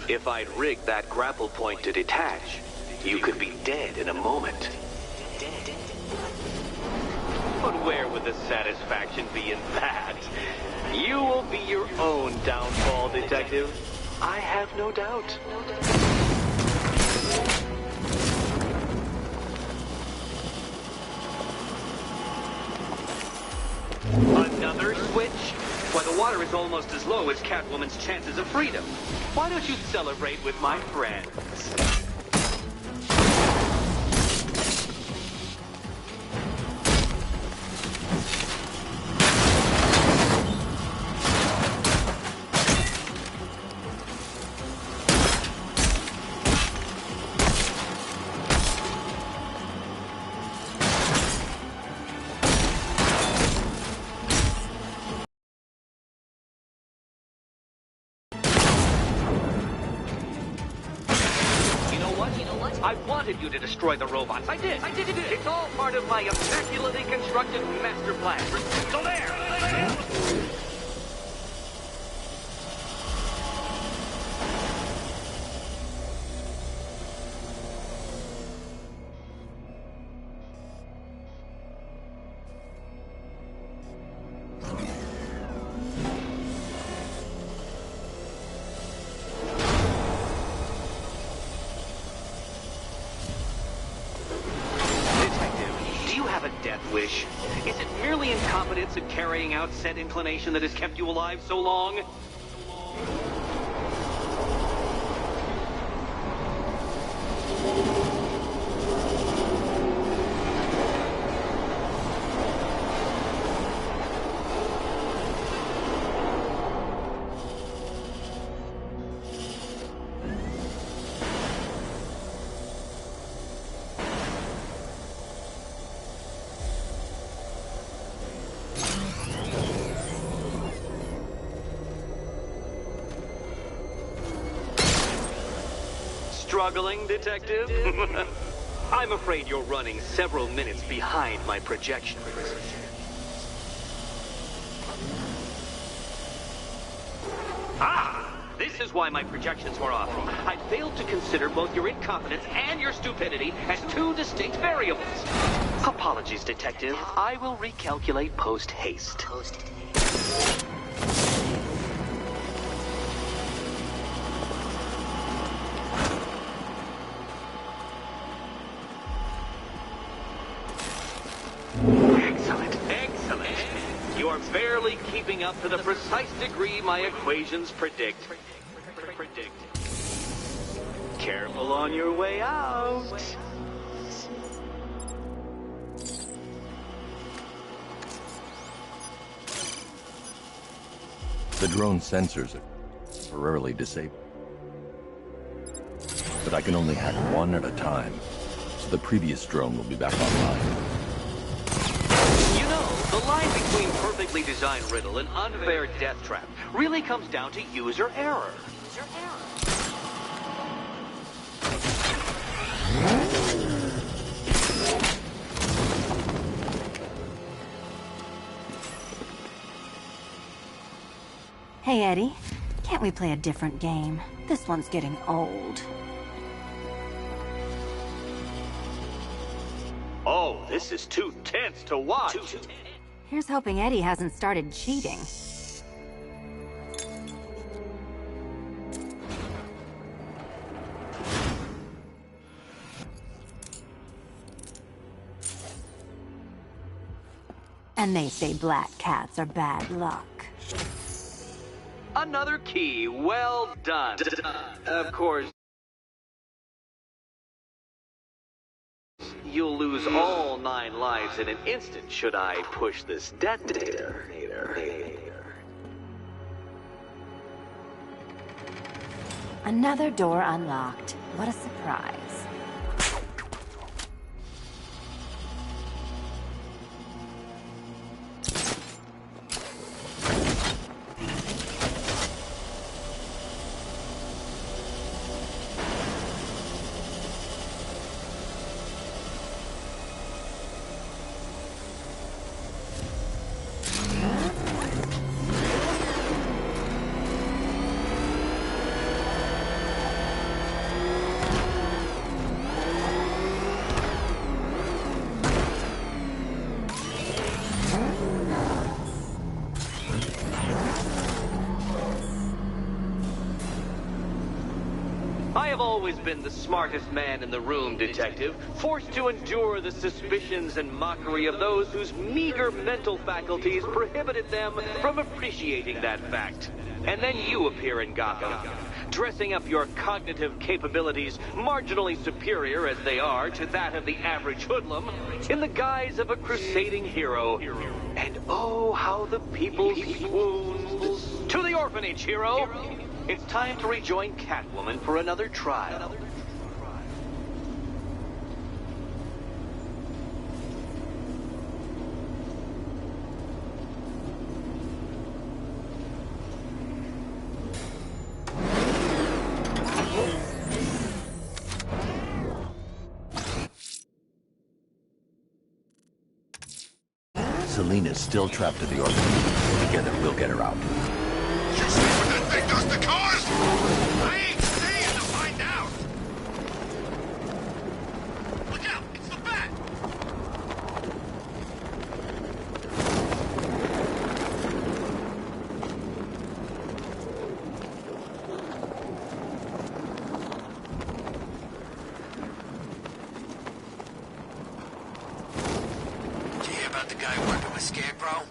if I'd rigged that grapple point to detach, you could be dead in a moment. But where would the satisfaction be in that? You will be your own downfall, Detective. I have no doubt. Another switch? Why, the water is almost as low as Catwoman's chances of freedom. Why don't you celebrate with my friends? I wanted you to destroy the robots. I did. It's all part of my immaculately constructed master plan. So there. Death wish? Is it merely incompetence in carrying out said inclination that has kept you alive so long? struggling, Detective? I'm afraid you're running several minutes behind my projections. This is why my projections were off. I failed to consider both your incompetence and your stupidity as two distinct variables. Apologies, Detective. I will recalculate post-haste. Excellent. You are barely keeping up to the precise degree my equations predict. Careful on your way out. The drone sensors are temporarily disabled. But I can only hack one at a time, so the previous drone will be back online. You know, the line between perfectly designed riddle and unfair death trap really comes down to user error. Hey, Eddie. Can't we play a different game? This one's getting old. Oh, this is too tense to watch. Here's hoping Eddie hasn't started cheating. And they say black cats are bad luck. Another key. Well done. Of course, you'll lose all 9 lives in an instant should I push this detonator. Another door unlocked. What a surprise. I have always been the smartest man in the room, Detective, forced to endure the suspicions and mockery of those whose meager mental faculties prohibited them from appreciating that fact. And then you appear in Gotham, dressing up your cognitive capabilities marginally superior as they are to that of the average hoodlum, in the guise of a crusading hero. And oh, how the people swoon. To the orphanage, hero! It's time to rejoin Catwoman for another trial. Selena's still trapped at the orphanage. Together, we'll get her out. You see what that thing does to cars? I ain't staying to find out. Look out, it's the bat. Did you hear about the guy working with Scarecrow?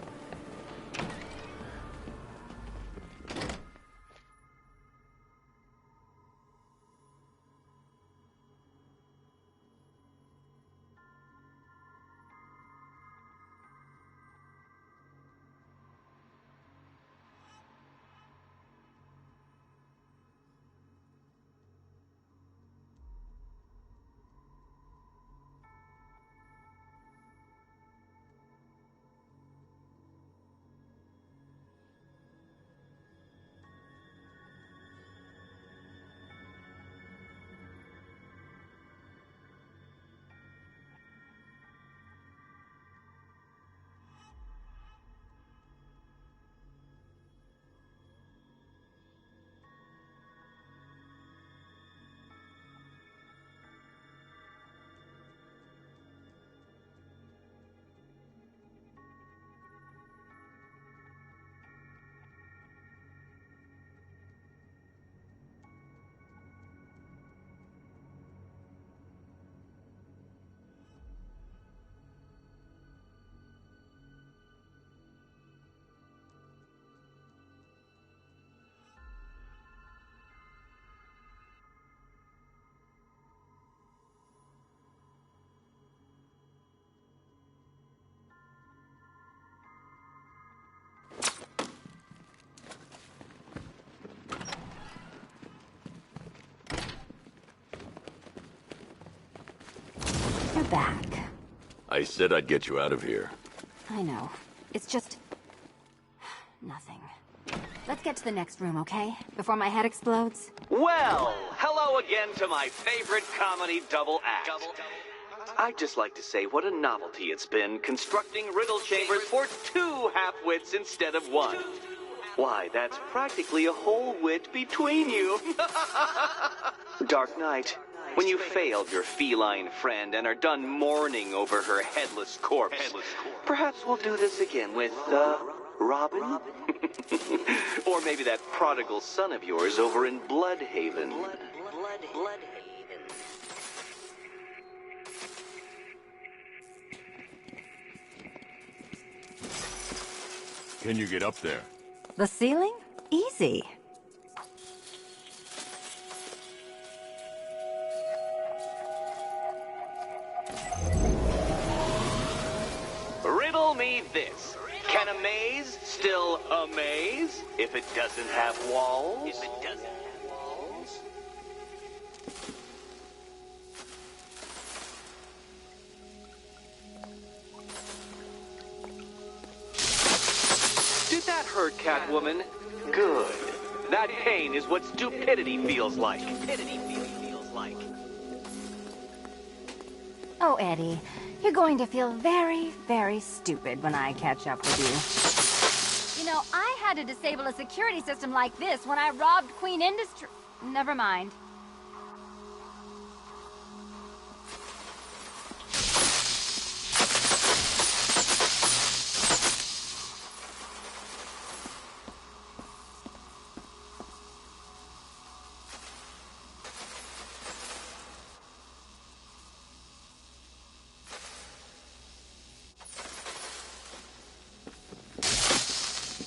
you're back. I said I'd get you out of here. I know. It's just... nothing. Let's get to the next room, okay? Before my head explodes. Well, hello again to my favorite comedy double act. I'd just like to say what a novelty it's been constructing riddle chambers for 2 half-wits instead of 1. Why, that's practically a whole wit between you. Dark Knight, when you failed your feline friend and are done mourning over her headless corpse, perhaps we'll do this again with, Robin? Or maybe that prodigal son of yours over in Bloodhaven. Can you get up there? The ceiling? Easy. Riddle me this. Can a maze still amaze if it doesn't have walls? Did that hurt, Catwoman? Good. That pain is what stupidity feels like. Oh, Eddie, you're going to feel very, very stupid when I catch up with you. You know, I had to disable a security system like this when I robbed Queen Industry. Never mind.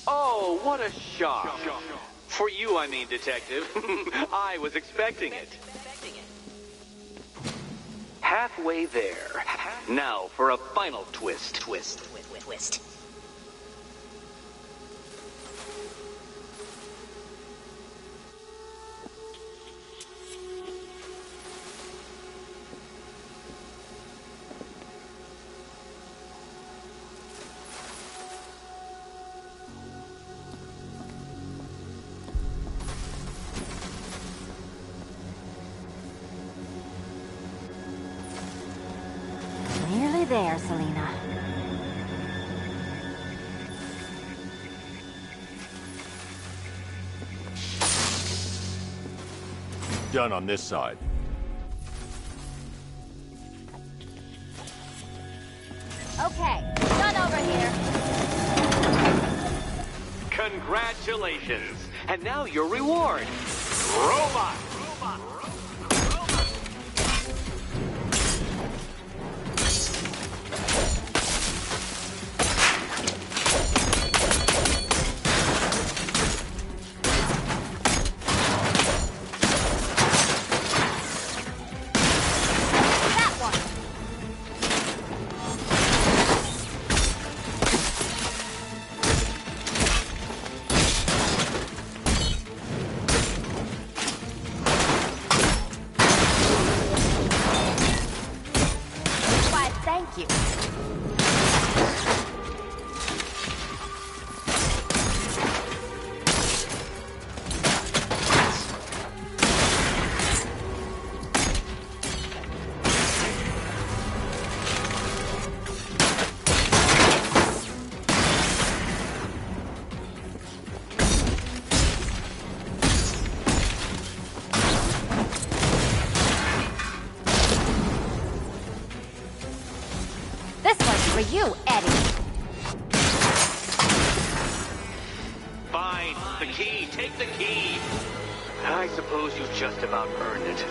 Oh, what a shock. For you, I mean, Detective. I was expecting it. Halfway there. Now for a final twist. Twist. Nearly there, Selena. Done on this side. Okay, done over here. Congratulations. And now your reward. Robot. Why, thank you. This one's for you, Eddie. Fine. The key. Take the key. I suppose you just about earned it.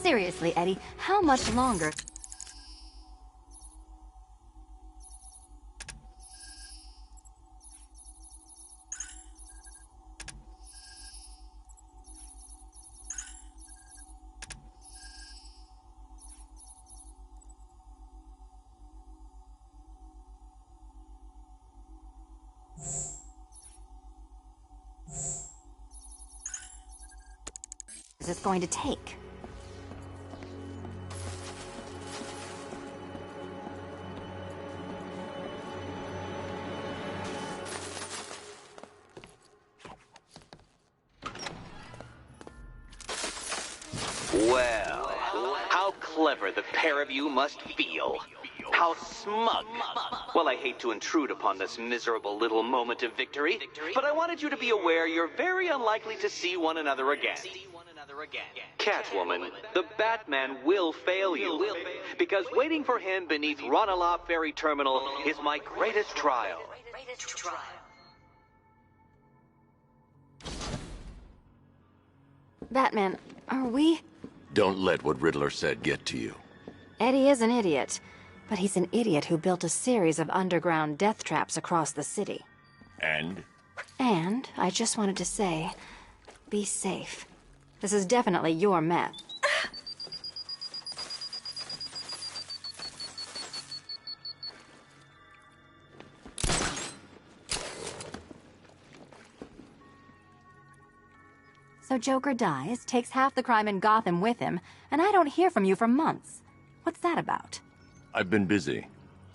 Seriously, Eddie, how much longer? this going to take? Well, how clever the pair of you must feel. How smug. Well, I hate to intrude upon this miserable little moment of victory, but I wanted you to be aware you're very unlikely to see one another again. Catwoman, the Batman will fail you, because waiting for him beneath Ranelagh Ferry Terminal is my greatest trial. Batman, are we? Don't let what Riddler said get to you. Eddie is an idiot, but he's an idiot who built a series of underground death traps across the city. And? And I just wanted to say, be safe. This is definitely your meth. So Joker dies, takes half the crime in Gotham with him, and I don't hear from you for months. What's that about? I've been busy.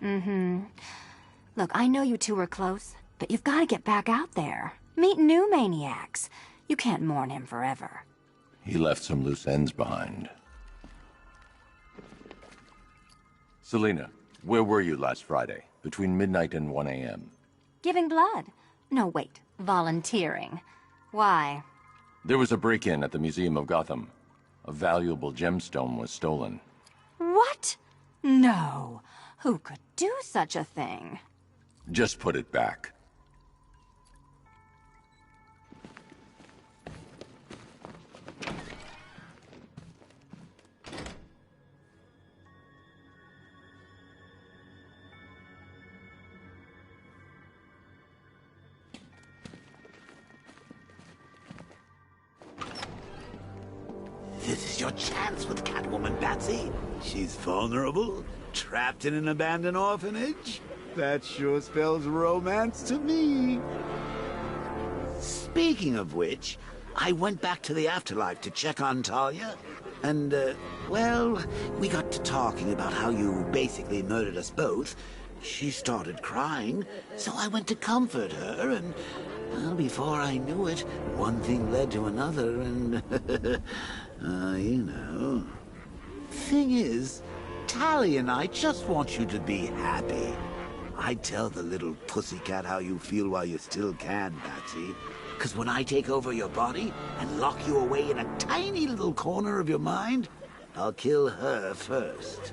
Mm-hmm. Look, I know you two were close, but you've got to get back out there. Meet new maniacs. You can't mourn him forever. He left some loose ends behind. Selina, where were you last Friday, between midnight and 1 a.m.? Giving blood. No, wait. Volunteering. Why? There was a break-in at the Museum of Gotham. A valuable gemstone was stolen. What? No. Who could do such a thing? Just put it back. This is your chance with Catwoman, Batsy. She's vulnerable, trapped in an abandoned orphanage. That sure spells romance to me. Speaking of which, I went back to the afterlife to check on Talia. And, well, we got to talking about how you basically murdered us both. She started crying, so I went to comfort her, and, well, before I knew it, one thing led to another, and, you know. Thing is, Talia and I just want you to be happy. I'd tell the little pussycat how you feel while you still can, Batsy. 'Cause when I take over your body and lock you away in a tiny little corner of your mind, I'll kill her first.